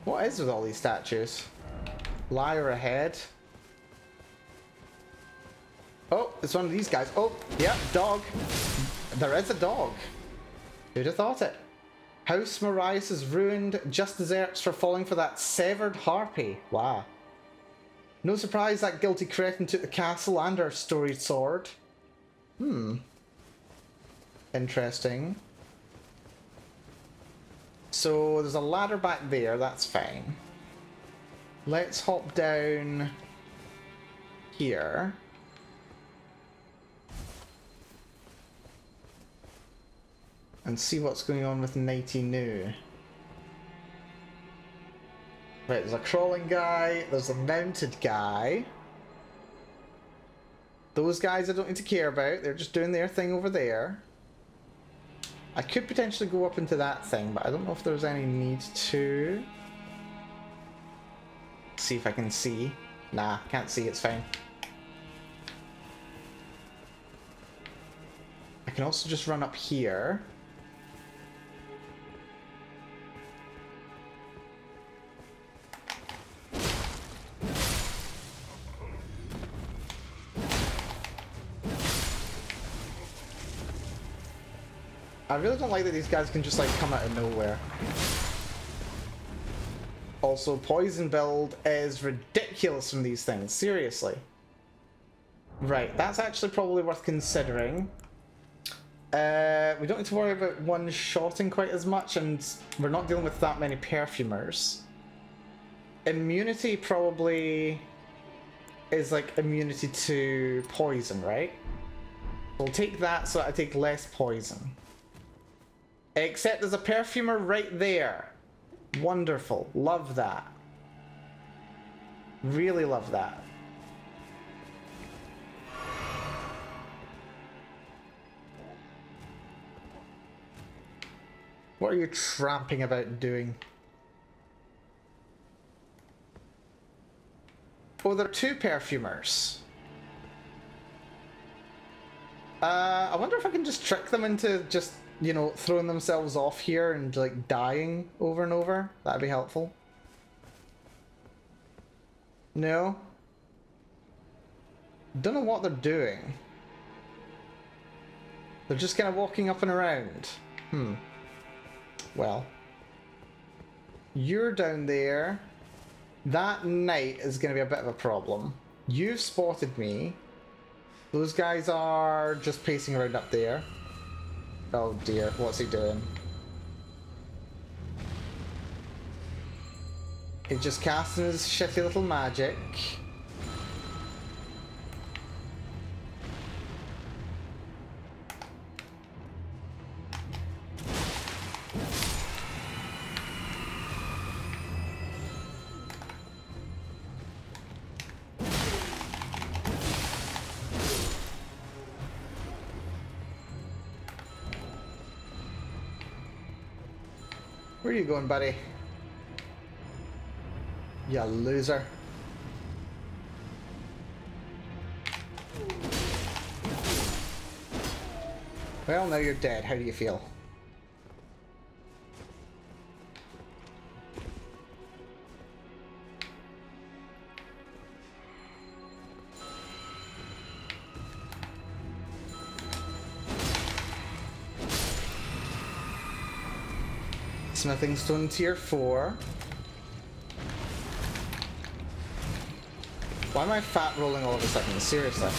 Speaker 1: What is with all these statues? Liar ahead. Oh, it's one of these guys. Oh, yeah, dog. There is a dog. Who'd have thought it? House Marias is ruined. Just deserts for falling for that severed harpy. Wow. No surprise that guilty cretin took the castle and our storied sword. Interesting. So there's a ladder back there, that's fine. Let's hop down here. And see what's going on with Nighty New. Right, there's a crawling guy, there's a mounted guy. Those guys I don't need to care about, they're just doing their thing over there. I could potentially go up into that thing, but I don't know if there's any need to. See if I can see. Nah, can't see, it's fine. I can also just run up here. I really don't like that these guys can just like come out of nowhere. Also, poison build is ridiculous from these things, seriously. Right, that's actually probably worth considering. We don't need to worry about one-shotting quite as much, and we're not dealing with that many perfumers. Immunity probably is like immunity to poison, right? We'll take that so that I take less poison. Except there's a perfumer right there. Wonderful. Love that. Really love that. What are you tramping about doing? Oh, there are two perfumers. I wonder if I can just trick them into just, you know, throwing themselves off here and like dying over and over. That'd be helpful. No? Don't know what they're doing. They're just kind of walking up and around. Well. You're down there. That knight is going to be a bit of a problem. You've spotted me. Those guys are just pacing around up there. Oh dear, what's he doing? He's just casting his shitty little magic. Where are you going, buddy? You loser. Well, now you're dead. How do you feel? Smithing stone tier 4. Why am I fat rolling all of a sudden? Seriously.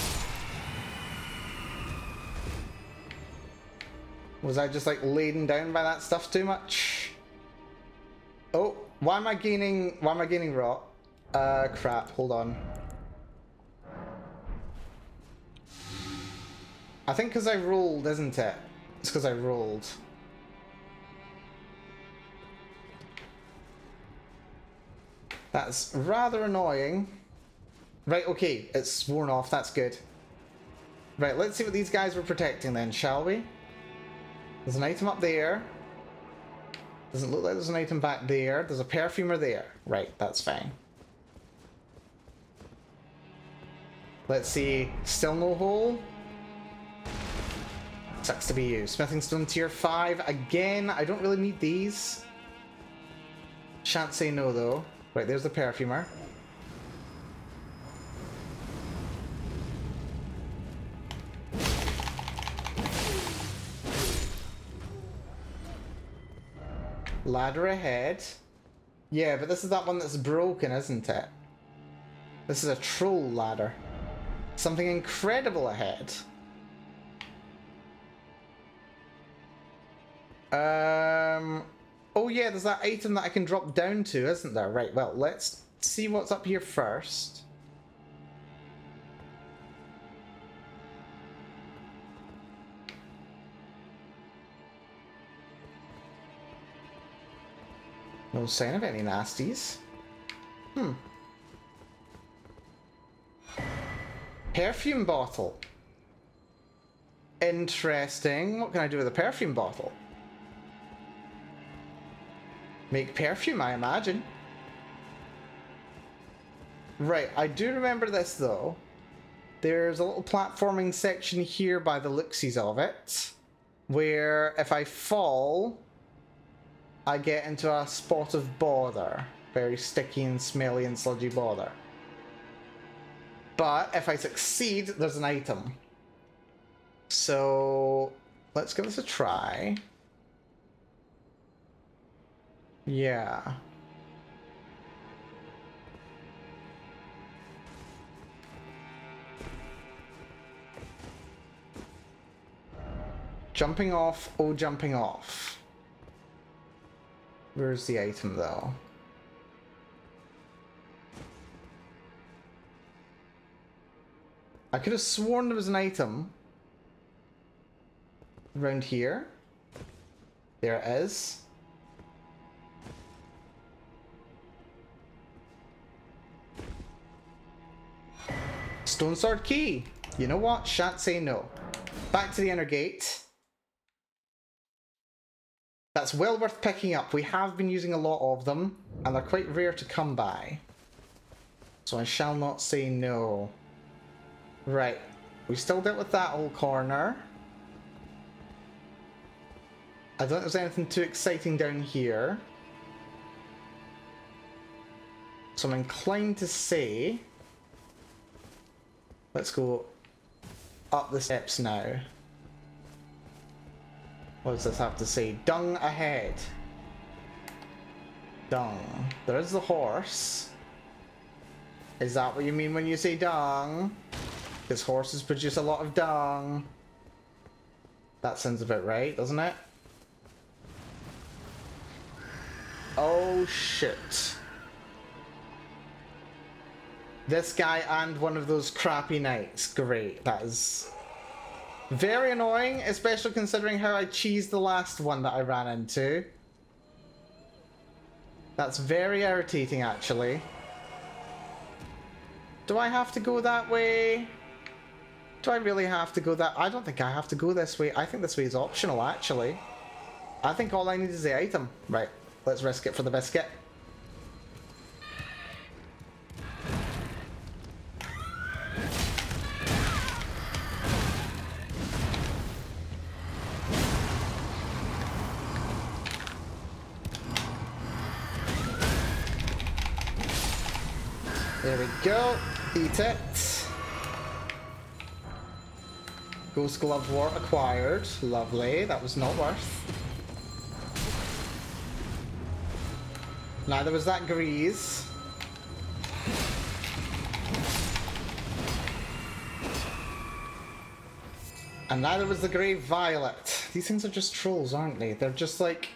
Speaker 1: Was I just like laden down by that stuff too much? Oh, why am I gaining rot? Crap, hold on. I think because I rolled, isn't it? It's because I rolled. That's rather annoying. Right, okay, it's worn off, that's good. Right, let's see what these guys were protecting then, shall we? There's an item up there. Doesn't look like there's an item back there. There's a perfumer there. Right, that's fine. Let's see, still no hole? Sucks to be you. Smithing stone tier 5. Again, I don't really need these. Shan't say no though. Right, there's the perfumer. Ladder ahead. Yeah, but this is that one that's broken, isn't it? This is a troll ladder. Something incredible ahead. Oh yeah, there's that item that I can drop down to, isn't there? Right, well, let's see what's up here first. No sign of any nasties. Perfume bottle. Interesting. What can I do with a perfume bottle? Make perfume, I imagine. Right, I do remember this though. There's a little platforming section here by the looksies of it, where if I fall, I get into a spot of bother. Very sticky and smelly and sludgy bother. But if I succeed, there's an item. So let's give this a try. Yeah. Jumping off, oh jumping off. Where's the item though? I could have sworn there was an item Around here. There it is. Stone sword key. You know what? Shan't say no. Back to the inner gate. That's well worth picking up. We have been using a lot of them, and they're quite rare to come by. So I shall not say no. Right. We still dealt with that whole corner. I don't think there's anything too exciting down here. So I'm inclined to say... Let's go up the steps now. What does this have to say? Dung ahead. Dung. There is the horse. Is that what you mean when you say dung? Because horses produce a lot of dung. That sounds about right, doesn't it? Oh shit. This guy and one of those crappy knights. Great. That is very annoying, especially considering how I cheesed the last one that I ran into. That's very irritating, actually. Do I have to go that way? Do I really have to go that? I don't think I have to go this way. I think this way is optional, actually. I think all I need is the item. Right, let's risk it for the biscuit. There we go. Eat it. Ghost Glove Wart acquired. Lovely. That was not worth. Neither was that grease. And neither was the Grey Violet. These things are just trolls, aren't they? They're just like,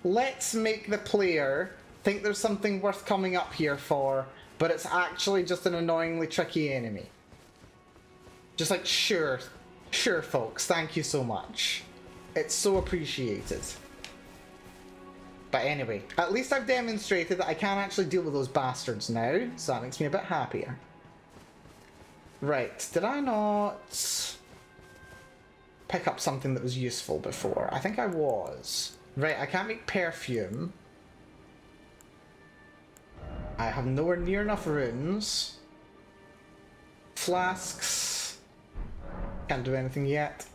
Speaker 1: let's make the player think there's something worth coming up here for, but it's actually just an annoyingly tricky enemy. Just like, sure folks, thank you so much. It's so appreciated. But anyway, at least I've demonstrated that I can actually deal with those bastards now, so that makes me a bit happier. Right, did I not pick up something that was useful before? I think I was. Right, I can't make perfume. I have nowhere near enough runes. Flasks. Can't do anything yet.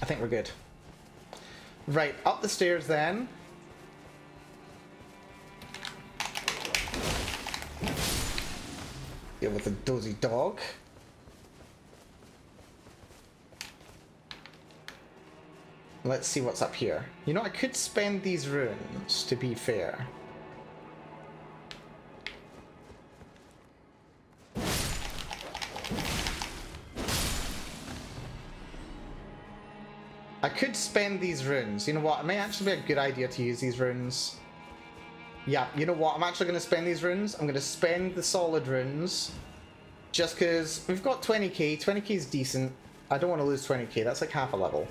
Speaker 1: I think we're good. Right, up the stairs then. Deal with the dozy dog. Let's see what's up here. You know, I could spend these runes, to be fair. I could spend these runes. You know what? It may actually be a good idea to use these runes. Yeah, you know what? I'm actually going to spend these runes. I'm going to spend the solid runes. Just because we've got 20k. 20k is decent. I don't want to lose 20k. That's like half a level.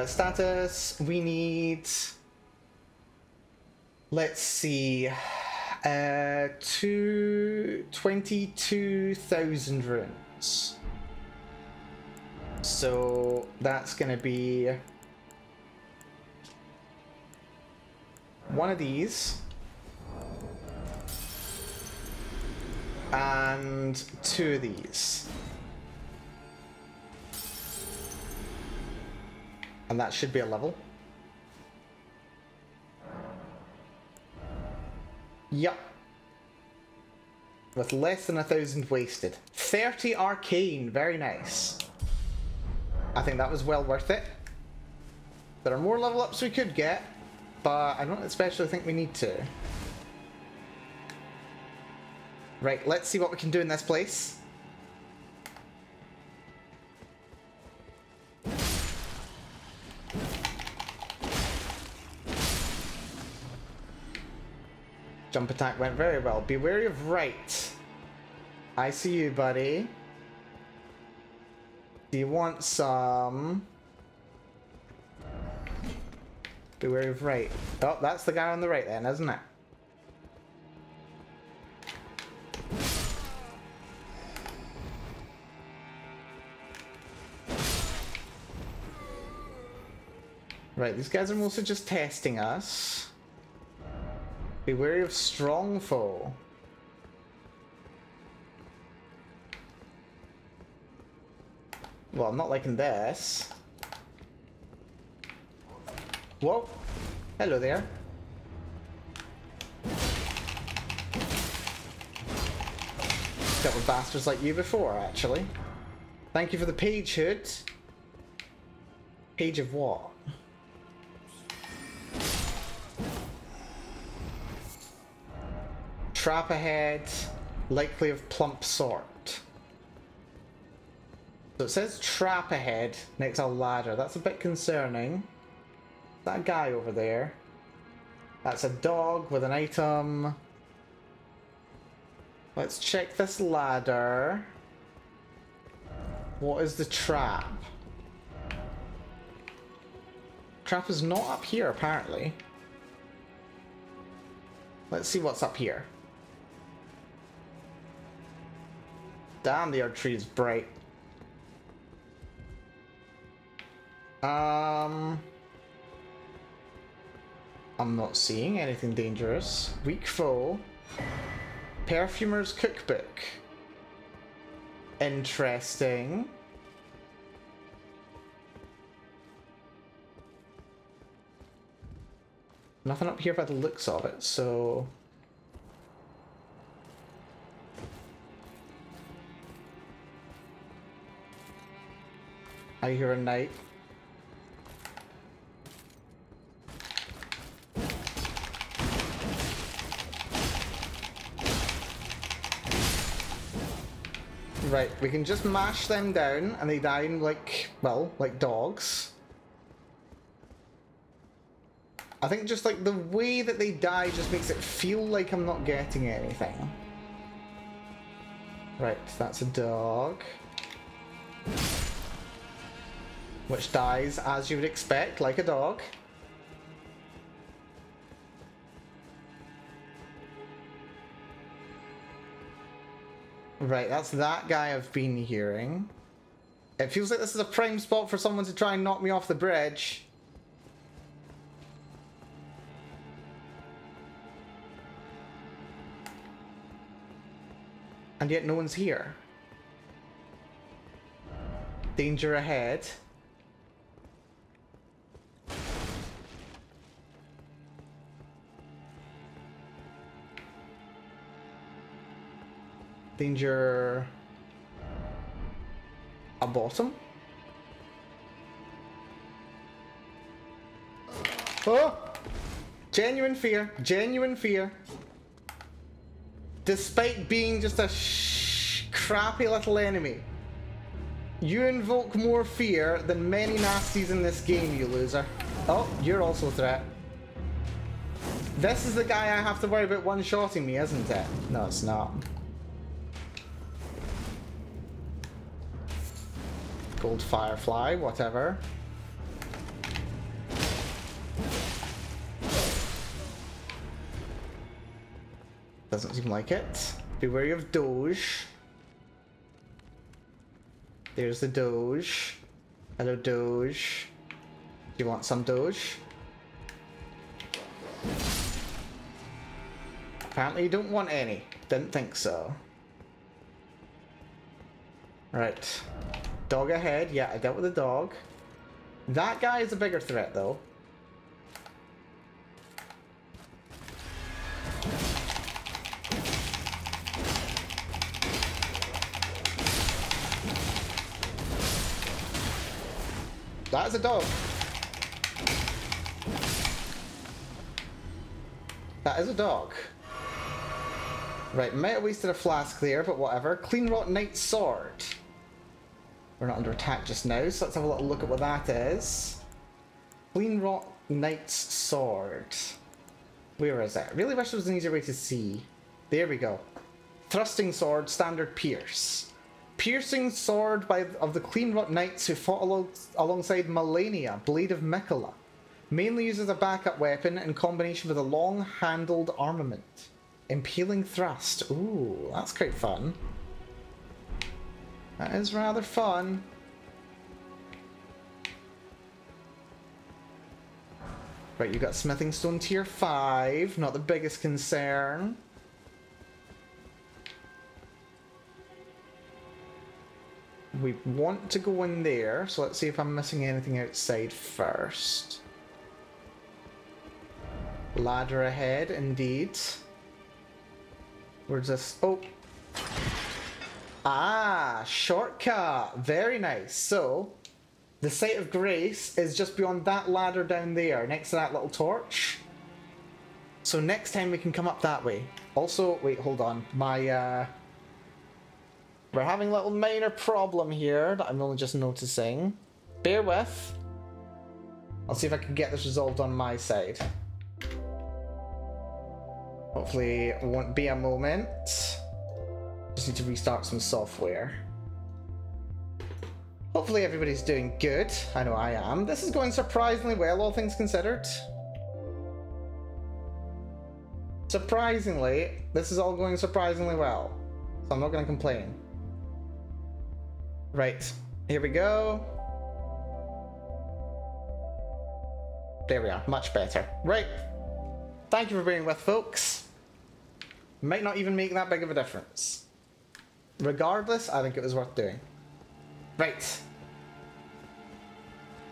Speaker 1: Status. We need... Let's see... 22,000 runes. So that's going to be one of these and two of these. And that should be a level. Yup. With less than 1,000 wasted. 30 arcane, very nice. I think that was well worth it. There are more level ups we could get, but I don't especially think we need to. Right, let's see what we can do in this place. Jump attack went very well. Be wary of right. I see you, buddy. Do you want some? Be wary of right. Oh, that's the guy on the right then, isn't it? Right, these guys are mostly just testing us. Be wary of strong foe. Well, I'm not liking this. Whoa! Hello there. Dealt with bastards like you before, actually. Thank you for the page, Hood. Page of what? Trap ahead, likely of plump sort. So it says trap ahead next to a ladder. That's a bit concerning. That guy over there. That's a dog with an item. Let's check this ladder. What is the trap? Trap is not up here, apparently. Let's see what's up here. Damn, the tree is bright. I'm not seeing anything dangerous. Weak foe. Perfumer's cookbook. Interesting. Nothing up here by the looks of it, so... I hear a knight. Right, we can just mash them down and they die in like, well, like dogs. I think just like the way that they die just makes it feel like I'm not getting anything. Right, that's a dog. Which dies as you would expect, like a dog. Right, that's that guy I've been hearing. It feels like this is a prime spot for someone to try and knock me off the bridge. And yet no one's here. Danger ahead. Danger... a bottom? Oh! Genuine fear. Genuine fear. Despite being just a crappy little enemy. You invoke more fear than many nasties in this game, you loser. Oh, you're also a threat. This is the guy I have to worry about one-shotting me, isn't it? No, it's not. Gold Firefly, whatever. Doesn't seem like it. Be wary of Doge. There's the Doge. Hello, Doge. Do you want some Doge? Apparently you don't want any. Didn't think so. Right. Dog ahead. Yeah, I dealt with the dog. That guy is a bigger threat, though. That is a dog. That is a dog. Right, might have wasted a flask there, but whatever. Clean Rot Knight's Sword. We're not under attack just now, so let's have a little look at what that is. Clean Rot Knight's Sword. Where is it? I really wish there was an easier way to see. There we go. Thrusting sword, standard pierce. Piercing sword of the Cleanrot Knights who fought alongside Malenia, Blade of Mikola. Mainly used as a backup weapon in combination with a long-handled armament. Impaling thrust. Ooh, that's quite fun. That is rather fun. Right, you got Smithing Stone tier 5, not the biggest concern. We want to go in there, so let's see if I'm missing anything outside first. Ladder ahead, indeed. Where's this? Oh! Ah, shortcut! Very nice. So, the Site of Grace is just beyond that ladder down there, next to that little torch. So next time we can come up that way. Also, wait, hold on. We're having a little minor problem here that I'm only just noticing. Bear with. I'll see if I can get this resolved on my side. Hopefully it won't be a moment. Just need to restart some software. Hopefully everybody's doing good. I know I am. This is going surprisingly well, all things considered. Surprisingly, this is all going surprisingly well. So I'm not going to complain. Right, here we go. There we are, much better. Right, thank you for being with, folks. Might not even make that big of a difference. Regardless, I think it was worth doing. Right.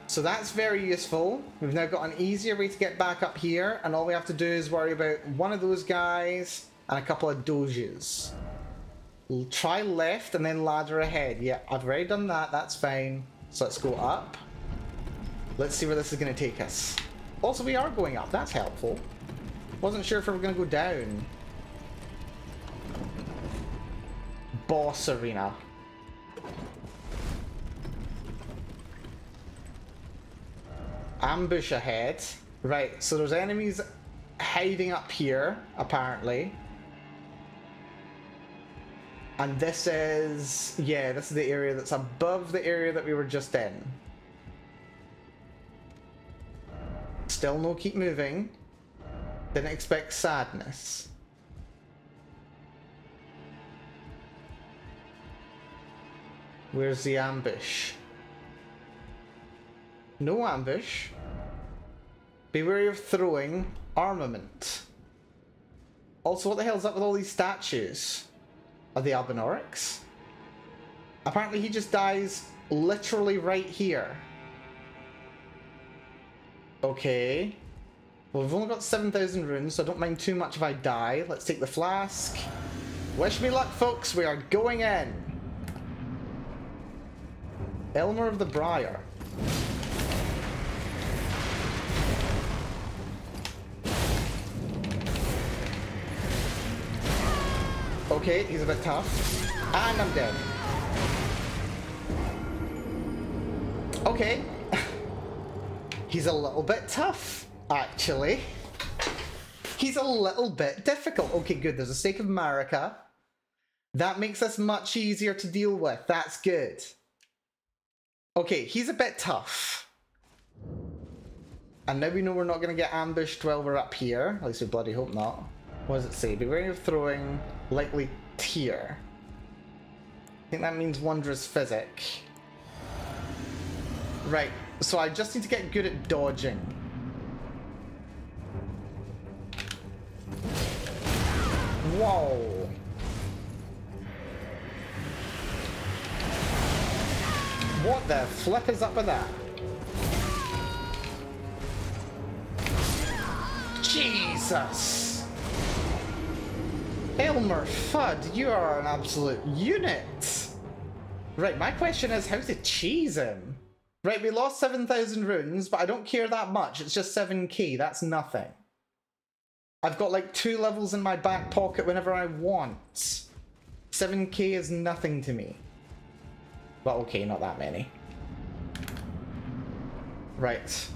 Speaker 1: So that's very useful. We've now got an easier way to get back up here, and all we have to do is worry about one of those guys and a couple of doges. We'll try left and then ladder ahead. Yeah, I've already done that. That's fine. So let's go up. Let's see where this is going to take us. Also, we are going up. That's helpful. Wasn't sure if we were going to go down. Boss arena. Ambush ahead. Right, so there's enemies hiding up here, apparently. And this is... yeah, this is the area that's above the area that we were just in. Still no keep moving. Didn't expect sadness. Where's the ambush? No ambush. Be wary of throwing armament. Also, what the hell's up with all these statues? Are they Albinorics? Apparently he just dies literally right here. Okay. Well, we've only got 7,000 runes, so I don't mind too much if I die. Let's take the flask. Wish me luck, folks. We are going in. Elmer of the Briar. Okay, he's a bit tough. And I'm dead. Okay. He's a little bit tough, actually. He's a little bit difficult. Okay, good. There's a stake of Marika. That makes us much easier to deal with. That's good. Okay, he's a bit tough. And now we know we're not going to get ambushed while we're up here. At least we bloody hope not. What does it say? Be wary of throwing likely tier. I think that means wondrous physic. Right, so I just need to get good at dodging. Whoa. What the flip is up with that? Jesus! Elmer Fudd, you are an absolute unit! Right, my question is, how to cheese him? Right, we lost 7,000 runes, but I don't care that much. It's just 7k, that's nothing. I've got like 2 levels in my back pocket whenever I want. 7k is nothing to me. Well, okay, not that many. Right.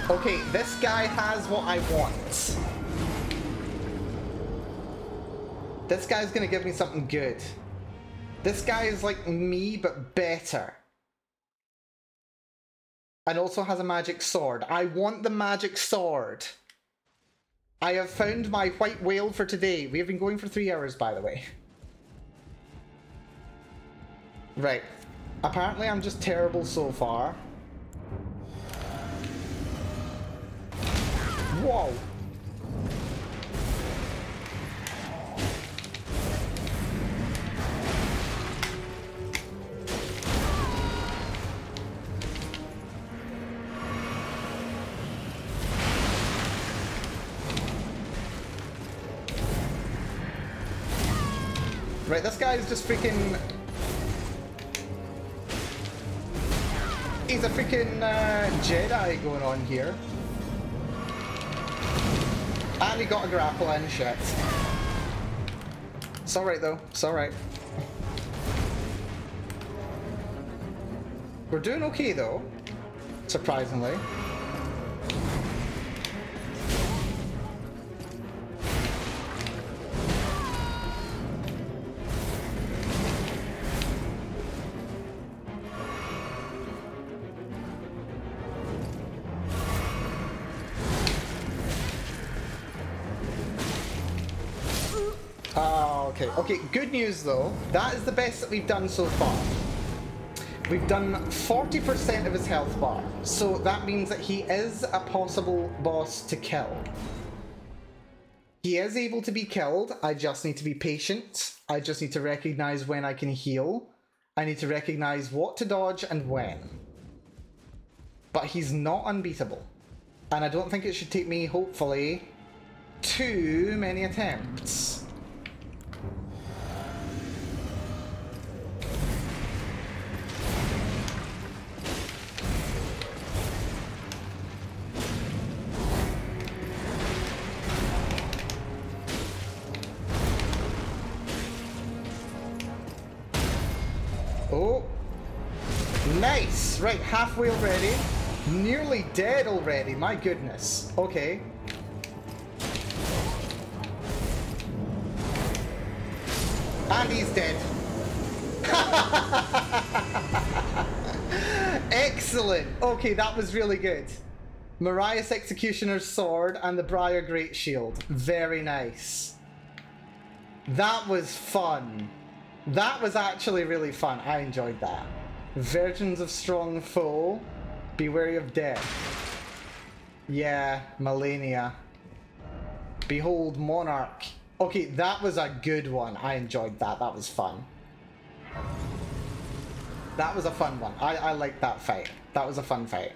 Speaker 1: Okay, this guy has what I want. This guy's gonna give me something good. This guy is like me, but better. And also has a magic sword. I want the magic sword. I have found my white whale for today. We have been going for 3 hours, by the way. Right. Apparently I'm just terrible so far. Whoa! Right, this guy is just freaking... He's a freaking Jedi going on here. And he got a grapple and shit. It's alright though, it's alright. We're doing okay though, surprisingly. Okay, good news though. That is the best that we've done so far. We've done 40% of his health bar, so that means that he is a possible boss to kill. He is able to be killed. I just need to be patient. I just need to recognize when I can heal. I need to recognize what to dodge and when. But he's not unbeatable. And I don't think it should take me, hopefully, too many attempts. Oh, nice. Right, halfway already. Nearly dead already, my goodness. Okay. And he's dead. Excellent. Okay, that was really good. Mariah's Executioner's Sword and the Briar Great Shield. Very nice. That was fun. That was actually really fun. I enjoyed that. Virgins of Strong Foe. Be wary of death. Yeah, Melania. Behold Monarch. Okay, that was a good one. I enjoyed that. That was fun. That was a fun one. I liked that fight. That was a fun fight.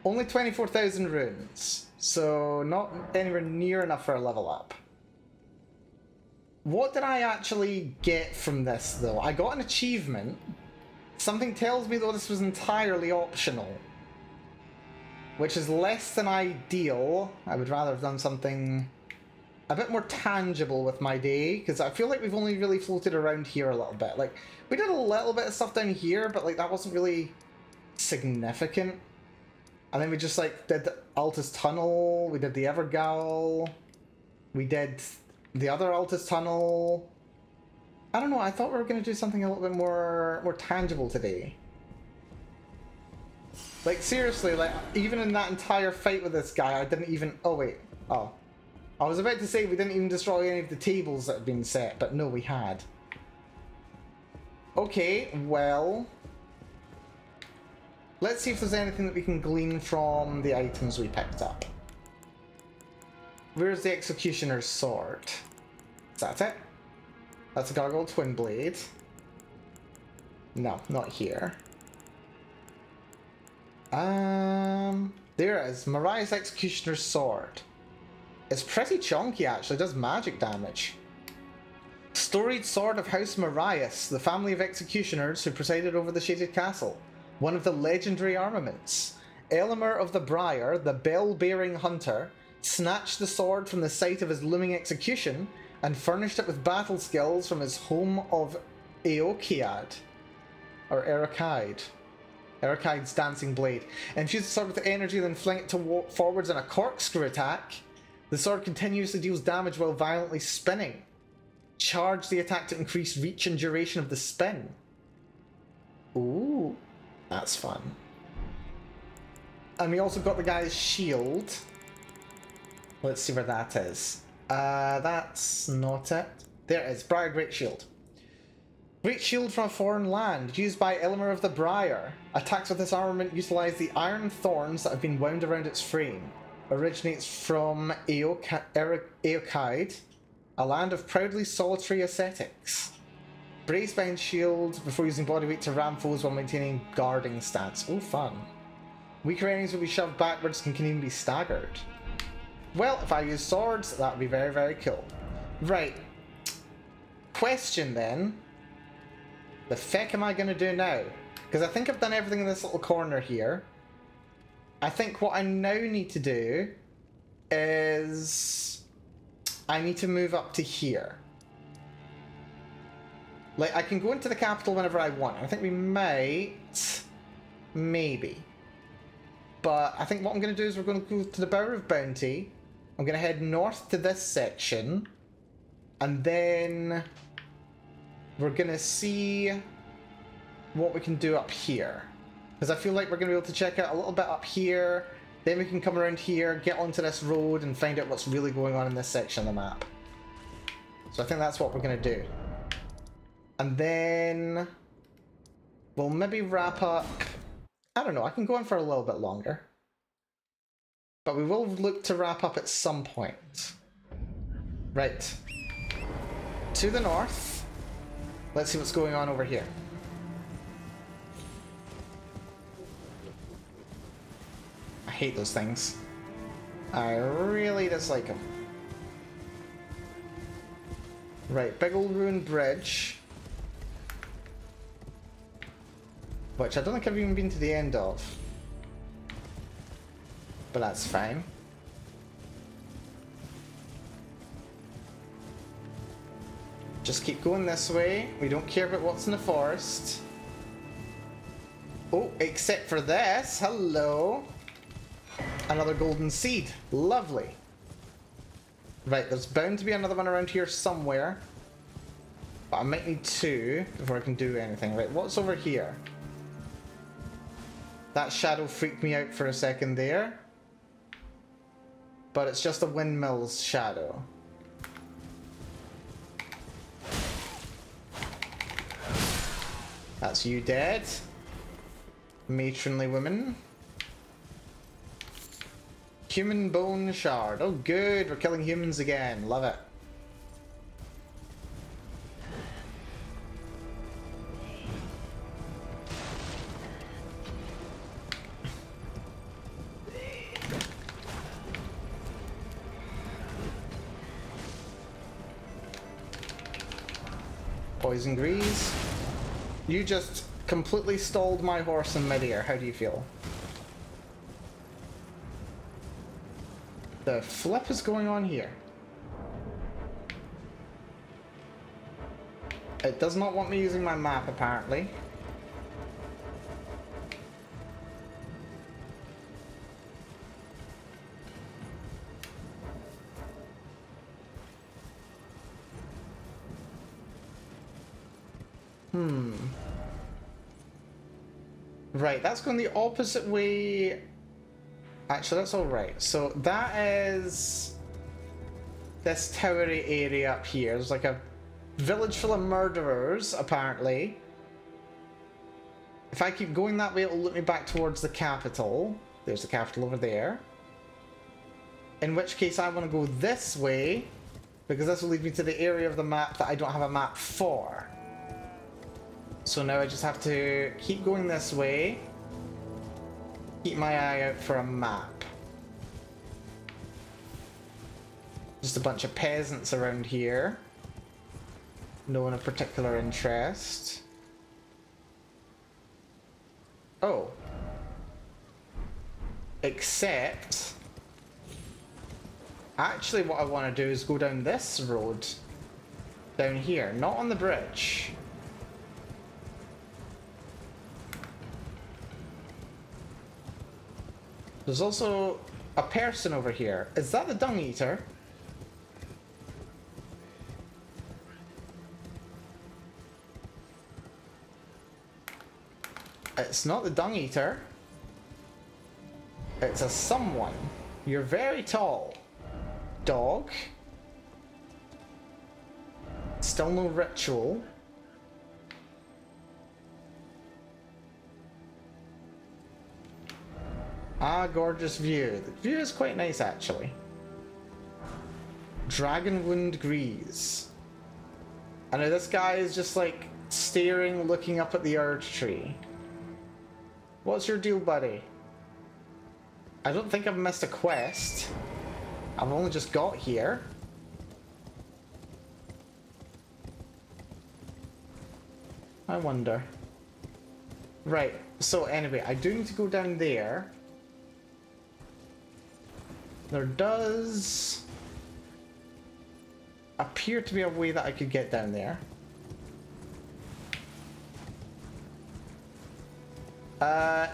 Speaker 1: Only 24,000 runes. So not anywhere near enough for a level up. What did I actually get from this, though? I got an achievement. Something tells me, though, this was entirely optional. Which is less than ideal. I would rather have done something a bit more tangible with my day, because I feel like we've only really floated around here a little bit. Like, we did a little bit of stuff down here, but, like, that wasn't really significant. And then we just, like, did the Altus Tunnel, we did the Evergal, we did the other Altus Tunnel. I don't know, I thought we were going to do something a little bit more tangible today. Like, seriously, like, even in that entire fight with this guy, I didn't even... Oh, wait. Oh. I was about to say we didn't even destroy any of the tables that had been set, but no, we had. Okay, well... Let's see if there's anything that we can glean from the items we picked up. Where's the Executioner's Sword? Is that it? That's a Gargoyle Twin Blade. No, not here. There it is. Mariah's Executioner's Sword. It's pretty chunky, actually. It does magic damage. Storied Sword of House Marias, the family of executioners who presided over the Shaded Castle. One of the legendary armaments. Elamir of the Briar, the bell-bearing hunter, snatched the sword from the site of his looming execution and furnished it with battle skills from his home of Eokiad, or Erechide. Erikai's dancing blade. Infuse the sword with energy, then fling it forwards in a corkscrew attack. The sword continuously deals damage while violently spinning. Charge the attack to increase reach and duration of the spin. Ooh, that's fun. And we also got the guy's shield. Let's see where that is. That's not it. There it is. Briar Great Shield. Great Shield from a foreign land, used by Illimer of the Briar. Attacks with this armament utilize the iron thorns that have been wound around its frame. Originates from Eokide, a land of proudly solitary ascetics. Bracebound shield before using body weight to ram foes while maintaining guarding stance. Oh, fun. Weaker enemies will be shoved backwards and can even be staggered. Well, if I use swords, that would be very, very cool. Right. Question then. The feck am I going to do now? Because I think I've done everything in this little corner here. I think what I now need to do is I need to move up to here. Like, I can go into the capital whenever I want. I think we might... Maybe. But I think what I'm going to do is we're going to go to the Bower of Bounty. I'm going to head north to this section. And then... we're going to see what we can do up here. Because I feel like we're going to be able to check out a little bit up here. Then we can come around here, get onto this road, and find out what's really going on in this section of the map. So I think that's what we're going to do. And then... we'll maybe wrap up... I don't know, I can go on for a little bit longer. But we will look to wrap up at some point. Right. To the north. Let's see what's going on over here. I hate those things. I really dislike them. Right, big old ruined bridge. Which I don't think I've even been to the end of. But that's fine. Just keep going this way. We don't care about what's in the forest. Oh, except for this. Hello. Another golden seed. Lovely. Right, there's bound to be another one around here somewhere. But I might need two before I can do anything. Right, what's over here? That shadow freaked me out for a second there. But it's just a windmill's shadow. That's you dead. Matronly women. Human bone shard. Oh good, we're killing humans again. Love it. Poison grease. You just completely stalled my horse in midair. How do you feel? The flip is going on here. It does not want me using my map, apparently. Right, that's going the opposite way. Actually, that's alright. So that is this towery area up here. There's like a village full of murderers, apparently. If I keep going that way, it'll look me back towards the capital. There's the capital over there. In which case, I want to go this way, because this will lead me to the area of the map that I don't have a map for. So now I just have to keep going this way. Keep my eye out for a map. Just a bunch of peasants around here. No one of particular interest. Oh. Except... actually what I want to do is go down this road. Down here, not on the bridge. There's also a person over here. Is that the Dung Eater? It's not the Dung Eater. It's a someone. You're very tall. Dog. Still no ritual. Ah, gorgeous view. The view is quite nice, actually. Dragonwound Grease. I know this guy is just like staring, looking up at the Erd tree. What's your deal, buddy? I don't think I've missed a quest. I've only just got here. I wonder. Right, so anyway, I do need to go down there. There does appear to be a way that I could get down there.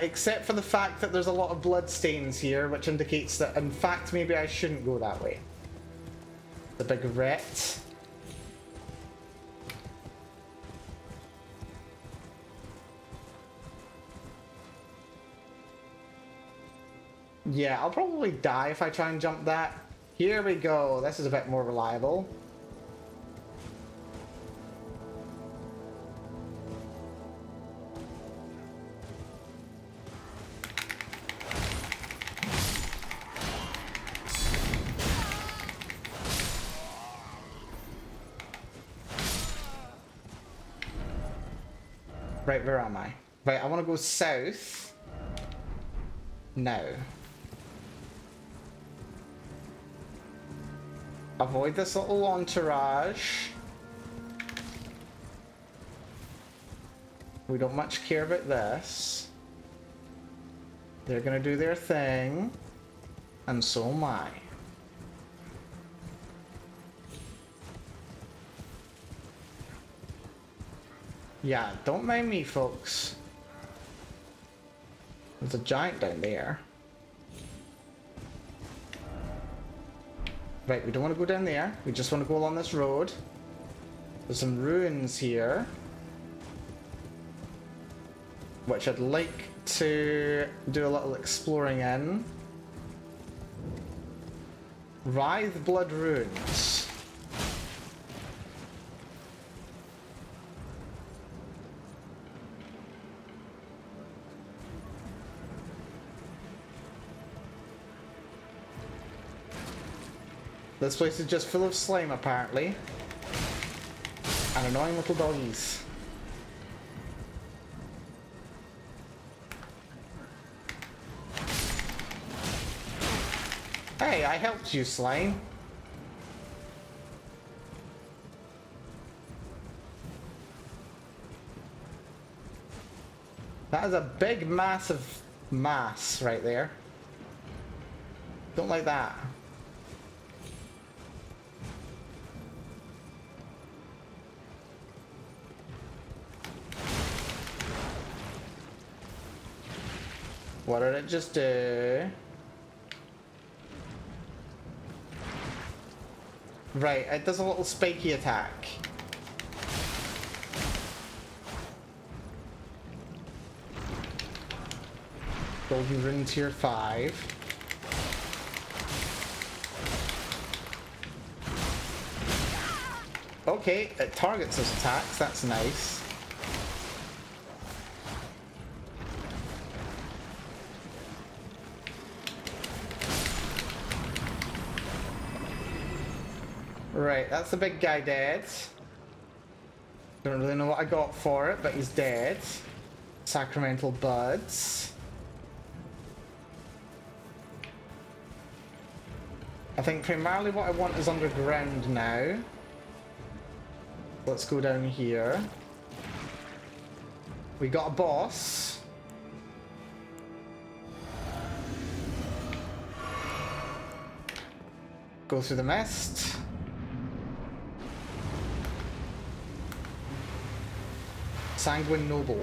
Speaker 1: Except for the fact that there's a lot of blood stains here, which indicates that, in fact, maybe I shouldn't go that way. The big ret. Yeah, I'll probably die if I try and jump that. Here we go. This is a bit more reliable. Right, where am I? Right, I want to go south. Now. Avoid this little entourage. We don't much care about this. They're gonna do their thing. And so am I. Yeah, don't mind me, folks. There's a giant down there. Right, we don't want to go down there. We just want to go along this road. There's some ruins here, which I'd like to do a little exploring in. Writhe Blood Ruins. This place is just full of slime, apparently. And annoying little doggies. Hey, I helped you, slime. That is a big, massive mass right there. Don't like that. What did it just do? Right, it does a little spiky attack. Golden Rune Tier 5. Okay, it targets those attacks, that's nice. Right, that's the big guy dead. Don't really know what I got for it, but he's dead. Sacramental Buds. I think primarily what I want is underground now. Let's go down here. We got a boss. Go through the mist. Sanguine Noble.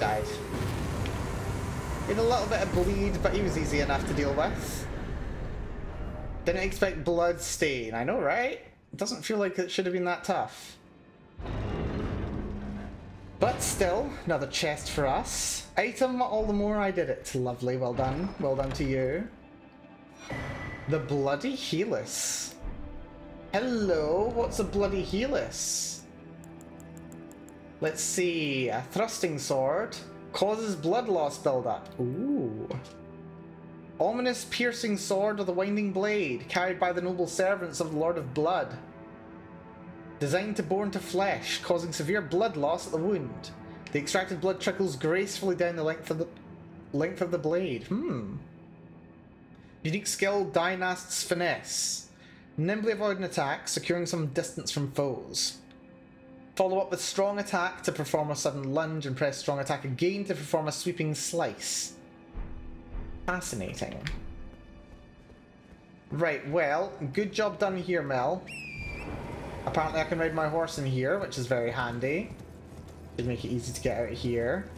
Speaker 1: died. He had a little bit of bleed, but he was easy enough to deal with. Didn't expect blood stain. I know, right? It doesn't feel like it should have been that tough. But still, another chest for us. Item, all the more I did it. Lovely, well done. Well done to you. The Bloody Helix. Hello, what's a Bloody Helix? Let's see, a thrusting sword. Causes blood loss buildup. Ooh. Ominous piercing sword with a winding blade, carried by the noble servants of the Lord of Blood. Designed to bore into flesh, causing severe blood loss at the wound. The extracted blood trickles gracefully down the length of the blade. Unique skill, Dynast's Finesse. Nimbly avoid an attack, securing some distance from foes. Follow up with strong attack to perform a sudden lunge, and press strong attack again to perform a sweeping slice. Fascinating. Right, well, good job done here, Mel. Apparently I can ride my horse in here, which is very handy. Should make it easy to get out of here.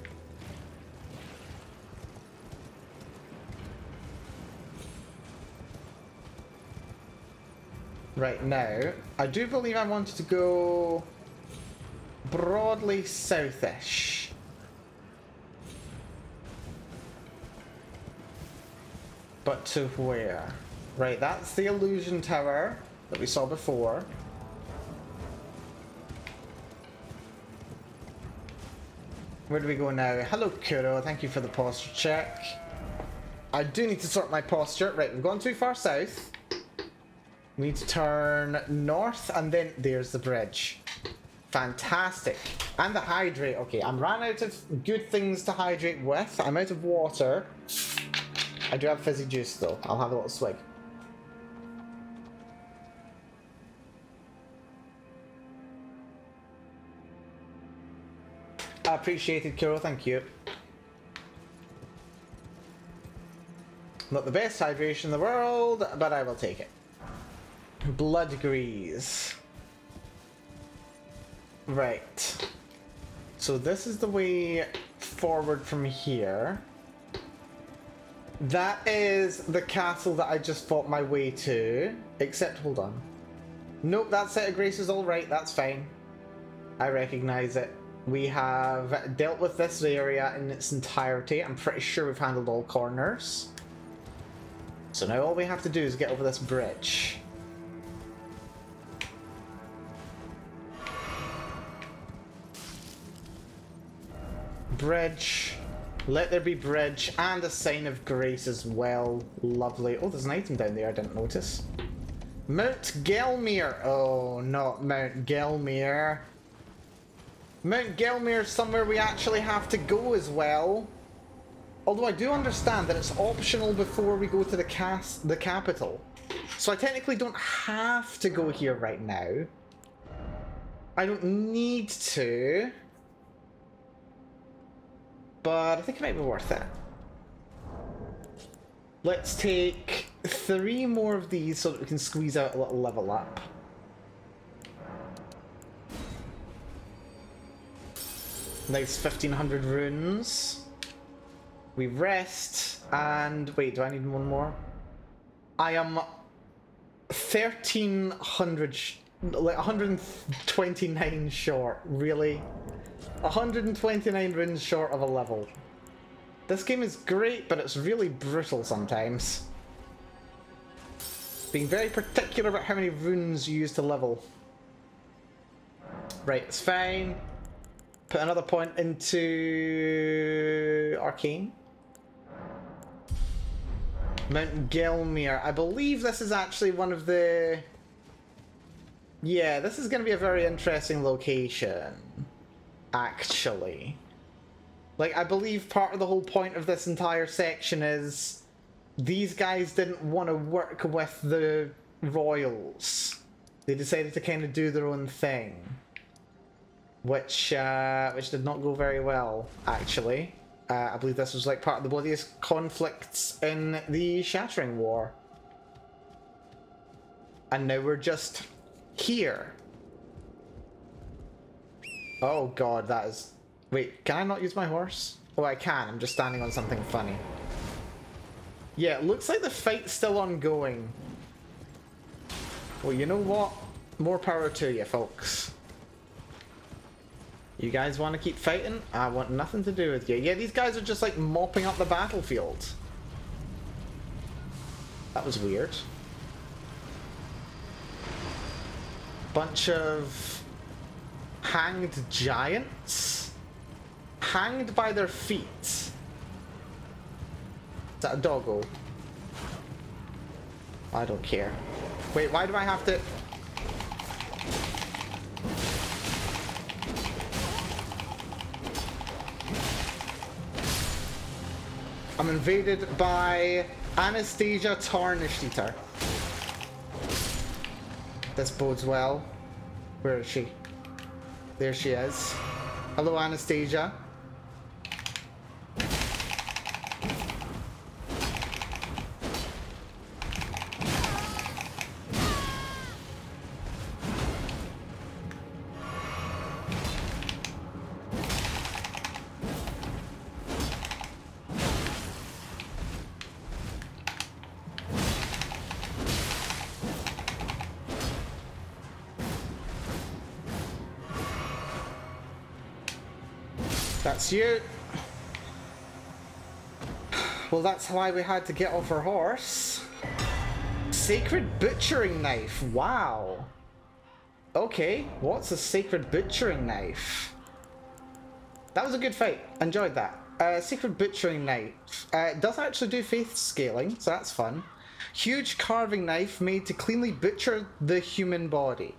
Speaker 1: Right, now, I do believe I wanted to go broadly southish. But to where? Right, that's the illusion tower that we saw before. Where do we go now? Hello, Kuro. Thank you for the posture check. I do need to sort my posture. Right, we've gone too far south. We need to turn north, and then there's the bridge. Fantastic. And the hydrate. Okay, I'm ran out of good things to hydrate with. I'm out of water. I do have fizzy juice, though. I'll have a little swig. Appreciated, Kuro. Thank you. Not the best hydration in the world, but I will take it. Blood grease. Right. So this is the way forward from here. That is the castle that I just fought my way to. Except, hold on. Nope, that set of grace is alright. That's fine. I recognize it. We have dealt with this area in its entirety. I'm pretty sure we've handled all corners. So now all we have to do is get over this bridge. Bridge. Let there be bridge. And a sign of grace as well. Lovely. Oh, there's an item down there I didn't notice. Mount Gelmir. Oh, not Mount Gelmir. Mount Gelmir is somewhere we actually have to go as well. Although I do understand that it's optional before we go to the capital. So I technically don't have to go here right now. I don't need to. But I think it might be worth it. Let's take 3 more of these so that we can squeeze out a little level up. Nice 1500 runes. We rest, and wait, do I need one more? I am 1300, like 129 short, really? 129 runes short of a level. This game is great, but it's really brutal sometimes. Being very particular about how many runes you use to level. Right, it's fine. Put another point into Arcane. Mount Gelmir. I believe this is actually one of the... Yeah, this is going to be a very interesting location. Actually. Like, I believe part of the whole point of this entire section is these guys didn't want to work with the royals. They decided to kind of do their own thing. Which did not go very well, actually. I believe this was like part of the bloodiest conflicts in the Shattering War. And now we're just here. Oh god, that is Wait, can I not use my horse? Oh, I can. I'm just standing on something funny. Yeah, it looks like the fight's still ongoing. Well, you know what? More power to you, folks. You guys want to keep fighting? I want nothing to do with you. Yeah, these guys are just like mopping up the battlefield. That was weird. Bunch of hanged giants. Hanged by their feet. Is that a doggo? I don't care. Wait, why do I have to... I'm invaded by Anastasia Tarnished Eater. This bodes well. Where is she? There she is. Hello, Anastasia. That's you. Well, that's why we had to get off our horse. Sacred butchering knife. Wow. Okay, what's a sacred butchering knife? That was a good fight. Enjoyed that. Sacred butchering knife. It does actually do faith scaling, so that's fun. Huge carving knife made to cleanly butcher the human body.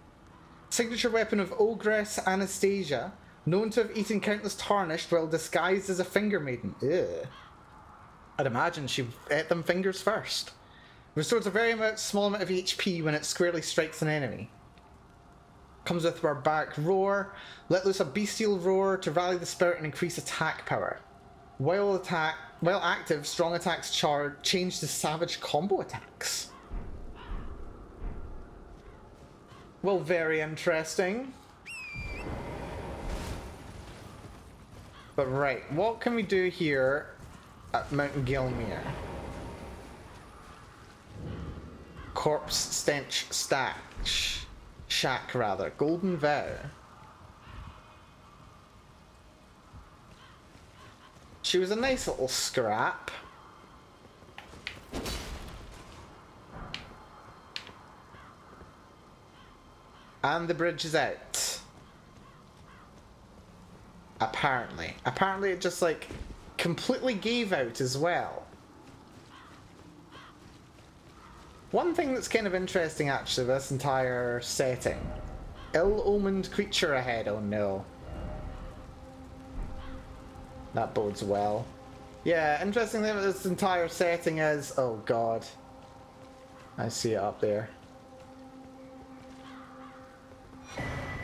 Speaker 1: Signature weapon of Ogress Anastasia. Known to have eaten countless tarnished while disguised as a finger maiden. Ew. I'd imagine she ate them fingers first. Restores a very small amount of HP when it squarely strikes an enemy. Comes with barbaric roar. Let loose a bestial roar to rally the spirit and increase attack power. While active, strong attacks change to savage combo attacks. Well, very interesting. But right, what can we do here at Mount Gilmere? Corpse Stench Shack rather. Golden Vow. She was a nice little scrap. And the bridge is out. Apparently. Apparently it just, like, completely gave out as well. One thing that's kind of interesting, actually, this entire setting. Ill-omened creature ahead, oh no. That bodes well. Yeah, interesting thing about this entire setting is... Oh god. I see it up there.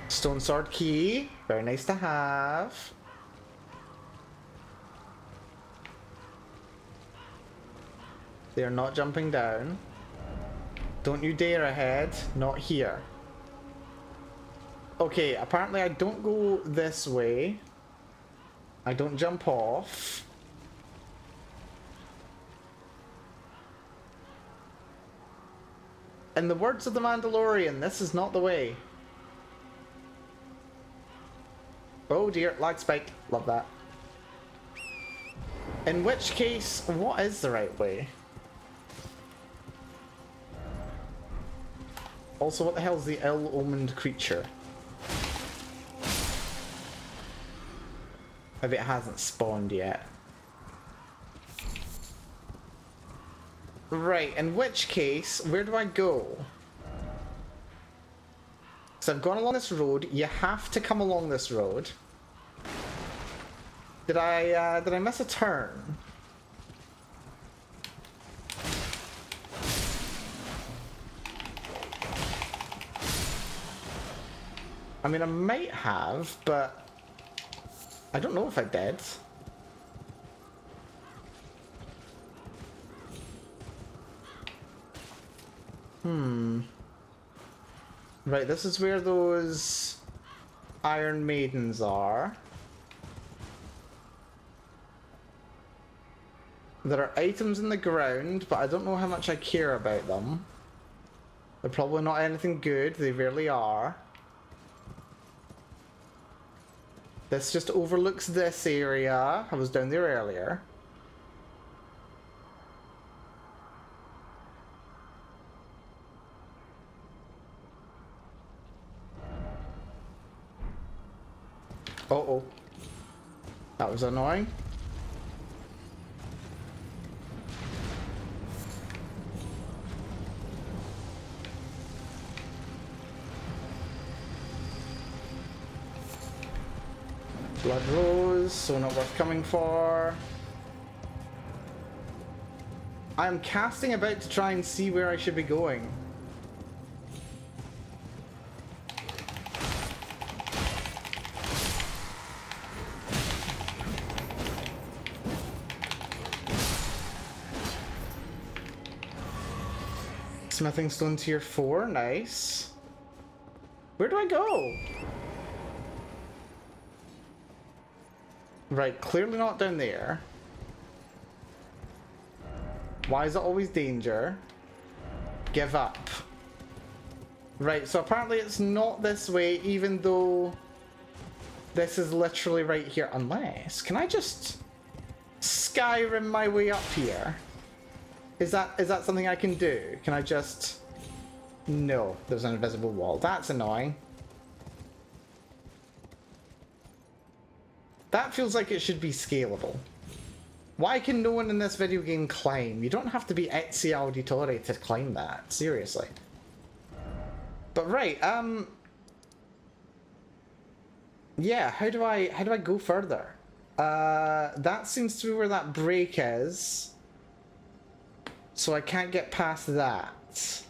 Speaker 1: Stone sword key. Very nice to have. They are not jumping down. Don't you dare ahead. Not here. Okay, apparently I don't go this way. I don't jump off. In the words of the Mandalorian, this is not the way. Oh dear, lag spike. Love that. In which case, what is the right way? Also, what the hell is the ill-omened creature? Maybe it hasn't spawned yet. Right, in which case, where do I go? So I've gone along this road. You have to come along this road. Did I miss a turn? I mean, I might have, but I don't know if I did. Right, this is where those Iron Maidens are. There are items in the ground, but I don't know how much I care about them. They're probably not anything good. They rarely are. This just overlooks this area. I was down there earlier. Uh-oh. That was annoying. Blood rose, so not worth coming for. I'm casting about to try and see where I should be going. Smithing stone tier 4, nice. Where do I go? Right, clearly not down there. Why is it always danger? Give up. Right, so apparently it's not this way, even though this is literally right here. Unless, can I just Skyrim my way up here? Is that something I can do? Can I just... No, there's an invisible wall. That's annoying. That feels like it should be scalable. Why can no one in this video game climb? You don't have to be Ezio Auditore to climb that. Seriously. But right, yeah, how do I go further? That seems to be where that break is. So I can't get past that.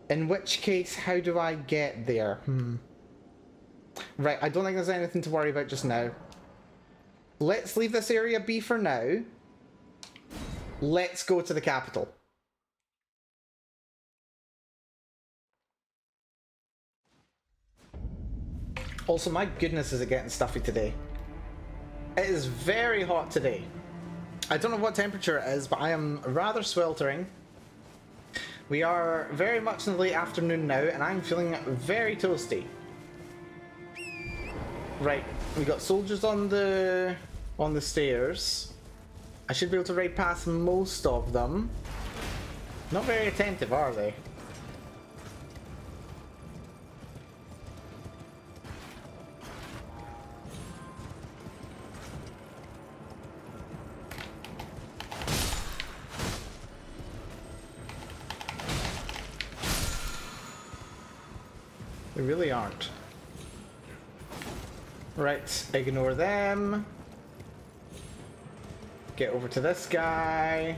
Speaker 1: In which case, how do I get there? Right, I don't think there's anything to worry about just now. Let's leave this area be for now. Let's go to the capital. Also, my goodness, is it getting stuffy today. It is very hot today. I don't know what temperature it is, but I am rather sweltering. We are very much in the late afternoon now, and I'm feeling very toasty. Right, we got soldiers on the stairs. I should be able to raid past most of them. Not very attentive, are they? They really aren't. Right, ignore them. Get over to this guy.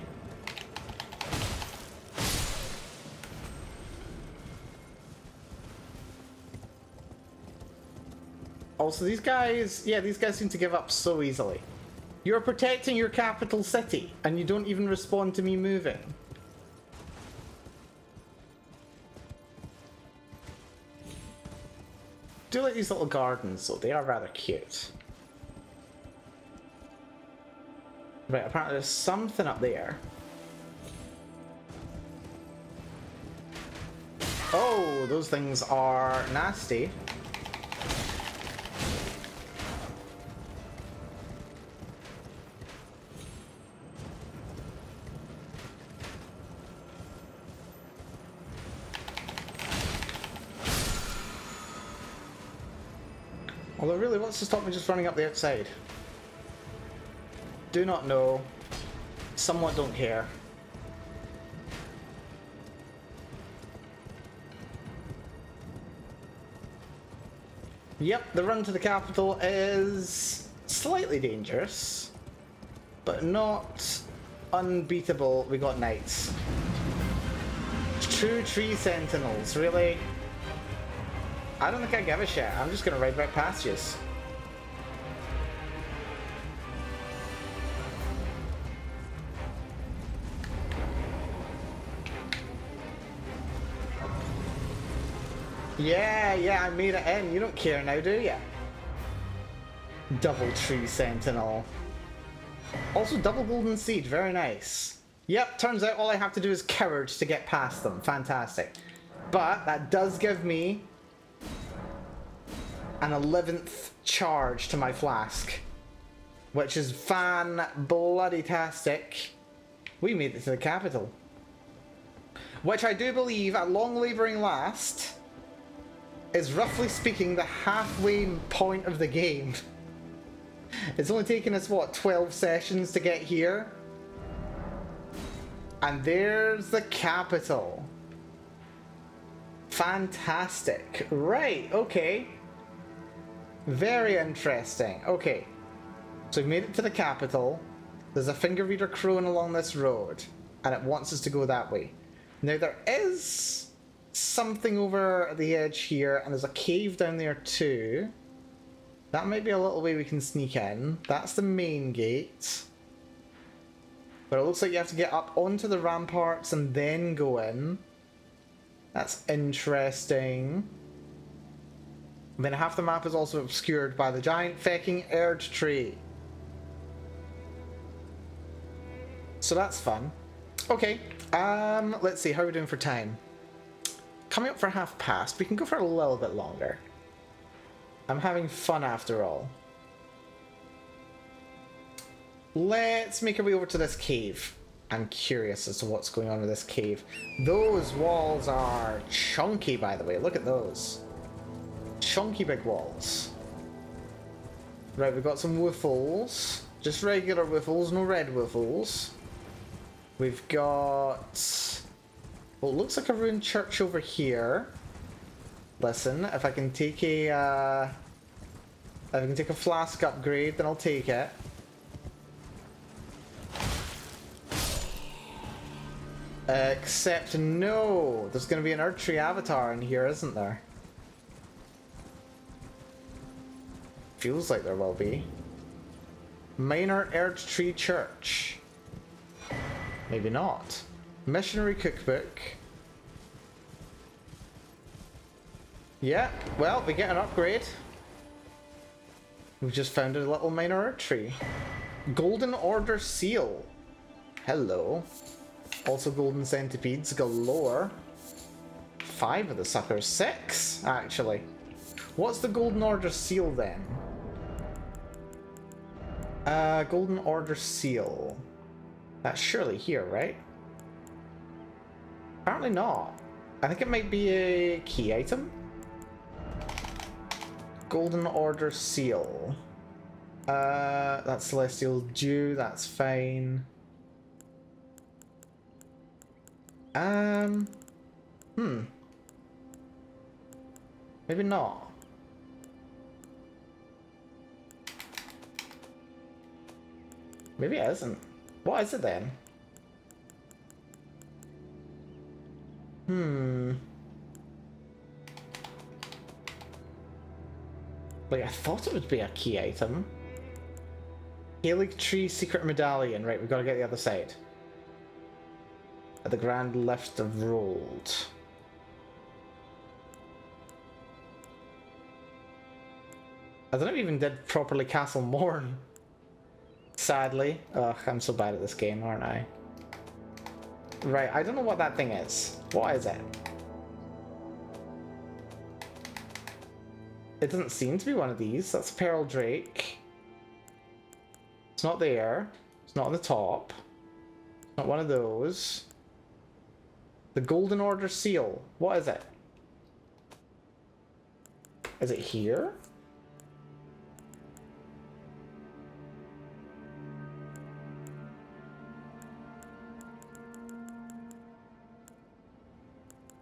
Speaker 1: Also, these guys, yeah, these guys seem to give up so easily. You're protecting your capital city, and you don't even respond to me moving. Do like these little gardens, though. They are rather cute. Right, apparently there's something up there. Oh, those things are nasty. Although really, what's to stop me just running up the outside? Do not know. Somewhat don't care. Yep, the run to the capital is slightly dangerous, but not unbeatable. We got knights. 2 tree sentinels, really? I don't think I give a shit. I'm just gonna ride right past yous. Yeah, I made it in. You don't care now, do you? Double Tree Sentinel. Also, double Golden Seed. Very nice. Yep, turns out all I have to do is Courage to get past them. Fantastic. But that does give me an 11th charge to my flask, which is fan-bloody-tastic. We made it to the capital. Which I do believe, at long labouring last, is roughly speaking the halfway point of the game. It's only taken us, what, 12 sessions to get here? And there's the capital. Fantastic. Right, okay. Very interesting. Okay. So we've made it to the capital. There's a finger reader crowing along this road, and it wants us to go that way. Now there is something over the edge here, and there's a cave down there too. That might be a little way we can sneak in. That's the main gate. But it looks like you have to get up onto the ramparts and then go in. That's interesting. And then half the map is also obscured by the giant fecking Erd tree. So that's fun. Okay, let's see, how are we doing for time? Coming up for half past. We can go for a little bit longer. I'm having fun after all. Let's make our way over to this cave. I'm curious as to what's going on with this cave. Those walls are chunky, by the way. Look at those. Chunky big walls. Right, we've got some wiffles. Just regular wiffles, no red wiffles. We've got... well, it looks like a ruined church over here. Listen, if I can take a... if I can take a flask upgrade, then I'll take it. Except no! There's going to be an Erd Tree avatar in here, isn't there? Feels like there will be. Minor Erd Tree Church. Maybe not. Missionary Cookbook. Yeah, well, we get an upgrade. We've just found a little minor Erd Tree. Golden Order Seal. Hello. Also golden centipedes galore. 5 of the suckers. 6, actually. What's the Golden Order Seal then? Golden Order Seal. That's surely here, right? Apparently not. I think it might be a key item. Golden Order Seal. That's Celestial Dew, that's fine. Maybe not. Maybe it isn't. What is it then? Like, I thought it would be a key item. Halig Tree Secret Medallion. Right, we've got to get the other side. At the Grand Lift of Rold. I don't know if we even did properly Castle Morn. Sadly. Ugh, I'm so bad at this game, aren't I? Right, I don't know what that thing is. What is it? It doesn't seem to be one of these. That's Pearl Drake. It's not there. It's not on the top. It's not one of those. The Golden Order Seal. What is it? Is it here?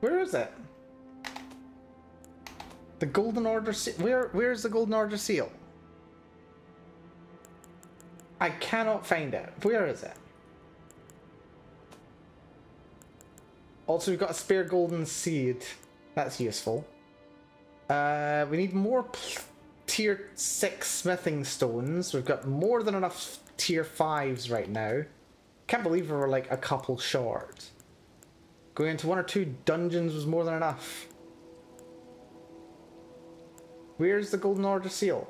Speaker 1: Where is it? The Golden Order Seal. Where's the Golden Order Seal? I cannot find it. Where is it? Also, we've got a spare golden seed. That's useful. We need more tier 6 smithing stones. We've got more than enough tier 5s right now. Can't believe we were like a couple short. Going into 1 or 2 dungeons was more than enough. Where's the Golden Order seal?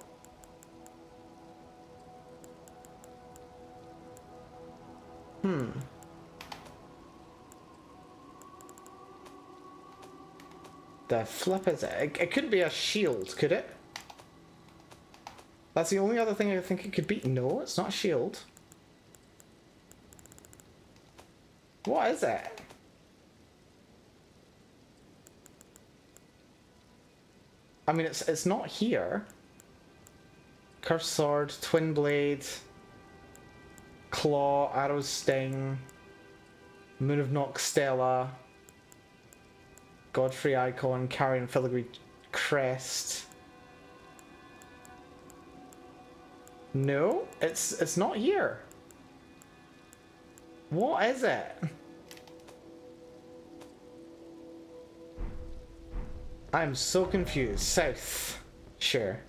Speaker 1: The flip is it? It couldn't be a shield, could it? That's the only other thing I think it could be. No, it's not a shield. What is it? I mean, it's not here. Cursed sword, twin blade, claw, arrow sting, Moon of Nox Stella, Godfrey icon, carrying filigree crest. No, it's not here. What is it? I'm so confused. South. Sure.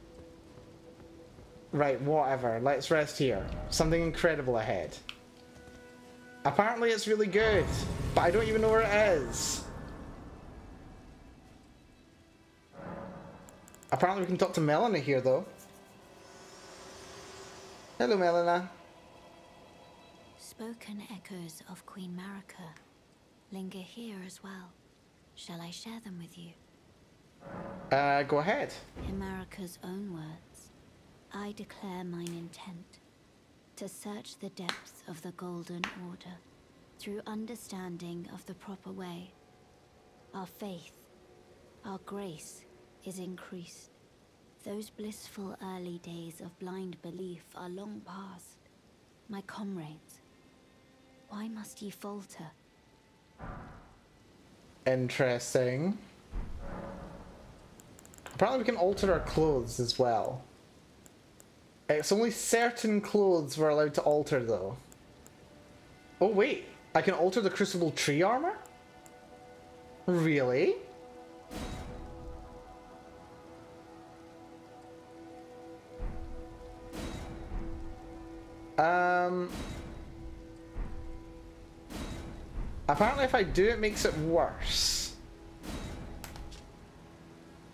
Speaker 1: Right, whatever. Let's rest here. Something incredible ahead. Apparently it's really good, but I don't even know where it is. Apparently we can talk to Melina here, though. Hello, Melina.
Speaker 2: Spoken echoes of Queen Marika linger here as well. Shall I share them with you?
Speaker 1: Go ahead.
Speaker 2: In Marika's own words, I declare mine intent to search the depths of the Golden Order through understanding of the proper way. Our faith, our grace is increased. Those blissful early days of blind belief are long past. My comrades, why must ye falter?
Speaker 1: Interesting. Apparently we can alter our clothes as well. It's only certain clothes we're allowed to alter, though. Oh wait, I can alter the Crucible Tree armor? Really? Apparently if I do, it makes it worse.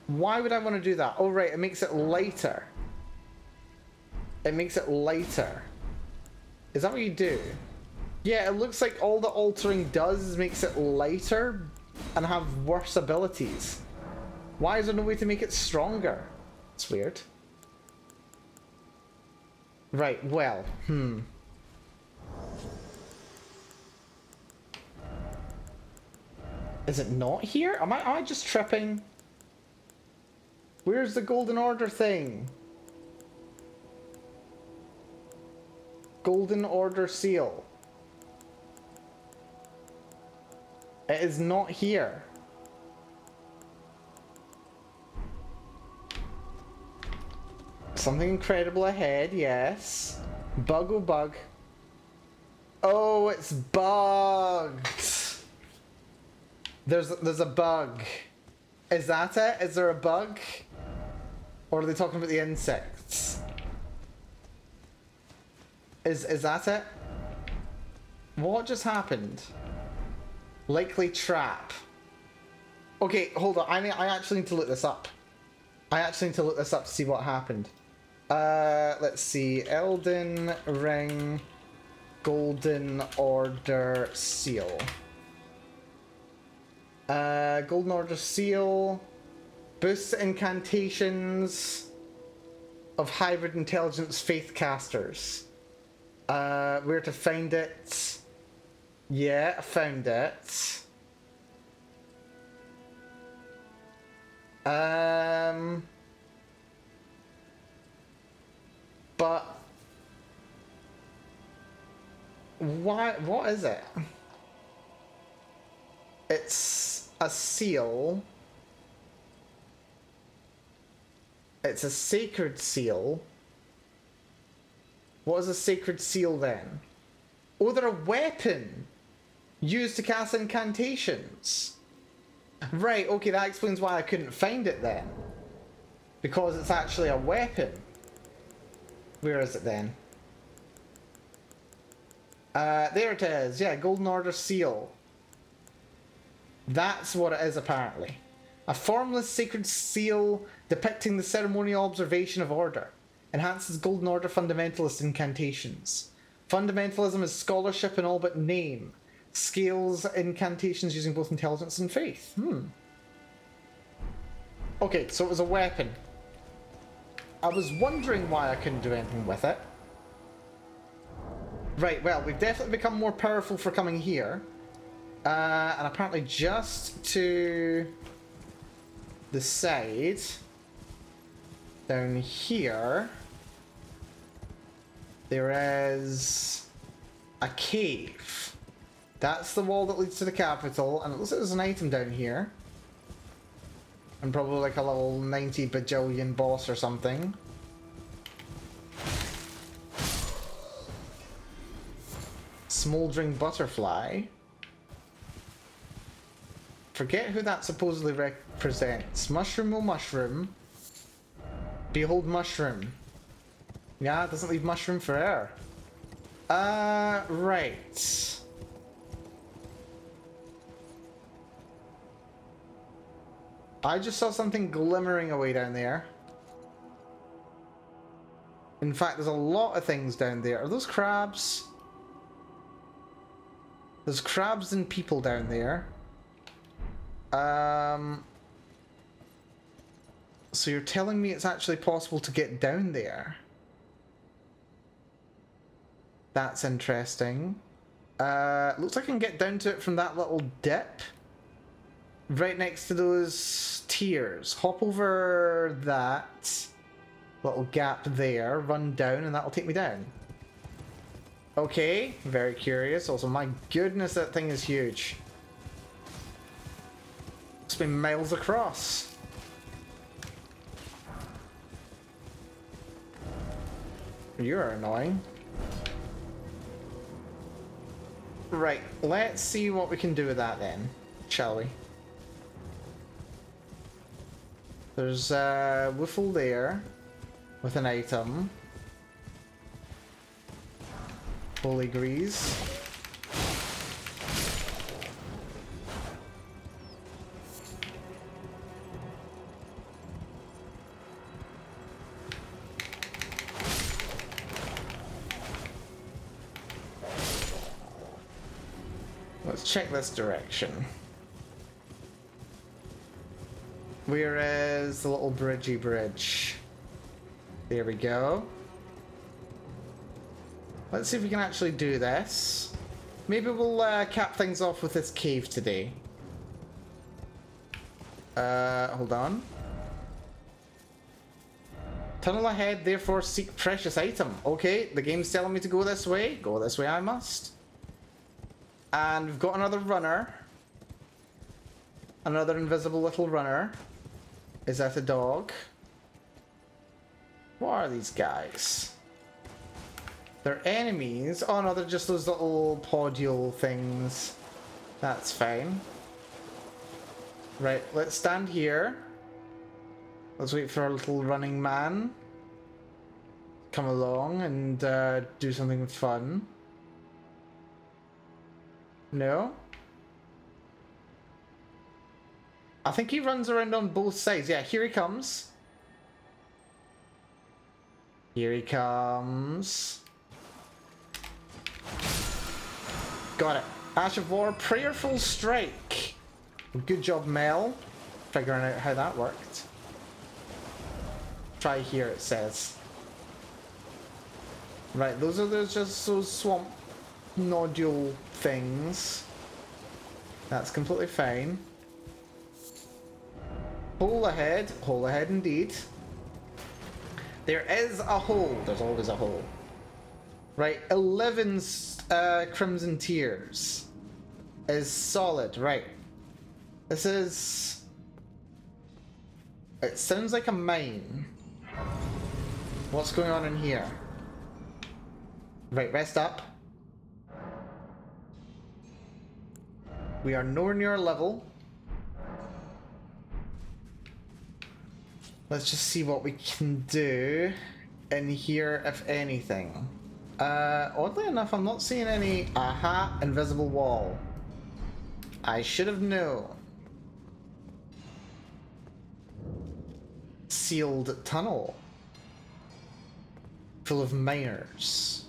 Speaker 1: Why would I want to do that? Oh right, it makes it lighter. It makes it lighter. Is that what you do? Yeah, it looks like all the altering does is makes it lighter and have worse abilities. Why is there no way to make it stronger? It's weird. Right, well, Is it not here? Am I just tripping? Where's the Golden Order thing? Golden Order seal. It is not here. Something incredible ahead, yes. Bug oh bug. Oh, it's bugged. There's a bug. Is that it? Is there a bug? Or are they talking about the insects? Is that it? What just happened? Likely trap. Okay, hold on. I actually need to look this up. I actually need to look this up to see what happened. Let's see. Elden Ring Golden Order Seal. Golden Order Seal. Boosts incantations of hybrid intelligence faith casters. Where to find it? Yeah, I found it. But why? What is it? It's a seal. It's a sacred seal. What is a sacred seal then? Oh, they're a weapon used to cast incantations. Right, okay, that explains why I couldn't find it then. Because it's actually a weapon. Where is it then? There it is. Yeah, Golden Order Seal. That's what it is apparently. A formless sacred seal depicting the ceremonial observation of order. Enhances Golden Order fundamentalist incantations. Fundamentalism is scholarship in all but name. Scales incantations using both intelligence and faith. Okay, so it was a weapon. I was wondering why I couldn't do anything with it. Right, well, we've definitely become more powerful for coming here. And apparently just to the side, down here, there is a cave. That's the wall that leads to the capital, and it looks like there's an item down here. And probably like a little 90 bajillion boss or something. Smoldering butterfly. Forget who that supposedly represents. Mushroom or mushroom? Behold mushroom. Yeah, it doesn't leave mushroom for air. Right. I just saw something glimmering away down there. In fact, there's a lot of things down there. Are those crabs? There's crabs and people down there. So you're telling me it's actually possible to get down there? That's interesting. Looks like I can get down to it from that little dip. Right next to those tiers. Hop over that little gap there, run down, and that'll take me down. Okay, very curious. Also, my goodness, that thing is huge. It's been miles across. You're annoying. Right, let's see what we can do with that then, shall we? There's a Wiffle there with an item. Holy Grease. Let's check this direction. Where is the little bridgey bridge? There we go. Let's see if we can actually do this. Maybe we'll cap things off with this cave today. Hold on. Tunnel ahead, therefore seek precious item. Okay, the game's telling me to go this way. Go this way I must. And we've got another runner. Another invisible little runner. Is that a dog? What are these guys? They're enemies. Oh no, they're just those little podule things. That's fine. Right, let's stand here. Let's wait for our little running man. Come along and do something fun. No? I think he runs around on both sides. Yeah, here he comes. Here he comes. Got it. Ash of War, Prayerful Strike. Good job, Mel. Figuring out how that worked. Try here, it says. Right, those are just those swamp nodule things. That's completely fine. Hole ahead indeed. There is a hole. There's always a hole. Right, 11 Crimson Tears is solid. Right. This is... It sounds like a mine. What's going on in here? Right, rest up. We are nowhere near level. Let's just see what we can do in here, if anything. Oddly enough, I'm not seeing any... Aha, invisible wall. I should have known. sealed tunnel full of miners.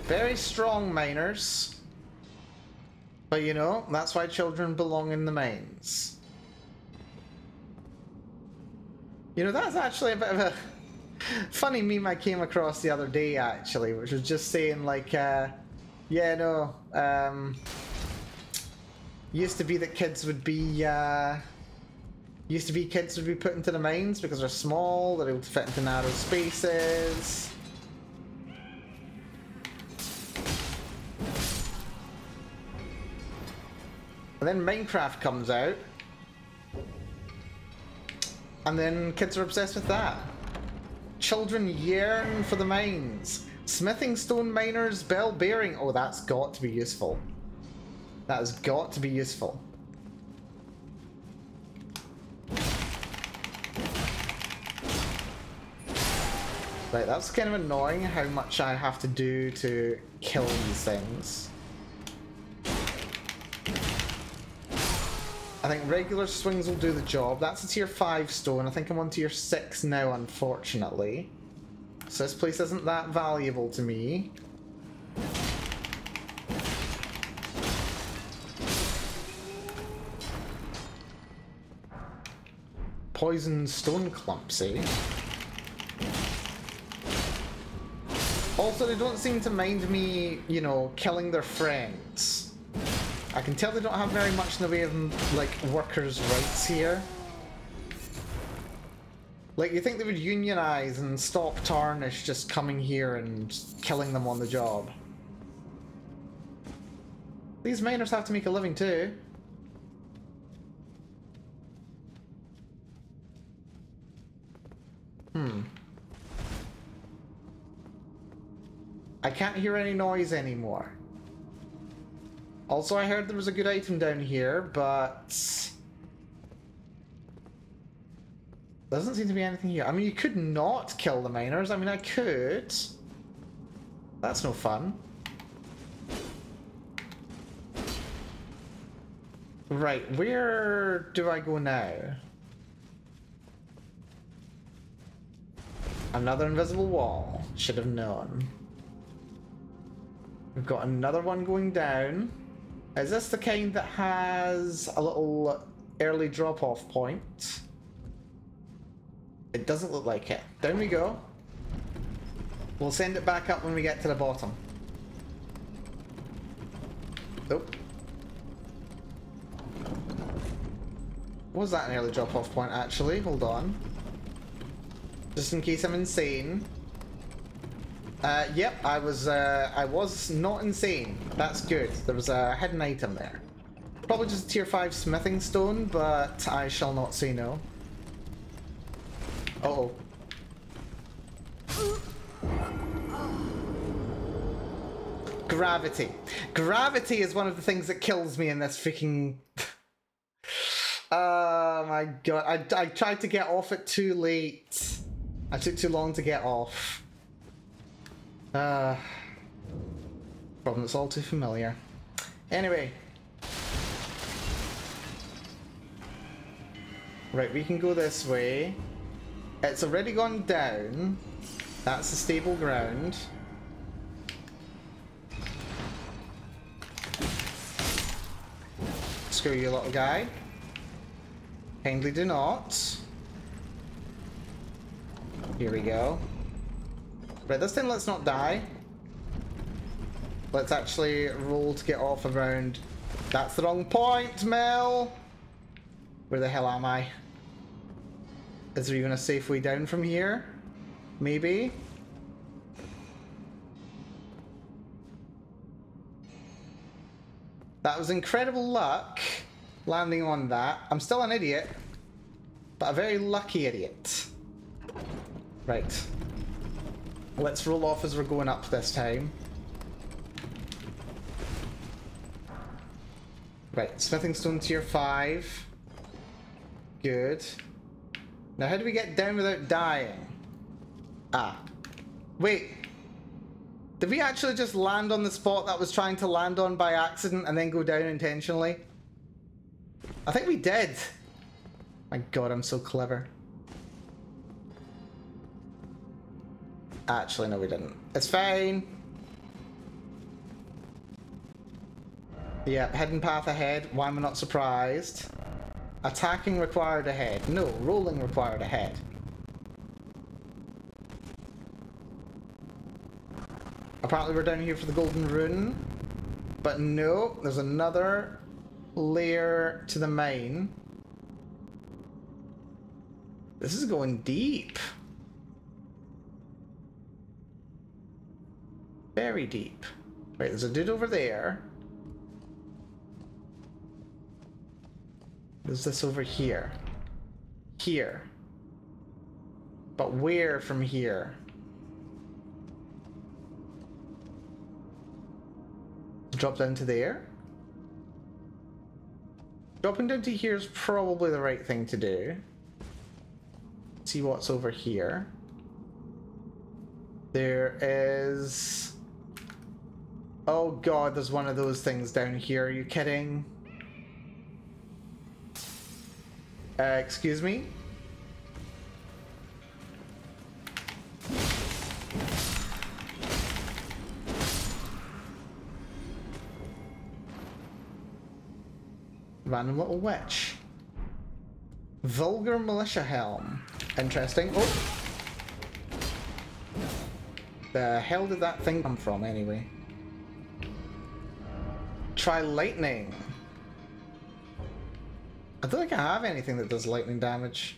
Speaker 1: Very strong miners. But you know, that's why children belong in the mines. You know, that's actually a bit of a funny meme I came across the other day, actually, which was just saying, like, yeah, no, used to be that kids would be, kids would be put into the mines because they're small, they're able to fit into narrow spaces. And then Minecraft comes out, and then kids are obsessed with that. Children yearn for the mines. Smithing stone miners, bell bearing. Oh, that's got to be useful. That has got to be useful. Right, that's kind of annoying how much I have to do to kill these things. I think regular swings will do the job. That's a tier 5 stone. I think I'm on tier 6 now, unfortunately. So this place isn't that valuable to me. Poison stone clumps, eh? Also, they don't seem to mind me, you know, killing their friends. I can tell they don't have very much in the way of, like, workers' rights here. Like, you think they would unionize and stop Tarnish just coming here and killing them on the job. These miners have to make a living too. I can't hear any noise anymore. Also, I heard there was a good item down here, but there doesn't seem to be anything here. I mean, you could not kill the miners. I mean, I could. That's no fun. Right, where do I go now? Another invisible wall. Should have known. We've got another one going down. Is this the kind that has a little early drop-off point? It doesn't look like it. Down we go. We'll send it back up when we get to the bottom. Nope. Was that an early drop-off point, actually? Hold on. Just in case I'm insane. Yep, I was not insane. That's good. There was a hidden item there. Probably just a tier 5 smithing stone, but I shall not say no. Uh-oh. Gravity. Gravity is one of the things that kills me in this freaking... Oh my god. I tried to get off it too late. I took too long to get off. Problem that's all too familiar. Anyway. Right, we can go this way. It's already gone down. That's the stable ground. Screw you, little guy. Kindly do not. Here we go. Right, this time let's not die. Let's actually roll to get off around... That's the wrong point, Mel! Where the hell am I? Is there even a safe way down from here? Maybe? That was incredible luck, landing on that. I'm still an idiot, but a very lucky idiot. Right. Let's roll off as we're going up this time. Right, smithing stone tier 5. Good. Now how do we get down without dying? Ah. Wait. Did we actually just land on the spot that I was trying to land on by accident and then go down intentionally? I think we did. My god, I'm so clever. Actually, no, we didn't. It's fine. Yeah, hidden path ahead. Why am I not surprised? Attacking required ahead. No, rolling required ahead. Apparently we're down here for the golden rune. But no, there's another layer to the mine. This is going deep. Very deep. Right, there's a dude over there. There's this over here. Here. But where from here? Drop down to there? Dropping down to here is probably the right thing to do. See what's over here. There is... Oh god, there's one of those things down here. Are you kidding? Excuse me? Random little witch. Vulgar militia helm. Interesting. Oh! The hell did that thing come from anyway? Try lightning. I don't think I have anything that does lightning damage.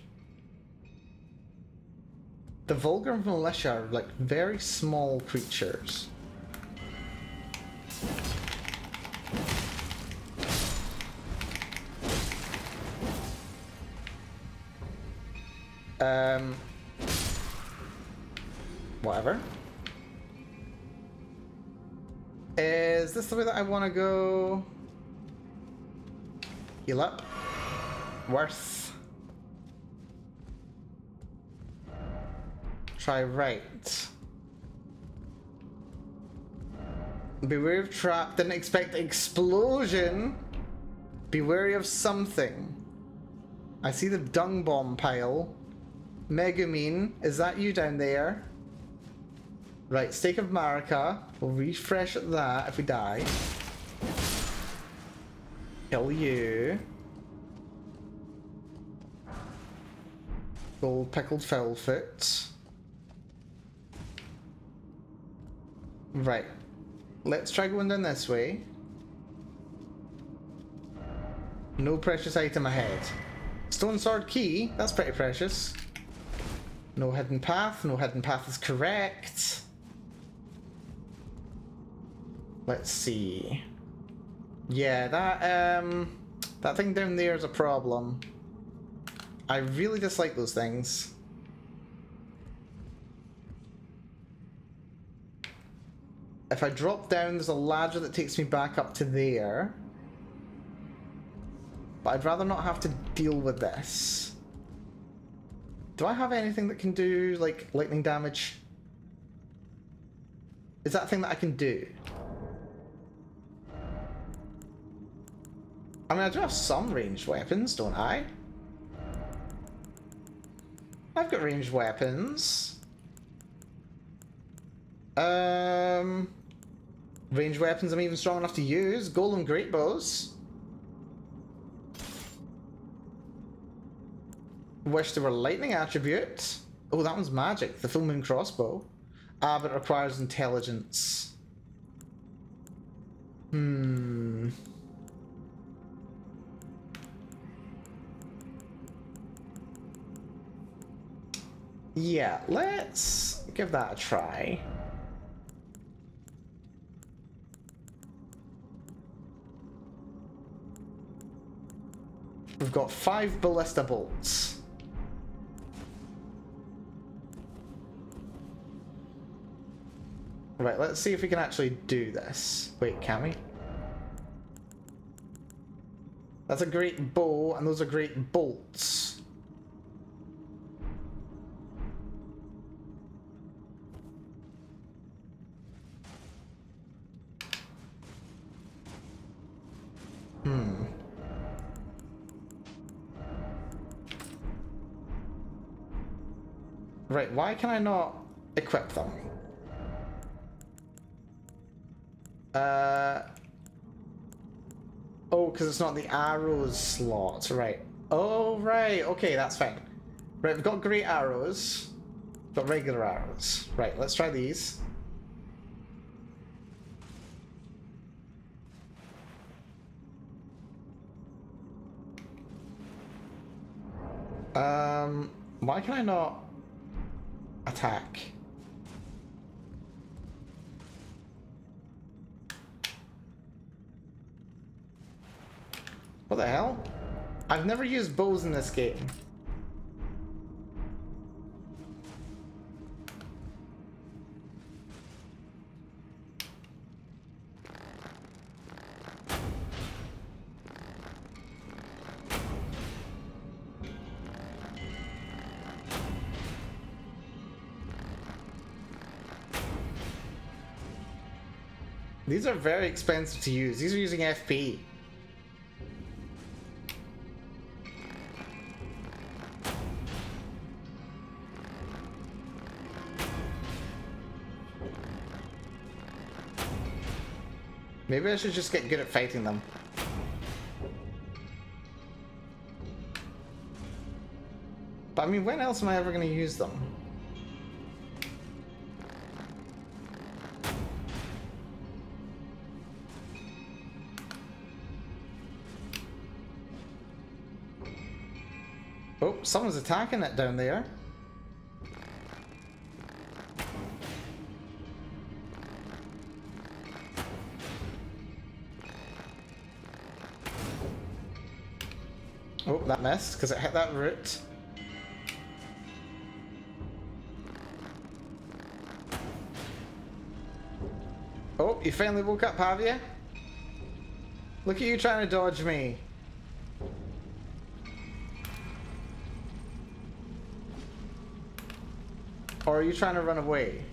Speaker 1: The vulgar militia are like very small creatures. Whatever. Is this the way that I want to go? Heal up. Worth. Try right. Be wary of trap. Didn't expect explosion. Be wary of something. I see the dung bomb pile. Megumin, is that you down there? Right, Stake of Marika. We'll refresh at that if we die. Kill you. Gold pickled foulfoot. Right. Let's try going down this way. No precious item ahead. Stone sword key. That's pretty precious. No hidden path. No hidden path is correct. Let's see. Yeah, that thing down there is a problem. I really dislike those things. If I drop down, there's a ladder that takes me back up to there. But I'd rather not have to deal with this. Do I have anything that can do, like, lightning damage? Is that a thing that I can do? I mean, I do have some ranged weapons, don't I? I've got ranged weapons. Ranged weapons I'm even strong enough to use. Golem great bows. Wish there were lightning attribute. Oh, that one's magic. The full moon crossbow. Ah, but it requires intelligence. Yeah, let's give that a try. We've got 5 ballista bolts. Right, let's see if we can actually do this. Wait, can we? That's a great bow, and those are great bolts. Right, why can I not equip them? Oh, because it's not the arrows slot, right. Oh, right, okay, that's fine. Right, we've got great arrows. Got regular arrows. Right, let's try these. Why can I not attack? What the hell? I've never used bows in this game. These are very expensive to use. These are using FP. Maybe I should just get good at fighting them. But I mean, when else am I ever going to use them? Oh, someone's attacking it down there. Oh, that missed because it hit that root. Oh, you finally woke up, have you? Look at you trying to dodge me. Or are you trying to run away?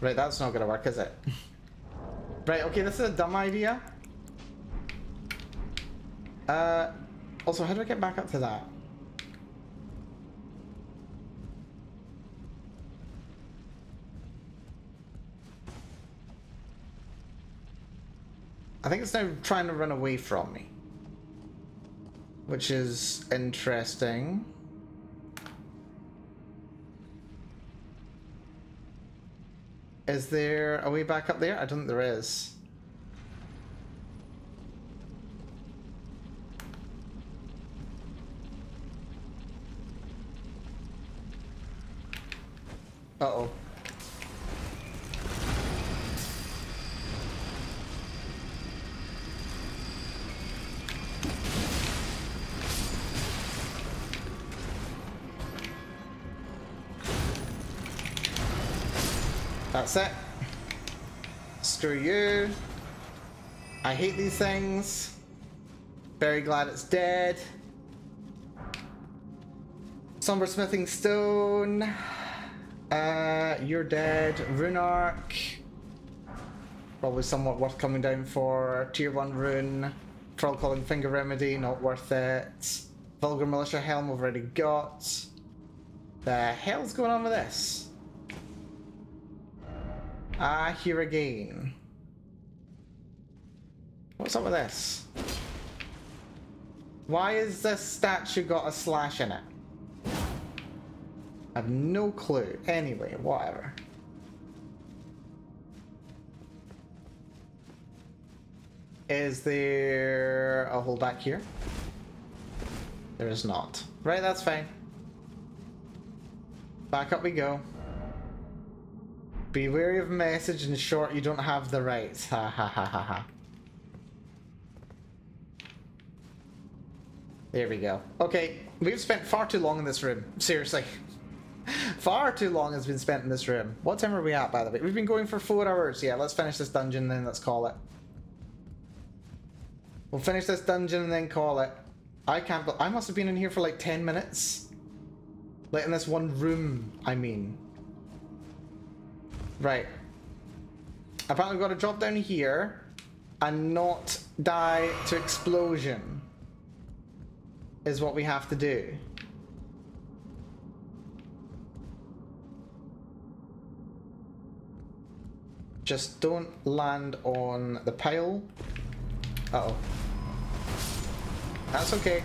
Speaker 1: Right, that's not gonna work, is it? Right, okay, this is a dumb idea. Also, how do I get back up to that? I think it's now trying to run away from me. Which is interesting. Is there a way back up there? I don't think there is. Uh-oh. That's it. Screw you. I hate these things. Very glad it's dead. Sombersmithing stone. You're dead. Rune arc. Probably somewhat worth coming down for. Tier 1 rune. Troll calling finger remedy, not worth it. Vulgar militia helm I've already got. The hell's going on with this? Ah, here again. What's up with this? Why has this statue got a slash in it? I have no clue. Anyway, whatever. Is there a hole back here? There is not. Right, that's fine. Back up we go. Be wary of message. In short, you don't have the rights. Ha ha ha ha ha. There we go. Okay, we've spent far too long in this room. Seriously. Far too long has been spent in this room. What time are we at, by the way? We've been going for 4 hours. Yeah, let's finish this dungeon, then let's call it. We'll finish this dungeon and then call it. I must have been in here for like 10 minutes. Like in this one room, I mean. Right. Apparently we've got to drop down here. and not die to explosion is what we have to do. Just don't land on the pile. Uh-oh. That's okay.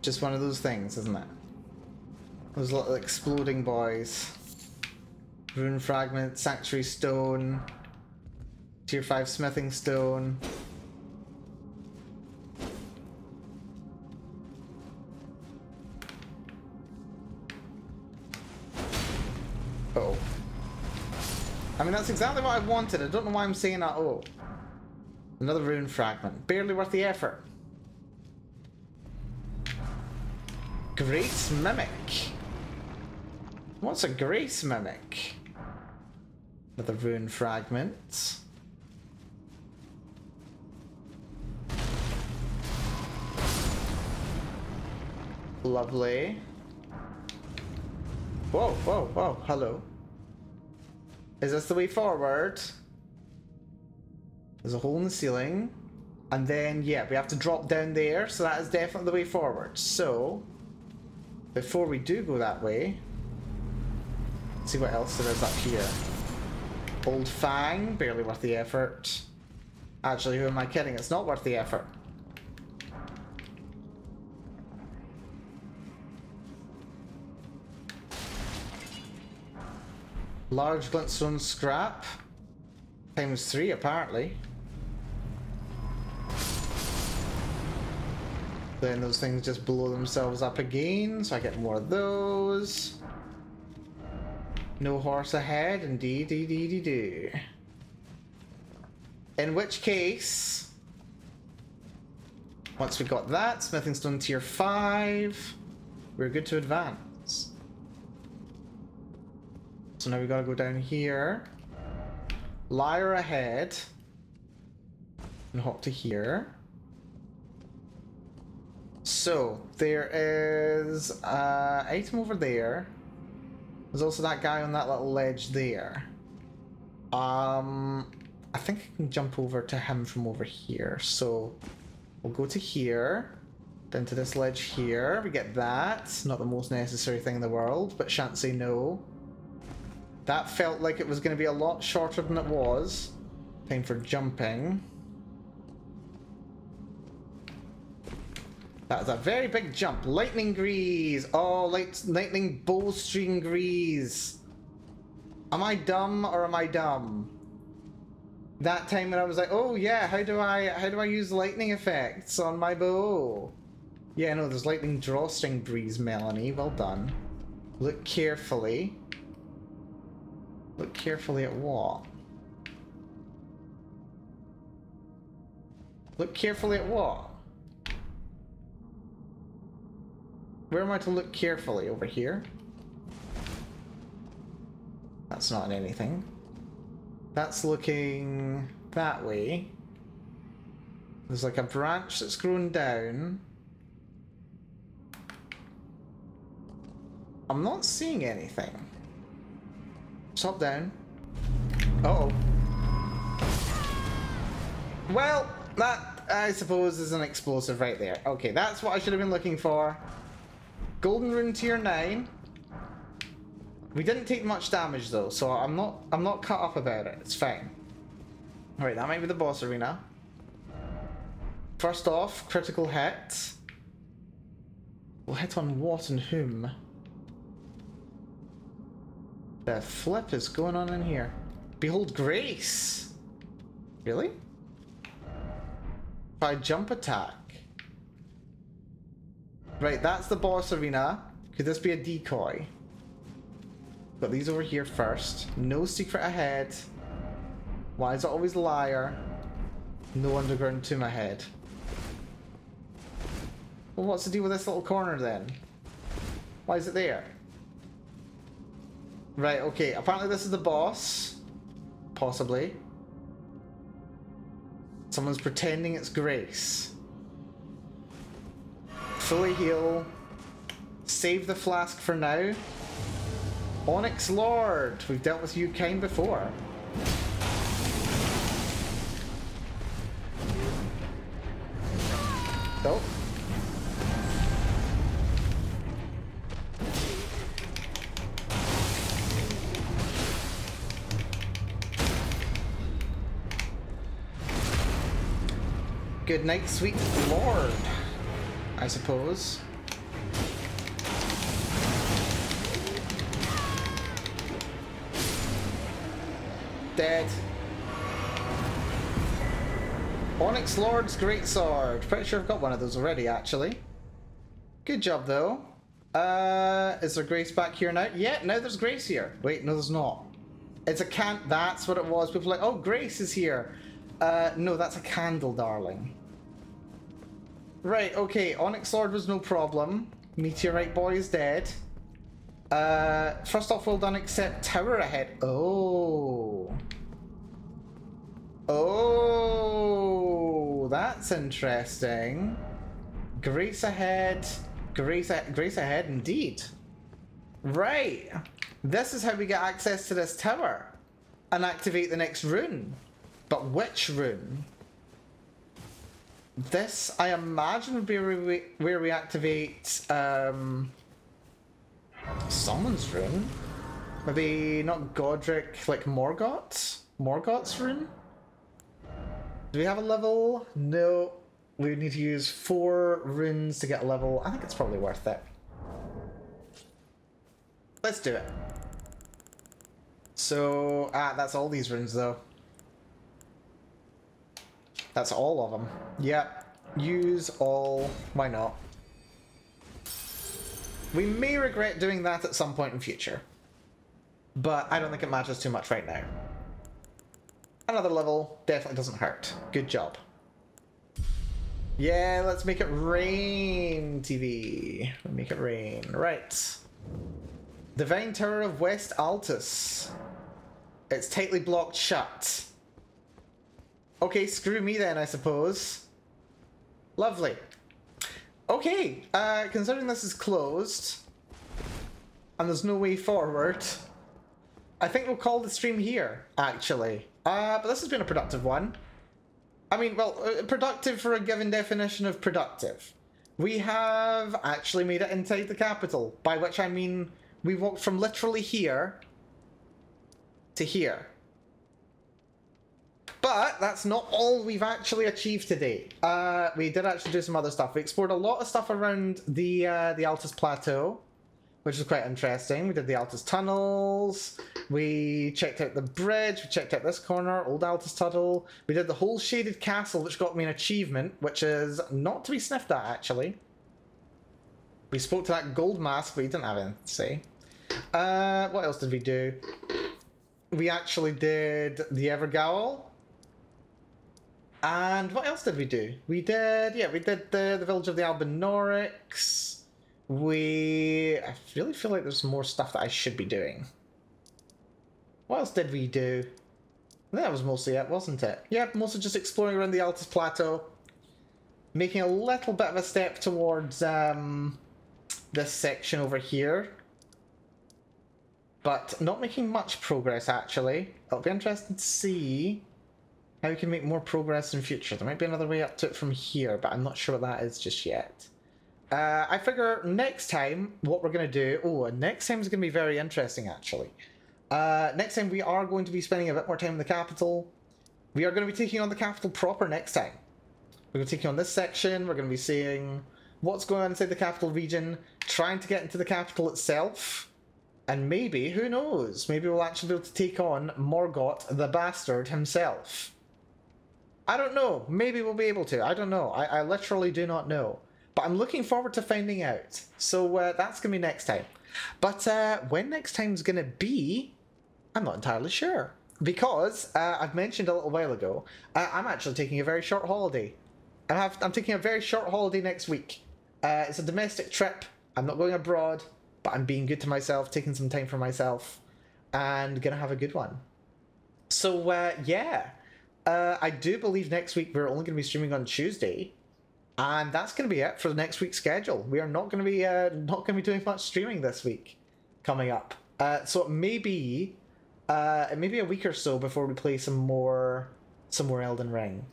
Speaker 1: Just one of those things, isn't it? Those little exploding boys. Rune fragment, sanctuary stone, tier 5 smithing stone. Uh-oh. I mean, that's exactly what I wanted. I don't know why I'm saying that. Oh. Another rune fragment. Barely worth the effort. Grace Mimic. What's a Grace Mimic? Another rune fragment. Lovely. Whoa, whoa, whoa, hello. Is this the way forward? There's a hole in the ceiling. And then, yeah, we have to drop down there, so that is definitely the way forward. So, before we do go that way, let's see what else there is up here. Old Fang, barely worth the effort. Actually, who am I kidding? It's not worth the effort. Large glintstone scrap. ×3, apparently. Then those things just blow themselves up again, so I get more of those. No horse ahead, indeed, indeed. In which case, once we got that, smithing stone tier 5, we're good to advance. So now we gotta go down here. Lyre ahead. And hop to here. So, there is an item over there. There's also that guy on that little ledge there. I think I can jump over to him from over here. So, we'll go to here. Down to this ledge here. We get that. Not the most necessary thing in the world, but shan't say no. That felt like it was going to be a lot shorter than it was. Time for jumping. That is a very big jump. Lightning grease. Oh, lightning bowstring grease. Am I dumb or am I dumb? That time when I was like, oh yeah, how do I use lightning effects on my bow? Yeah, no, there's lightning drawstring breeze, Melanie. Well done. Look carefully. Look carefully at what? Look carefully at what? Where am I to look carefully? Over here? That's not anything. That's looking that way. There's like a branch that's grown down. I'm not seeing anything. Stop down. Uh-oh. Well, that, I suppose, is an explosive right there. Okay, that's what I should have been looking for. Golden Rune tier 9. We didn't take much damage though, so I'm not cut up about it. It's fine. Alright, that might be the boss arena. First off, critical hit. We'll hit on what and whom? The flip is going on in here. Behold Grace! Really? By jump attack. Right, that's the boss arena. Could this be a decoy? Got these over here first. No secret ahead. Why is it always Lyre? No underground tomb ahead. Well, what's the deal with this little corner then? Why is it there? Right, okay. Apparently this is the boss. Possibly. Someone's pretending it's Grace. Fully heal. Save the flask for now. Onyx Lord. We've dealt with you kind before. Oh. Good night, sweet lord, I suppose. Dead. Onyx Lord's Greatsword. Pretty sure I've got one of those already, actually. Good job, though. Is there Grace back here now? Yeah, now there's Grace here. Wait, no, there's not. It's a that's what it was. People are like, oh, Grace is here. No, that's a candle, darling. Right, okay, Onyx Lord was no problem. Meteorite Boy is dead. First off, well done, except tower ahead. Oh. Oh, that's interesting. Grace ahead. Grace ahead indeed. Right. This is how we get access to this tower. And activate the next rune. But which rune? This, I imagine, would be where we activate someone's rune. Maybe not Godric, like Morgoth's rune? Do we have a level? No. We need to use 4 runes to get a level. I think it's probably worth it. Let's do it. So, that's all these runes though. That's all of them. Yep. Use all. Why not? We may regret doing that at some point in future. But I don't think it matters too much right now. Another level definitely doesn't hurt. Good job. Yeah, let's make it rain, TV. Make it rain. Right. Divine Tower of West Altus. It's tightly blocked shut. Okay, screw me then, I suppose. Lovely. Okay, considering this is closed, and there's no way forward, I think we'll call the stream here, actually. But this has been a productive one. I mean, well, productive for a given definition of productive. We have actually made it inside the capital, by which I mean we walked from literally here to here. But that's not all we've actually achieved today. We did actually do some other stuff. We explored a lot of stuff around the Altus Plateau, which is quite interesting. We did the Altus Tunnels. We checked out the bridge. We checked out this corner, Old Altus Tunnel. We did the whole Shaded Castle, which got me an achievement, which is not to be sniffed at, actually. We spoke to that gold mask, but he didn't have anything to say. What else did we do? We actually did the Evergaol. And what else did we do? We did the village of the Albinorics. I really feel like there's more stuff that I should be doing. What else did we do? I think that was mostly it, wasn't it? Yeah, mostly just exploring around the Altus Plateau. Making a little bit of a step towards this section over here. But not making much progress, actually. It'll be interesting to see how we can make more progress in future. There might be another way up to it from here, but I'm not sure what that is just yet. I figure next time, what we're going to do... Oh, next time is going to be very interesting, actually. Next time, we are going to be spending a bit more time in the capital. We are going to be taking on the capital proper next time. We're going to be taking on this section. We're going to be seeing what's going on inside the capital region, trying to get into the capital itself. And maybe, who knows, maybe we'll actually be able to take on Morgoth the Bastard himself. I don't know. Maybe we'll be able to. I don't know. I literally do not know. But I'm looking forward to finding out. So that's going to be next time. But when next time's going to be, I'm not entirely sure. Because, I've mentioned a little while ago, I'm actually taking a very short holiday. I'm taking a very short holiday next week. It's a domestic trip. I'm not going abroad. But I'm being good to myself, taking some time for myself. And going to have a good one. So, yeah. I do believe next week we're only going to be streaming on Tuesday, and that's going to be it for the next week's schedule. We are not going to be doing much streaming this week coming up. So it may be a week or so before we play some more Elden Ring.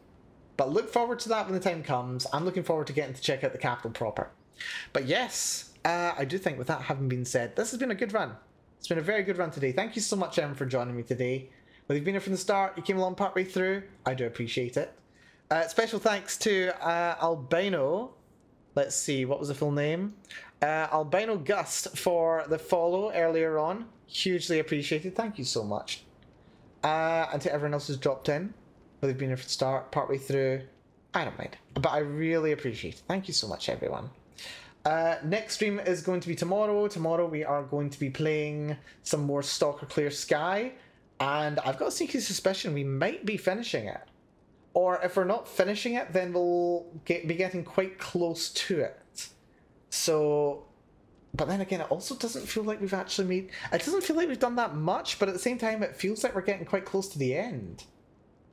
Speaker 1: But look forward to that when the time comes. I'm looking forward to getting to check out the capital proper. But yes, I do think with that having been said, this has been a good run. It's been a very good run today. Thank you so much, Em, for joining me today. Whether you've been here from the start, you came along partway through, I do appreciate it. Special thanks to Albino. Let's see, what was the full name? Albino Gust for the follow earlier on. Hugely appreciated. Thank you so much. And to everyone else who's dropped in, whether you've been here from the start, partway through, I don't mind. But I really appreciate it. Thank you so much, everyone. Next stream is going to be tomorrow. Tomorrow we are going to be playing some more Stalker Clear Sky. And I've got a sneaky suspicion we might be finishing it. Or if we're not finishing it, then we'll be getting quite close to it. So... But then again, it also doesn't feel like we've actually made... It doesn't feel like we've done that much, but at the same time, it feels like we're getting quite close to the end.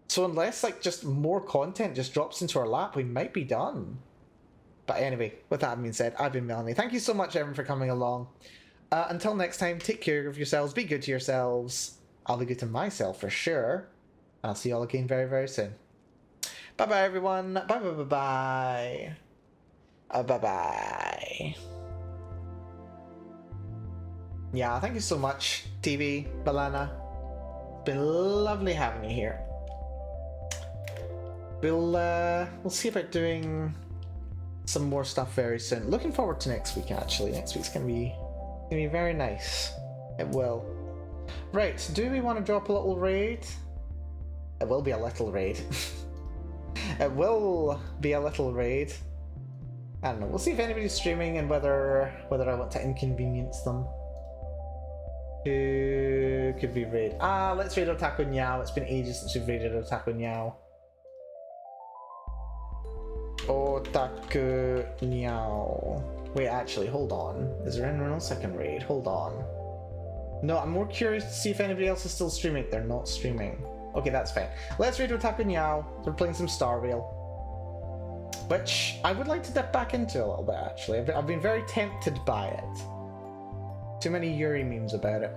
Speaker 1: So unless, like, just more content just drops into our lap, we might be done. But anyway, with that being said, I've been Melanie. Thank you so much, everyone, for coming along. Until next time, take care of yourselves, be good to yourselves. I'll be good to myself for sure. And I'll see you all again very, very soon. Bye-bye, everyone. Bye-bye-bye-bye. Bye-bye. Yeah, thank you so much, TV, Balana. It's been lovely having you here. We'll see about doing some more stuff very soon. Looking forward to next week, actually. Next week's gonna be very nice. It will. Right, do we want to drop a little raid? It will be a little raid. It will be a little raid. I don't know. We'll see if anybody's streaming and whether I want to inconvenience them. Who could we raid? Let's raid Otaku Nyao. It's been ages since we've raided Otaku Nyao. Otaku Nyao. Wait, actually, hold on. Is there anyone else I can raid? Hold on. No, I'm more curious to see if anybody else is still streaming. They're not streaming. Okay, that's fine. Let's raid Otaku Nyao. They're playing some Star Rail, which I would like to dip back into a little bit, actually. I've been very tempted by it. Too many Yuri memes about it.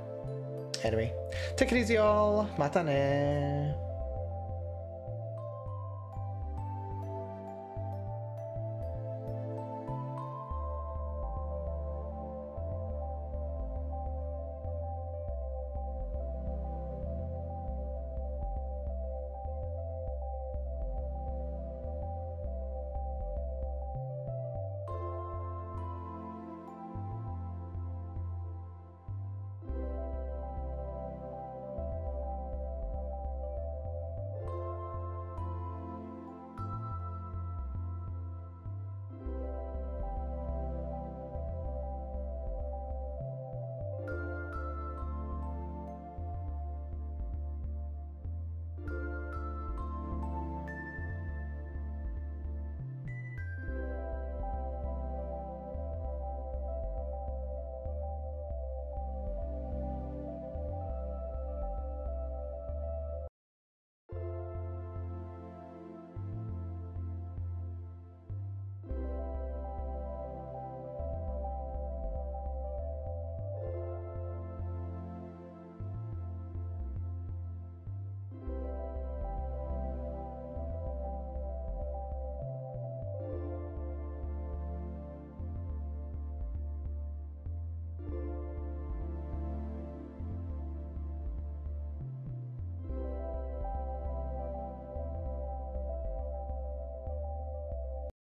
Speaker 1: Anyway, take it easy, all. Matane.